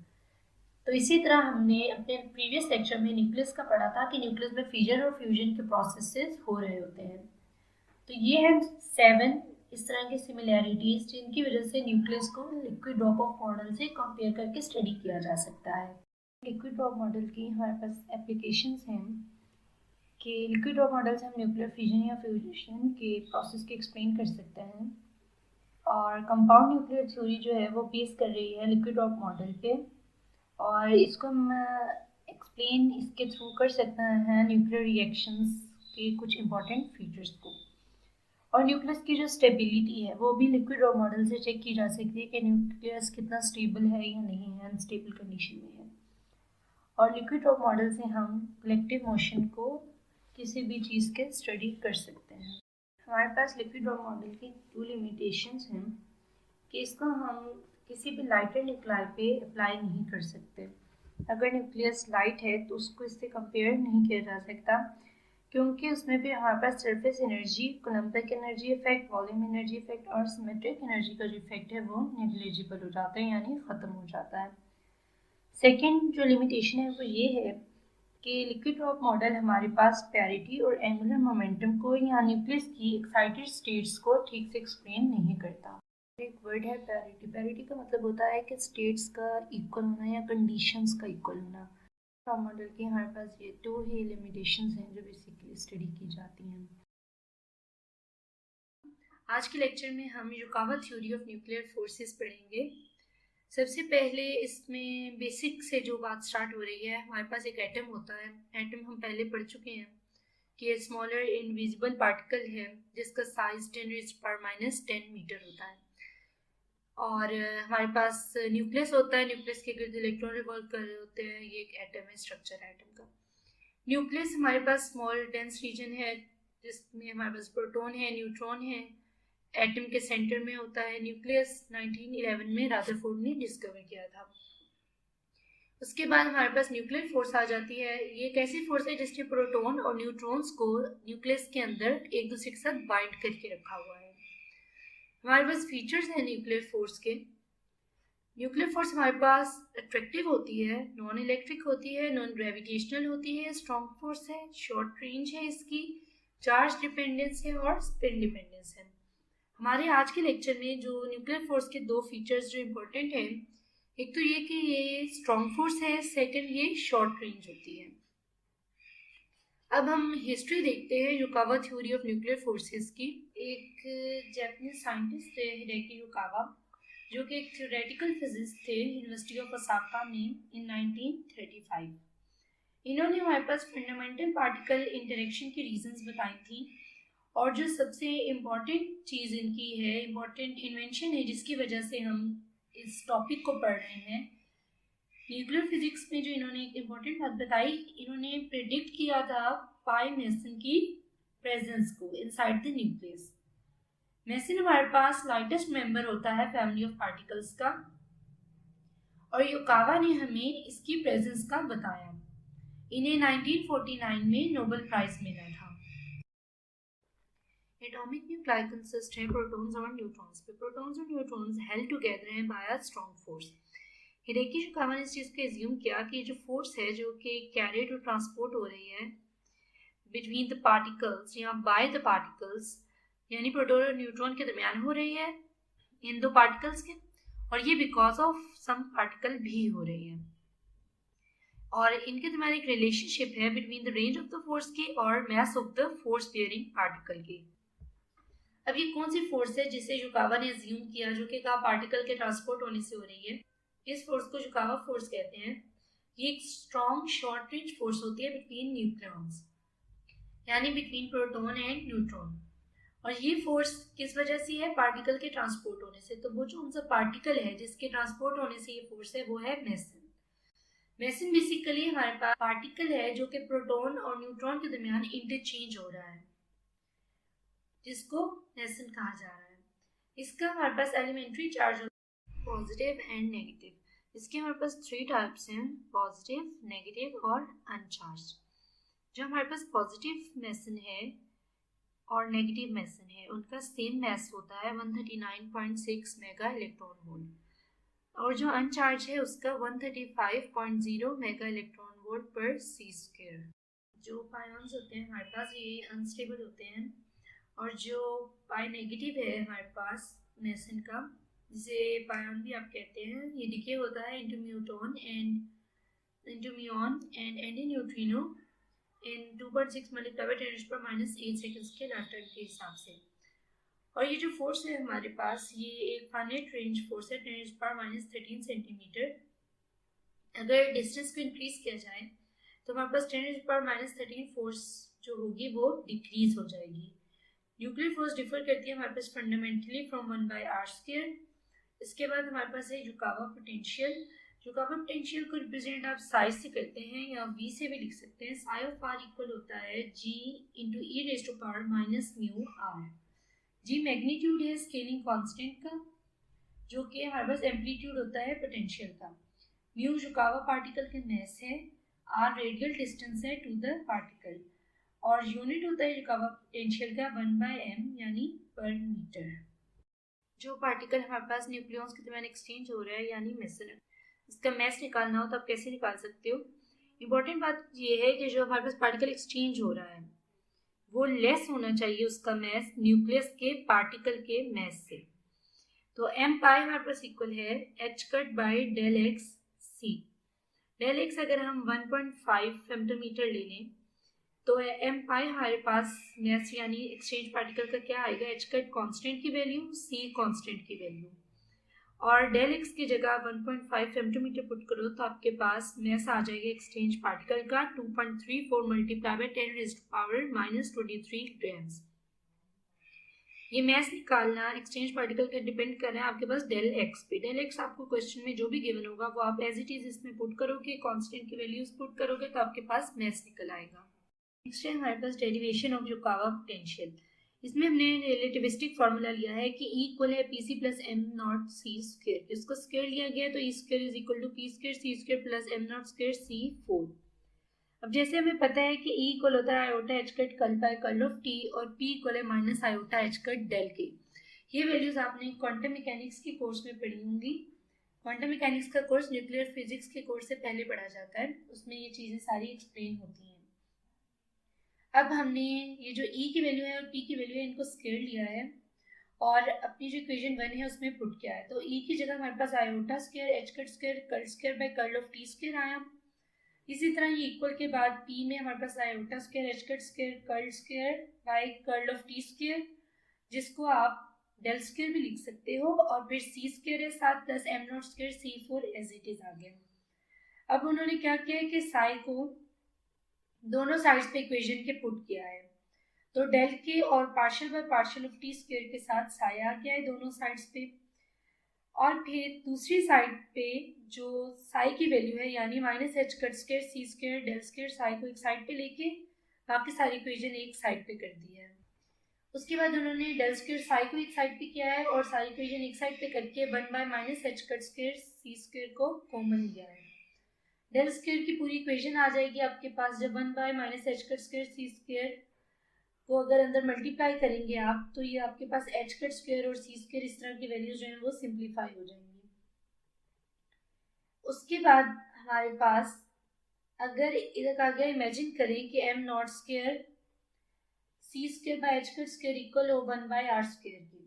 तो इसी तरह हमने अपने प्रीवियस लेक्चर में न्यूक्लियस का पढ़ा था कि न्यूक्लियस में फिजन और फ्यूजन के प्रोसेसेस हो रहे होते हैं। तो ये है 7 इस तरह की सिमिलैरिटीज जिनकी वजह से न्यूक्लियस को लिक्विड ड्रॉप ऑफ मॉडल से कंपेयर करके स्टडी किया जा सकता है। लिक्विड ड्रॉप मॉडल की हमारे पास एप्लीकेशंस हैं कि लिक्विड ड्रॉप मॉडल से हम न्यूक्लियर फिजन या फ्यूजन के प्रोसेस को एक्सप्लेन कर सकते हैं, और कंपाउंड न्यूक्लियर थ्योरी जो है वो बेस कर रही है लिक्विड ड्रॉप मॉडल पे, और इसको हम एक्सप्लेन इसके थ्रू कर सकते हैं न्यूक्लियर रिएक्शंस के कुछ इंपॉर्टेंट फीचर्स को। और न्यूक्लियस की जो स्टेबिलिटी है वो भी लिक्विड ड्रॉप मॉडल से चेक की जा सकती है कि न्यूक्लियस कितना स्टेबल है या नहीं है, अनस्टेबल कंडीशन में है। और लिक्विड ड्रॉप मॉडल से हम कलेक्टिव मोशन को किसी भी चीज़ के स्टडी कर सकते हैं। हमारे पास लिक्विड ड्रॉप मॉडल की 2 लिमिटेशंस हैं कि इसको हम किसी भी लाइटर न्यूक्लाई पे अप्लाई नहीं कर सकते। अगर न्यूक्लियस लाइट है तो उसको इससे कंपेयर नहीं किया जा सकता क्योंकि उसमें भी हमारे पास surface energy, coulombic energy effect, volume energy effect और सिमेट्रिक एनर्जी का जो इफेक्ट है वो नेग्लिजिबल हो जाता है, यानी ख़त्म हो जाता है। सेकेंड जो लिमिटेशन है वो ये है कि लिक्विड ड्रॉप मॉडल हमारे पास पैरिटी और एंगुलर मोमेंटम को या न्यूक्लियस की एक्साइटेड स्टेट्स को ठीक से एक्सप्लेन नहीं करता। एक वर्ड है पैरिटी। पैरिटी का मतलब होता है कि स्टेट्स का इक्वल होना या कंडीशंस का इक्वल होना। ड्रॉप मॉडल की हमारे पास ये 2 ही लिमिटेशंस हैं जो बेसिकली स्टडी की जाती हैं। आज के लेक्चर में हम Yukawa theory of nuclear forces पढ़ेंगे। सबसे पहले इसमें बेसिक से जो बात स्टार्ट हो रही है, हमारे पास एक एटम होता है। एटम हम पहले पढ़ चुके हैं कि ये स्मॉलर इनविजिबल पार्टिकल है जिसका साइज 10⁻⁻10 मीटर होता है। और हमारे पास न्यूक्लियस होता है, न्यूक्लियस के गिर्द इलेक्ट्रॉन रिवॉल्व कर रहे होते हैं। ये एक एटम है, स्ट्रक्चर है एटम का। न्यूक्लियस हमारे पास स्मॉल डेंस रीजन है जिसमें हमारे पास प्रोटॉन है, न्यूट्रॉन है। एटम के सेंटर में होता है। न्यूक्लियस 1911 में रदरफोर्ड ने डिस्कवर किया था। उसके बाद हमारे पास न्यूक्लियर फोर्स आ जाती है। ये एक ऐसी फोर्स है जिसने प्रोटॉन और न्यूट्रॉन्स को न्यूक्लियस के अंदर एक दूसरे के साथ बाइंड करके रखा हुआ है। हमारे पास फीचर्स हैं न्यूक्लियर फोर्स के। न्यूक्लियर फोर्स हमारे पास अट्रैक्टिव होती है, नॉन इलेक्ट्रिक होती है, नॉन ग्रेविटेशनल होती है, स्ट्रॉन्ग फोर्स है, शॉर्ट रेंज है इसकी, चार्ज डिपेंडेंस है और स्पिन डिपेंडेंस है। हमारे आज के लेक्चर में जो न्यूक्लियर फोर्स के 2 फीचर्स जो इम्पोर्टेंट हैं, एक तो ये कि ये स्ट्रॉन्ग फोर्स है, सेकंड ये शॉर्ट रेंज होती है। अब हम हिस्ट्री देखते हैं Yukawa theory of nuclear forces की। एक जापानीज साइंटिस्ट थे हिडेकी युकावा, जो कि एक थ्योरेटिकल फिजिक्स थे यूनिवर्सिटी ऑफ ओसाका में इन 1935। इन्होंने हमारे पास फंडामेंटल पार्टिकल इंटरेक्शन की रीजंस बताई थी, और जो सबसे इम्पॉर्टेंट चीज़ इनकी है, इम्पॉर्टेंट इन्वेंशन है जिसकी वजह से हम इस टॉपिक को पढ़ रहे हैं, न्यूक्लियर फिजिक्स में जो इन्होंने एक इम्पॉर्टेंट बात बताई, इन्होंने प्रेडिक्ट किया था पाई मेसन की प्रेजेंस को इनसाइड द न्यूक्लियस। मेसन हमारे पास लाइटेस्ट मेंबर होता है फैमिली ऑफ पार्टिकल्स का, और युकावा ने हमें इसकी प्रेजेंस का बताया। इन्हें 1949 में नोबेल प्राइज मिला था। एटॉमिक न्यूक्लाई कंसिस्ट है प्रोटॉन्स और न्यूट्रॉन्स पे। प्रोटॉन्स और न्यूट्रॉन्स हेल्ड टुगेदर हैं by a strong force. Hideki Yukawa ने इस चीज़ को एज्यूम किया कि जो फोर्स है जो कि कैरिड और ट्रांसपोर्ट हो रही है बिटवीन द पार्टिकल्स या बाय द पार्टिकल्स, यानी प्रोटॉन और न्यूट्रॉन के दरमियान हो रही है इन दो पार्टिकल्स के, और ये बिकॉज ऑफ सम पार्टिकल भी हो रही है, और इनके दरमियान एक रिलेशनशिप है between the range of the force के और mass of the force bearing particle के। अब ये कौन सी फोर्स है जिसे युकावा ने अज्यूम किया, जो कि कहा पार्टिकल के ट्रांसपोर्ट होने से हो रही है? इस फोर्स को युकावा फोर्स कहते हैं। ये एक स्ट्रॉन्ग शॉर्ट रेंज फोर्स होती है बिटवीन न्यूक्लियॉन्स, यानी बिटवीन प्रोटॉन एंड न्यूट्रॉन। और ये फोर्स किस वजह से है? पार्टिकल के ट्रांसपोर्ट होने से। तो वो जो उनका पार्टिकल है जिसके ट्रांसपोर्ट होने से ये फोर्स है वो है मेसन। मेसन बेसिकली हमारे पास पार्टिकल है जो कि प्रोटॉन और न्यूट्रॉन के दरमियान इंटरचेंज हो रहा है, जिसको मेसन कहा जा रहा है। इसका हमारे पास elementary charge positive and negative. इसके हमारे पास 3 टाइप्स हैं, पॉजिटिव, नेगेटिव और अनचार्ज। जो हमारे पास पॉजिटिव मेसन है और नेगेटिव मेसन है उनका सेम मैस होता है 139.6 मेगा इलेक्ट्रॉन वोल्ट, और जो अनचार्ज है उसका 135.0 मेगा इलेक्ट्रॉन वोल्ट पर सी स्क्वायर। जो पायॉन्स होते हैं हमारे पास ये अनस्टेबल होते हैं, और जो पाई नेगेटिव है हमारे पास मेसन का, जिसे पायॉन भी आप कहते हैं, ये डिके होता है इनटू म्यूटॉन and into muon and antineutrino in 2.6 multiply by 10⁻⁸ seconds के लाइफ टाइम के हिसाब से। और ये जो फोर्स है हमारे पास ये एक फाइनाइट रेंज फोर्स है 10⁻13 सेंटीमीटर। अगर डिस्टेंस को इंक्रीज किया जाए तो हमारे पास 10⁻13 फोर्स जो होगी वो डिक्रीज हो जाएगी। न्यूक्लियर फोर्स डिफर करती है हमारे पास फंडामेंटली फ्रॉम 1/r²। इसके बाद हमारे पास है युकावा पोटेंशियल। युकावा पोटेंशियल को रिप्रेजेंट आप साई से करते हैं या वी से भी लिख सकते हैं। साई ऑफ आर इक्वल होता है g into E raise to power minus mu R. G magnitude है स्केलिंग कांस्टेंट का, जो कि हमारे पास एम्पलीट्यूड होता है पोटेंशियल का। म्यू युकावा पार्टिकल के मैस है, आर रेडियल डिस्टेंस है टू द पार्टिकल, और यूनिट होता है युकावा पोटेंशियल का 1/m यानी पर मीटर। जो पार्टिकल हमारे पास न्यूक्लियॉन्स के दरमियान एक्सचेंज हो रहा है यानी मेसन, इसका मैस निकालना हो तो आप कैसे निकाल सकते हो? इंपॉर्टेंट बात ये है कि जो हमारे पास पार्टिकल एक्सचेंज हो रहा है वो लेस होना चाहिए उसका मैस न्यूक्लियस के पार्टिकल के मैस से। तो m पाई हमारे पास इक्वल है h cut by del X C. Del X अगर हम 1.5 फेमटोमीटर ले लें तो m पाई हमारे पास मैस यानी एक्सचेंज पार्टिकल का क्या आएगा? h कट कांस्टेंट की वैल्यू, c कांस्टेंट की वैल्यू, और डेल एक्स की जगह 1.5 फेमटोमीटर पुट करो तो आपके पास मैस आ जाएगा एक्सचेंज पार्टिकल का 2.34 मल्टीप्लाई बाय 10⁻⁻23 ग्राम्स। ये मैस निकालना एक्सचेंज पार्टिकल का डिपेंड कर रहा है आपके पास डेल एक्स पे। डेल एक्स आपको क्वेश्चन में जो भी गिवन होगा वो आप एज इट इज इसमें पुट करोगे, कांस्टेंट की वैल्यूज पुट करोगे तो आपके पास मैस निकल आएगा। नेक्स्ट है हमारे पास डेरिवेशन ऑफ युकावा पोटेंशियल। इसमें हमने रिलेटिविस्टिक फार्मूला लिया है कि E इक्वल है PC plus M not C square. इसको स्क्वायर लिया गया है तो E square is equal to P square C square plus M not square C4। अब जैसे हमें पता है कि E इक्वल होता है iota H cut curl by curl of T और P इक्वल है minus iota H cut del K. ये वैल्यूज आपने क्वांटम मैकेनिक्स के कोर्स में पढ़ी होंगी। क्वांटम मैकेनिक्स का कोर्स न्यूक्लियर फिजिक्स के कोर्स से पहले पढ़ा जाता है, उसमें ये चीज़ें सारी एक्सप्लेन होती हैं। अब हमने ये जो E की वैल्यू है और P की वैल्यू है इनको स्क्वायर लिया है और अपनी जो इक्वेशन 1 है उसमें पुट किया है। तो E की जगह हमारे पास iota square h cut square curl square by curl of T square आया। इसी तरह ये इक्वल के बाद P में हमारे पास iota square h cut square curl square by curl of T square, जिसको आप डेल स्क्वायर भी लिख सकते हो, और फिर C स्क्वायर है साथ plus M not square C4 as it is आ गया। अब उन्होंने क्या किया है कि साई को दोनों साइड्स पे इक्वेशन के पुट किया है, तो डेल के और partial by partial of T square के साथ साई आ गया है दोनों साइड्स पे, और फिर दूसरी साइड पे जो साई की वैल्यू है यानी minus H cut square c square del square Sai को एक साइड पे लेके बाकी सारी इक्वेशन एक साइड पे कर दी है। उसके बाद उन्होंने डेल स्क्वायर साई को एक साइड पे किया है और सारी इक्वेशन एक साइड पे करके 1/-h cut square c square को कॉमन लिया है। डेल स्क्वायर की पूरी इक्वेशन आ जाएगी आपके पास जब 1/-h cut square c square को अगर अंदर मल्टीप्लाई करेंगे आप, तो ये आपके पास h कट स्क्वायर और सी स्क्वायर इस तरह की वैल्यूज जो है वो सिंप्लीफाई हो जाएंगी। उसके बाद हमारे पास अगर इधर आ गया, इमेजिन करें कि m naught square c square by h cut square equal हो 1/r स्क्वायर की,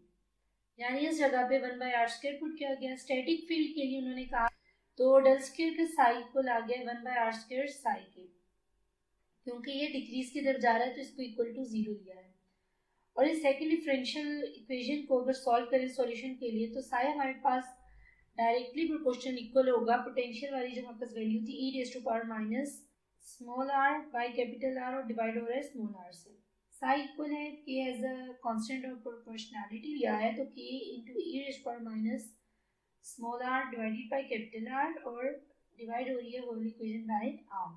यानी इस जगह पे 1/r स्क्वायर पुट किया गया। स्टैटिक फील्ड के लिए उन्होंने कहा तो डेल स्क्वायर का साई इक्वल आ गया 1/r स्क्वायर साई के, क्योंकि ये डिक्रीज की तरफ जा रहा है तो इसको इक्वल टू 0 लिया है। और इस सेकंड डिफरेंशियल इक्वेशन को अगर सॉल्व करें सॉल्यूशन के लिए, तो साई हमारे पास डायरेक्टली प्रोपोर्शनल इक्वल होगा पोटेंशियल वाली जो हमारे पास वैल्यू थी e raise to power minus small r by capital R और डिवाइड हो रहा है स्मॉल r से। साई इक्वल है k as a constant of proportionality लिया है, तो k into e raise to power minus small r divided by capital R और डिवाइड हो रही है होल इक्वेशन बाय r।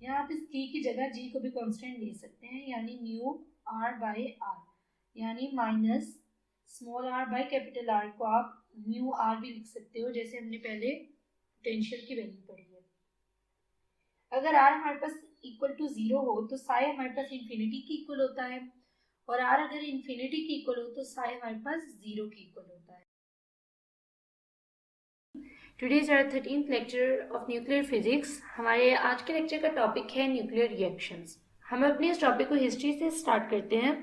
यहाँ आप इस k की जगह g को भी कांस्टेंट ले सकते हैं, यानी न्यू r बाय r, यानी minus small r by capital R को आप म्यू r भी लिख सकते हो, जैसे हमने पहले पोटेंशियल की वैल्यू पढ़ी है। अगर r हमारे पास इक्वल टू 0 हो तो साई हमारे पास इंफिनिटी की इक्वल होता है, और r अगर इंफिनिटी की इक्वल हो तो साई हमारे पास 0 की इक्वल होता है। Today's our 13th lecture of nuclear physics. हमारे आज के लेक्चर का टॉपिक है न्यूक्लियर रिएक्शंस। हम अपने इस टॉपिक को हिस्ट्री से स्टार्ट करते हैं।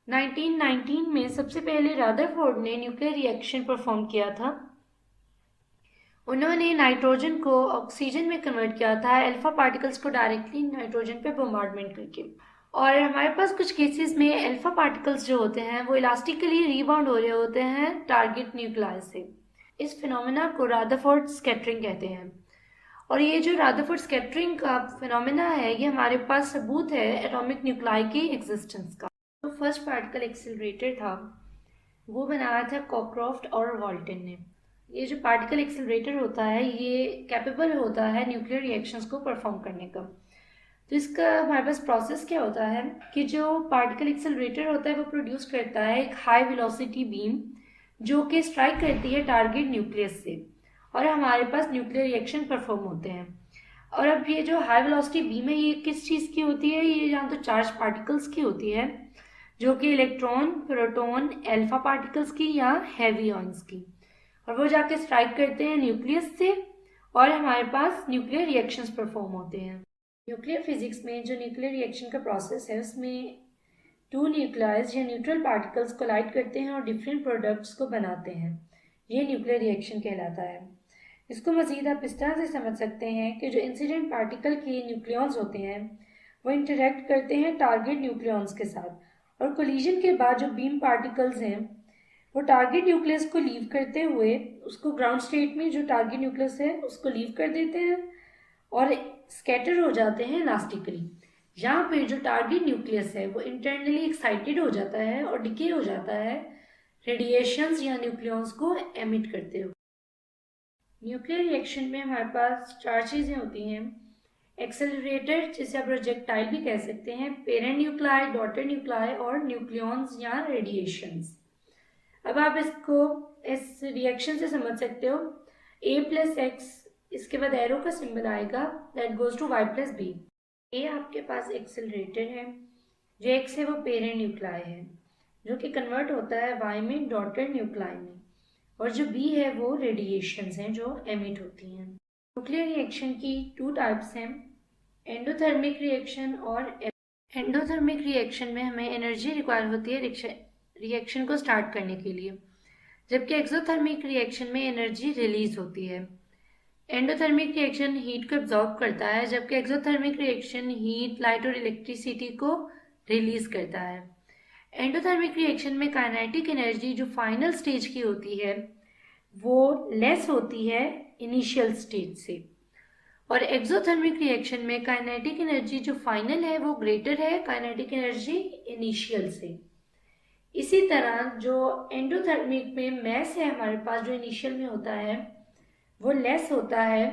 1919 में सबसे पहले रदरफोर्ड ने न्यूक्लियर रिएक्शन परफॉर्म किया था। उन्होंने नाइट्रोजन को ऑक्सीजन में कन्वर्ट किया था अल्फा पार्टिकल्स को डायरेक्टली नाइट्रोजन पे बॉम्बार्डमेंट करके। और हमारे पास कुछ केसेस में अल्फा पार्टिकल्स जो होते हैं वो इलास्टिकली रिबाउंड हो रहे होते हैं टारगेट न्यूक्लियस से। इस फिनोमेना को रदरफोर्ड स्कैटरिंग कहते हैं। और ये जो रदरफोर्ड स्कैटरिंग का फिनोमेना है, ये हमारे पास सबूत है एटॉमिक न्यूक्लाई की एग्जिस्टेंस का। जो फर्स्ट पार्टिकल एक्सेलरेटर था वो बनाया था कॉकक्रॉफ्ट और वॉल्टन ने। ये जो पार्टिकल एक्सेलरेटर होता है ये कैपेबल होता है न्यूक्लियर रिएक्शंस को परफॉर्म करने का। तो इसका हमारे पास प्रोसेस क्या होता है कि जो पार्टिकल एक्सेलरेटर होता है वो प्रोड्यूस करता है एक हाई वेलोसिटी बीम जो कि स्ट्राइक करती है टारगेट न्यूक्लियस से, और हमारे पास न्यूक्लियर रिएक्शन परफॉर्म होते हैं। और अब ये जो हाई वेलोसिटी बीम है ये किस चीज़ की होती है? ये या तो चार्ज पार्टिकल्स की होती है, जो कि इलेक्ट्रॉन, प्रोटॉन, अल्फा पार्टिकल्स की या हैवी आयंस की, और वो जाके स्ट्राइक करते हैं न्यूक्लियस से और हमारे पास न्यूक्लियर रिएक्शंस परफॉर्म होते हैं। न्यूक्लियर फिजिक्स में जो न्यूक्लियर रिएक्शन का प्रोसेस है उसमें टू न्यूक्लियस या न्यूट्रल पार्टिकल्स कोलाइड करते हैं और डिफरेंट प्रोडक्ट्स को बनाते हैं। ये न्यूक्लियर रिएक्शन कहलाता है। इसको मज़ीद आप इस तरह से समझ सकते हैं कि जो इंसिडेंट पार्टिकल के न्यूक्लियॉन्स होते हैं वो इंटरेक्ट करते हैं टारगेट न्यूक्लियॉन्स के साथ, और कोलिजन के बाद जो बीम पार्टिकल्स हैं वो टारगेट न्यूक्लियस को लीव करते हुए उसको ग्राउंड स्टेट में जो टारगेट न्यूक्लियस है उसको लीव कर देते हैं और स्कैटर हो जाते हैं इलास्टिकली। यहाँ पे जो टारगेट न्यूक्लियस है वो इंटरनली एक्साइटेड हो जाता है और डिके हो जाता है रेडिएशंस या न्यूक्लियॉन्स को एमिट करते हुए। न्यूक्लियर रिएक्शन में हमारे पास चार चीज़ें होती हैं। एक्सेलरेटर, जिसे आप प्रोजेक्टाइल भी कह सकते हैं, पेरेंट न्यूक्लाई, डॉटर न्यूक्लाई और न्यूक्लियॉन्स या रेडिएशंस। अब आप इसको इस रिएक्शन से समझ सकते हो। A+X, इसके बाद एरो का सिंबल आएगा, दैट गोज टू Y+B। ए आपके पास एक्सेलरेटर है, जो X है वो पेरेंट न्यूक्लाई है जो कि कन्वर्ट होता है Y में डॉटर न्यूक्लाई में, और जो B है वो रेडिएशंस हैं जो एमिट होती हैं। न्यूक्लियर रिएक्शन की टू टाइप्स हैं, एंडोथर्मिक रिएक्शन और एंडोथर्मिक रिएक्शन में हमें एनर्जी रिक्वायर होती है रिएक्शन को स्टार्ट करने के लिए, जबकि एक्सोथर्मिक रिएक्शन में एनर्जी रिलीज होती है। एंडोथर्मिक रिएक्शन हीट को एब्जॉर्ब करता है, जबकि एक्सोथर्मिक रिएक्शन हीट, लाइट और इलेक्ट्रिसिटी को रिलीज करता है। एंडोथर्मिक रिएक्शन में काइनेटिक एनर्जी जो फाइनल स्टेज की होती है वो लेस होती है इनिशियल स्टेज से, और एक्सोथर्मिक रिएक्शन में काइनेटिक एनर्जी जो फाइनल है वो ग्रेटर है काइनेटिक एनर्जी इनिशियल से। इसी तरह जो एंडोथर्मिक में मैस है हमारे पास जो इनिशियल में होता है वो लेस होता है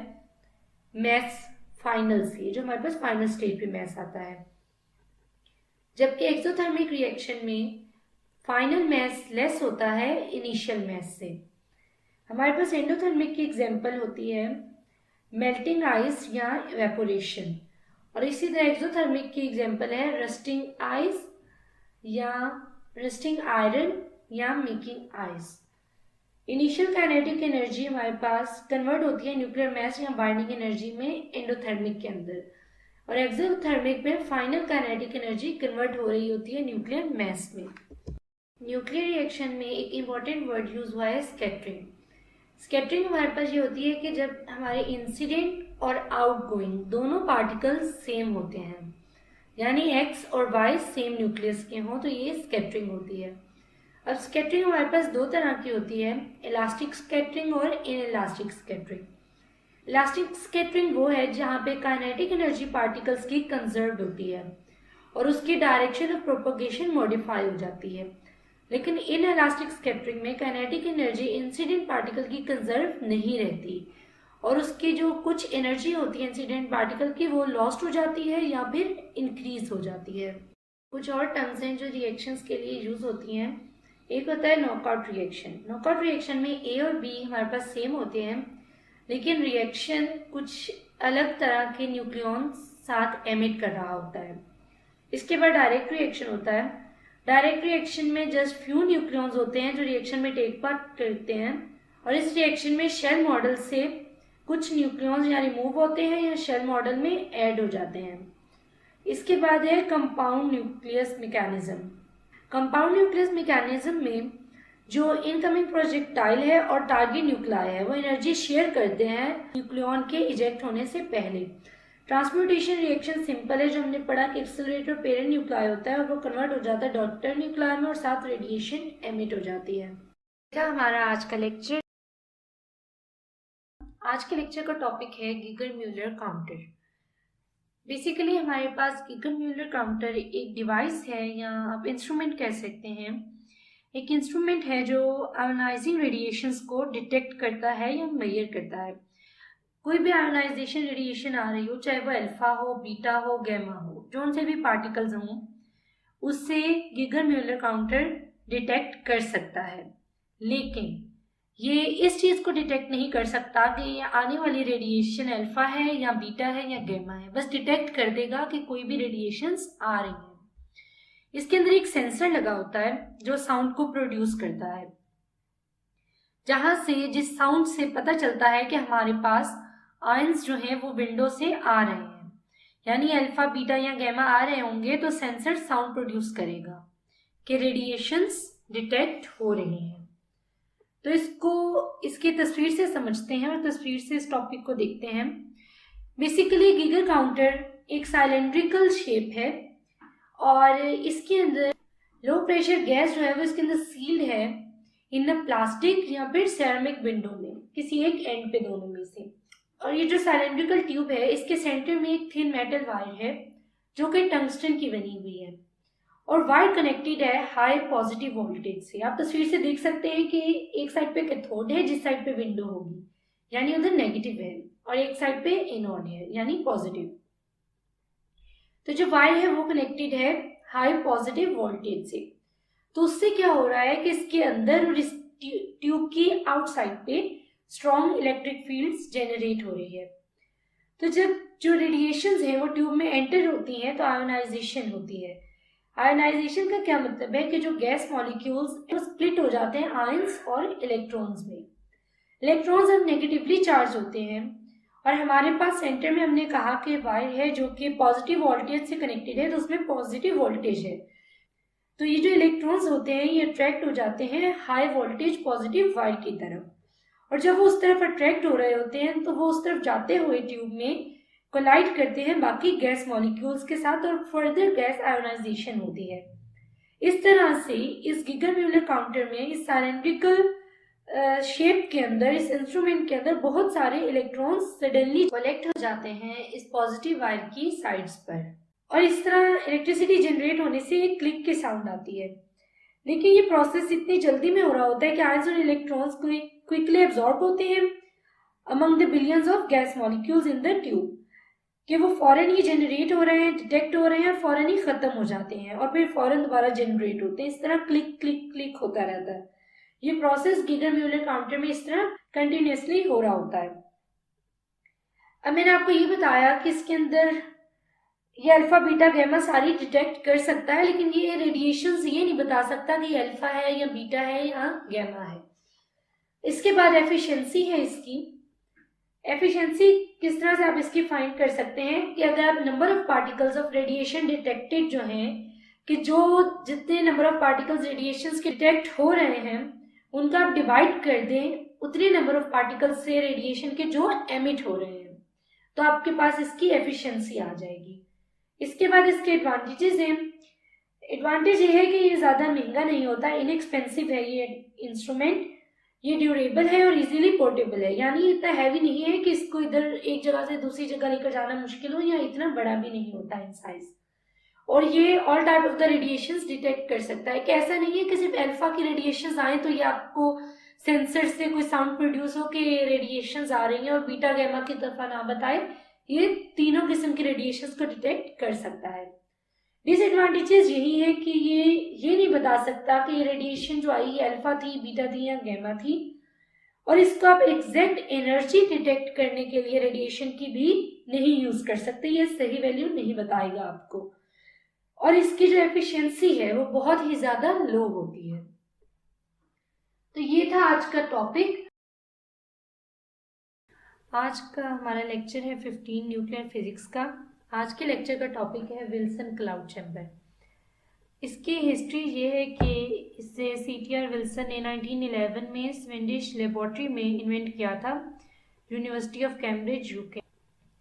मैस फाइनल से, जो हमारे पास फाइनल स्टेज पे मैस आता है। जबकि एक्सोथर्मिक रिएक्शन में फाइनल मास लेस होता है इनिशियल मास से। हमारे पास एंडोथर्मिक की एग्जांपल होती है मेल्टिंग आइस या इवेपोरेशन, और इसी तरह एक्सोथर्मिक की एग्जांपल है रस्टिंग आइस या रस्टिंग आयरन या making ice. Initial kinetic energy हमारे पास कन्वर्ट होती है न्यूक्लियर मास या बाइंडिंग एनर्जी में एंडोथर्मिक के अंदर, और एक्सोथर्मिक में फाइनल काइनेटिक एनर्जी कन्वर्ट हो रही होती है न्यूक्लियर मास में। न्यूक्लियर रिएक्शन में एक इम्पॉर्टेंट वर्ड यूज हुआ है स्कैटरिंग। स्कैटरिंग हमारे पास ये होती है कि जब हमारे इंसिडेंट और आउटगोइंग दोनों पार्टिकल्स सेम होते हैं, यानी एक्स और वाई सेम न्यूक्लियस के हों, तो ये स्कैटरिंग होती है। अब स्कैटरिंग हमारे पास दो तरह की होती है, इलास्टिक स्कैटरिंग और इनइलास्टिक स्कैटरिंग। इलास्टिक स्कैटरिंग वो है जहाँ पे काइनेटिक एनर्जी पार्टिकल्स की कंजर्व्ड होती है और उसकी डायरेक्शन ऑफ प्रोपगेशन मॉडिफाई हो जाती है, लेकिन इन इलास्टिक स्कैटरिंग में काइनेटिक एनर्जी इंसिडेंट पार्टिकल की कंजर्व नहीं रहती और उसकी जो कुछ एनर्जी होती है इंसिडेंट पार्टिकल की वो लॉस्ट हो जाती है या फिर इंक्रीज हो जाती है। कुछ और टर्म्स हैं जो रिएक्शंस के लिए यूज होती हैं। एक होता है नॉकआउट रिएक्शन। नॉकआउट रिएक्शन में ए और बी हमारे पास सेम होते हैं, लेकिन रिएक्शन कुछ अलग तरह के न्यूक्लियॉन्स साथ एमिट कर रहा होता है। इसके बाद डायरेक्ट रिएक्शन होता है। डायरेक्ट रिएक्शन में जस्ट फ्यू न्यूक्लियॉन्स होते हैं जो रिएक्शन में टेक पार्ट करते हैं, और इस रिएक्शन में शेल मॉडल से कुछ न्यूक्लियॉन्स या रिमूव होते हैं या शेल मॉडल में ऐड हो जाते हैं। इसके बाद है compound nucleus mechanism. Compound nucleus mechanism में जो इनकमिंग प्रोजेक्टाइल है और टारगेट न्यूक्लाई है वो एनर्जी शेयर करते हैं न्यूक्लियॉन के इजेक्ट होने से पहले। ट्रांसम्यूटेशन रिएक्शन सिंपल है, जो हमने पढ़ा कि एक्सेलरेटर पेरेंट न्यूक्लाई होता है और वो कन्वर्ट हो जाता है डॉटर न्यूक्लाई में और साथ रेडिएशन एमिट हो जाती है। क्या हमारा आज का लेक्चर। आज के लेक्चर का टॉपिक है गीगर म्यूलर काउंटर। बेसिकली हमारे पास गीगर म्यूलर काउंटर एक डिवाइस है या आप इंस्ट्रूमेंट कह सकते हैं। एक इंस्ट्रूमेंट है जो आयोनाइजिंग रेडिएशंस को डिटेक्ट करता है या मेजर करता है। कोई भी आयोनाइजेशन रेडिएशन आ रही हो, चाहे वो अल्फा हो, बीटा हो, गैमा हो, जो उनसे भी पार्टिकल्स हों, उससे गीगर म्यूलर काउंटर डिटेक्ट कर सकता है। लेकिन ये इस चीज़ को डिटेक्ट नहीं कर सकता कि ये आने वाली रेडिएशन अल्फा है या बीटा है या गैमा है, बस डिटेक्ट कर देगा कि कोई भी रेडिएशंस आ रही हैं। इसके अंदर एक सेंसर लगा होता है जो साउंड को प्रोड्यूस करता है, जहां से जिस साउंड से पता चलता है कि हमारे पास आयंस जो हैं वो विंडो से आ रहे हैं, यानी अल्फा बीटा या गैमा आ रहे होंगे तो सेंसर साउंड प्रोड्यूस करेगा कि रेडिएशंस डिटेक्ट हो रही हैं। तो इसको इसकी तस्वीर से समझते हैं और तस्वीर से इस टॉपिक को देखते हैं। बेसिकली गीगर काउंटर एक साइलेंड्रिकल शेप है और इसके अंदर लो प्रेशर गैस जो है वो इसके अंदर सील्ड है इन द प्लास्टिक या फिर सेरामिक विंडो में, किसी एक एंड पे दोनों में से। और ये जो साइलेंड्रिकल ट्यूब है इसके सेंटर में एक थिन मेटल वायर है जो कि टंगस्टन की बनी हुई है और वायर कनेक्टेड है हाई पॉजिटिव वोल्टेज से। आप तस्वीर से देख सकते हैं कि एक साइड पे कैथोड है जिस साइड पे विंडो होगी, यानी उधर नेगेटिव है, और एक साइड पे एनोड है यानी पॉजिटिव। तो जो वायर है वो कनेक्टेड है हाई पॉजिटिव वोल्टेज से। तो उससे क्या हो रहा है कि इसके अंदर और इस ट्यूब की आउटसाइड पे स्ट्रॉन्ग इलेक्ट्रिक फील्ड्स जनरेट हो रही है। तो जब जो रेडिएशंस हैं वो ट्यूब में एंटर होती हैं तो आयोनाइजेशन होती है। आयोनाइजेशन का क्या मतलब है कि जो गैस मॉलिक्यूल्स वो स्प्लिट हो जाते हैं आयंस और इलेक्ट्रॉन्स में। इलेक्ट्रॉन्स अब नेगेटिवली चार्ज होते हैं और हमारे पास सेंटर में हमने कहा कि वायर है जो कि पॉजिटिव वोल्टेज से कनेक्टेड है, तो उसमें पॉजिटिव वोल्टेज है। तो ये जो इलेक्ट्रॉन्स होते हैं ये अट्रैक्ट हो जाते हैं हाई वोल्टेज पॉजिटिव वायर की तरफ, और जब वो उस तरफ अट्रैक्ट हो रहे होते हैं तो वो उस तरफ जाते हुए ट्यूब में कोलाइड करते हैं बाकी गैस मॉलिक्यूल्स के साथ और फर्दर गैस आयोनाइजेशन होती है। इस तरह से इस गीगर म्यूलर काउंटर में इस साइलेंड्रिकल शेप के अंदर, इस इंस्ट्रूमेंट के अंदर बहुत सारे इलेक्ट्रॉन्स सडनली कलेक्ट हो जाते हैं इस पॉजिटिव वायर की साइड्स पर, और इस तरह इलेक्ट्रिसिटी जनरेट होने से एक क्लिक की साउंड आती है। लेकिन ये प्रोसेस इतनी जल्दी में हो रहा होता है कि आयंस और इलेक्ट्रॉन्स क्विकली एब्जॉर्ब होते हैं among the billions of gas molecules in the tube. कि वो फ़ौरन ही जनरेट हो रहे हैं, डिटेक्ट हो रहे हैं और फ़ौरन ही ख़त्म हो जाते हैं और फिर फ़ौरन दोबारा जनरेट होते हैं। इस तरह क्लिक क्लिक क्लिक होता रहता है। ये प्रोसेस गीगर म्यूलर काउंटर में इस तरह कंटिन्यूसली हो रहा होता है। अब मैंने आपको ये बताया कि इसके अंदर ये अल्फा बीटा गैमा सारी डिटेक्ट कर सकता है, लेकिन ये रेडिएशंस ये नहीं बता सकता कि अल्फा है या बीटा है या गैमा है। इसके बाद एफिशिएंसी है इसकी। एफिशिएंसी किस तरह से आप इसकी फाइंड कर सकते हैं कि अगर आप number of particles of radiation detected जो हैं, कि जो जितने नंबर ऑफ पार्टिकल्स रेडिएशंस के डिटेक्ट हो रहे हैं उनका आप डिवाइड कर दें उतने नंबर ऑफ पार्टिकल्स से रेडिएशन के जो एमिट हो रहे हैं, तो आपके पास इसकी एफिशिएंसी आ जाएगी। इसके बाद इसके एडवांटेजेस हैं। एडवांटेज ये है कि ये ज़्यादा महंगा नहीं होता, इनएक्सपेंसिव है ये इंस्ट्रूमेंट, ये ड्यूरेबल है और इजीली पोर्टेबल है, यानी इतना हैवी नहीं है कि इसको इधर एक जगह से दूसरी जगह लेकर जाना मुश्किल हो, या इतना बड़ा भी नहीं होता इन साइज। और ये all type of the radiations detect कर सकता है, कि ऐसा नहीं है कि सिर्फ अल्फा की रेडिएशंस आए तो ये आपको सेंसर से कोई साउंड प्रोड्यूस हो कि रेडिएशंस आ रही हैं और बीटा गैमा की तरफ ना बताए, ये तीनों किस्म की रेडिएशंस को डिटेक्ट कर सकता है। डिसएडवांटेजेस यही है कि ये नहीं बता सकता कि ये रेडिएशन जो आई है अल्फा थी, बीटा थी या गैमा थी, और इसको आप एग्जैक्ट एनर्जी डिटेक्ट करने के लिए रेडिएशन की भी नहीं यूज कर सकते, ये सही वैल्यू नहीं बताएगा आपको, और इसकी जो एफिशिएंसी है वो बहुत ही ज्यादा लो होती है। तो ये था आज का टॉपिक। आज का हमारा लेक्चर है 15 न्यूक्लियर फिजिक्स का। आज के लेक्चर का टॉपिक है विल्सन क्लाउड चैम्बर। इसकी हिस्ट्री ये है कि इसे CTR विल्सन ने 1911 में स्वीडिश लेबोरेटरी में इन्वेंट किया था, यूनिवर्सिटी ऑफ कैम्ब्रिज UK।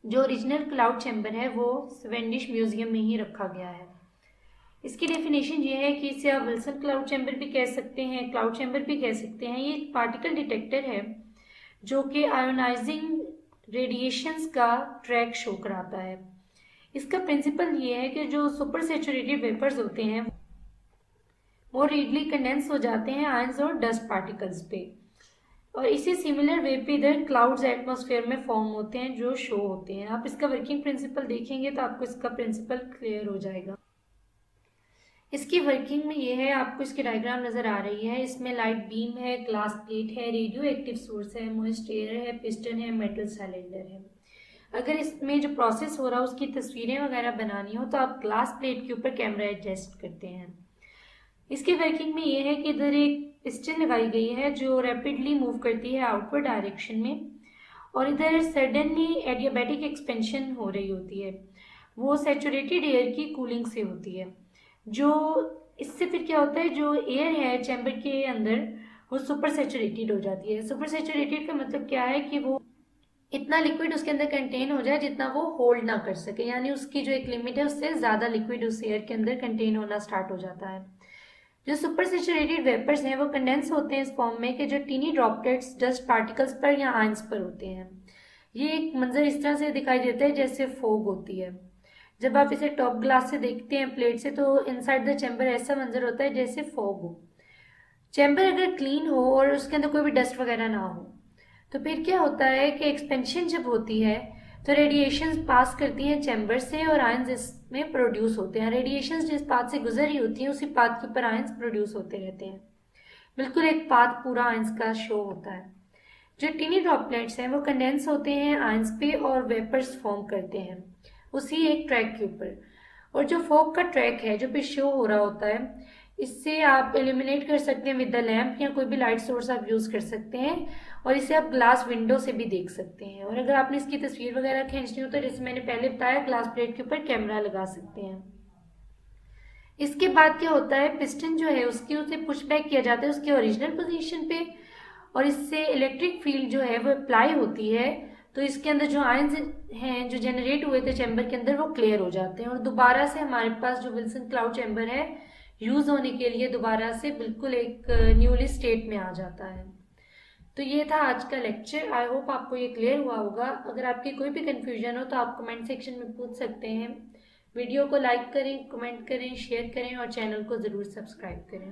जो ओरिजिनल क्लाउड चैम्बर है वो स्वीडिश म्यूजियम में ही रखा गया है। इसकी डेफिनेशन ये है कि इसे आप विल्सन क्लाउड चैम्बर भी कह सकते हैं, क्लाउड चैम्बर भी कह सकते हैं। ये एक पार्टिकल डिटेक्टर है जो कि आयोनाइजिंग रेडिएशंस का ट्रैक शो कराता है। इसका प्रिंसिपल ये है कि जो सुपर सैचुरेटेड वेपर्स होते हैं वो रीडली कंडेंस हो जाते हैं आयंस और डस्ट पार्टिकल्स पे, और इसी सिमिलर वे पे इधर क्लाउड्स एटमॉस्फेयर में फॉर्म होते हैं जो शो होते हैं। आप इसका वर्किंग प्रिंसिपल देखेंगे तो आपको इसका प्रिंसिपल क्लियर हो जाएगा। इसकी वर्किंग में ये है, आपको इसकी डायग्राम नज़र आ रही है। इसमें लाइट बीम है, ग्लास प्लेट है, रेडियो एक्टिव सोर्स है, मॉइस्ट एयर है, पिस्टन है, मेटल सिलेंडर है। अगर इसमें जो प्रोसेस हो रहा है उसकी तस्वीरें वगैरह बनानी हो तो आप ग्लास प्लेट के ऊपर कैमरा एडजस्ट करते हैं। इसकी वर्किंग में ये है कि इधर एक पिस्टन लगाई गई है जो रैपिडली मूव करती है आउटवर्ड डायरेक्शन में, और इधर सडनली एडियाबैटिक एक्सपेंशन हो रही होती है, वो सैचुरेटेड एयर की कूलिंग से होती है। जो इससे फिर क्या होता है, जो एयर है चैम्बर के अंदर वो सुपर सैचुरेटेड हो जाती है। सुपर सैचुरेटेड का मतलब क्या है कि वो इतना लिक्विड उसके अंदर कंटेन हो जाए जितना वो होल्ड ना कर सके, यानी उसकी जो एक लिमिट है उससे ज़्यादा लिक्विड उस एयर के अंदर कंटेन होना स्टार्ट हो जाता है। जो सुपर सैचुरेटेड वेपर्स हैं वो कंडेंस होते हैं इस फॉर्म में कि जो टीनी ड्रॉपलेट्स डस्ट पार्टिकल्स पर या आयंस पर होते हैं। ये एक मंजर इस तरह से दिखाई देता है जैसे फोग होती है। जब आप इसे टॉप ग्लास से देखते हैं प्लेट से तो इनसाइड द चैम्बर ऐसा मंजर होता है जैसे फॉग हो। चैम्बर अगर क्लीन हो और उसके अंदर कोई भी डस्ट वगैरह ना हो तो फिर क्या होता है कि एक्सपेंशन जब होती है तो रेडिएशंस पास करती हैं चैम्बर से और आयंस इसमें प्रोड्यूस होते हैं। रेडिएशंस जिस पाथ से गुजर रही होती हैं उसी पाथ के ऊपर आयंस प्रोड्यूस होते रहते हैं। बिल्कुल एक पाथ पूरा आयंस का शो होता है। जो टिनी ड्रॉपलेट्स हैं वो कंडेंस होते हैं आयंस पे और वेपर्स फॉर्म करते हैं उसी एक ट्रैक के ऊपर। और जो फॉग का ट्रैक है जो पे शो हो रहा होता है, इससे आप एलिमिनेट कर सकते हैं विद द लैम्प, या कोई भी लाइट सोर्स आप यूज़ कर सकते हैं, और इसे आप ग्लास विंडो से भी देख सकते हैं। और अगर आपने इसकी तस्वीर वगैरह खींचनी हो तो जैसे मैंने पहले बताया ग्लास प्लेट के ऊपर कैमरा लगा सकते हैं। इसके बाद क्या होता है, पिस्टन जो है उसकी उसे पुश बैक किया जाता है उसके ओरिजिनल पोजीशन पे, और इससे इलेक्ट्रिक फील्ड जो है वो अप्लाई होती है, तो इसके अंदर जो आयंस हैं जो जनरेट हुए थे चैम्बर के अंदर वो क्लियर हो जाते हैं, और दोबारा से हमारे पास जो विल्सन क्लाउड चैम्बर है यूज़ होने के लिए दोबारा से बिल्कुल एक न्यूली स्टेट में आ जाता है। तो ये था आज का लेक्चर। आई होप आपको ये क्लियर हुआ होगा। अगर आपकी कोई भी कन्फ्यूजन हो तो आप कमेंट सेक्शन में पूछ सकते हैं। वीडियो को लाइक करें, कमेंट करें, शेयर करें और चैनल को ज़रूर सब्सक्राइब करें।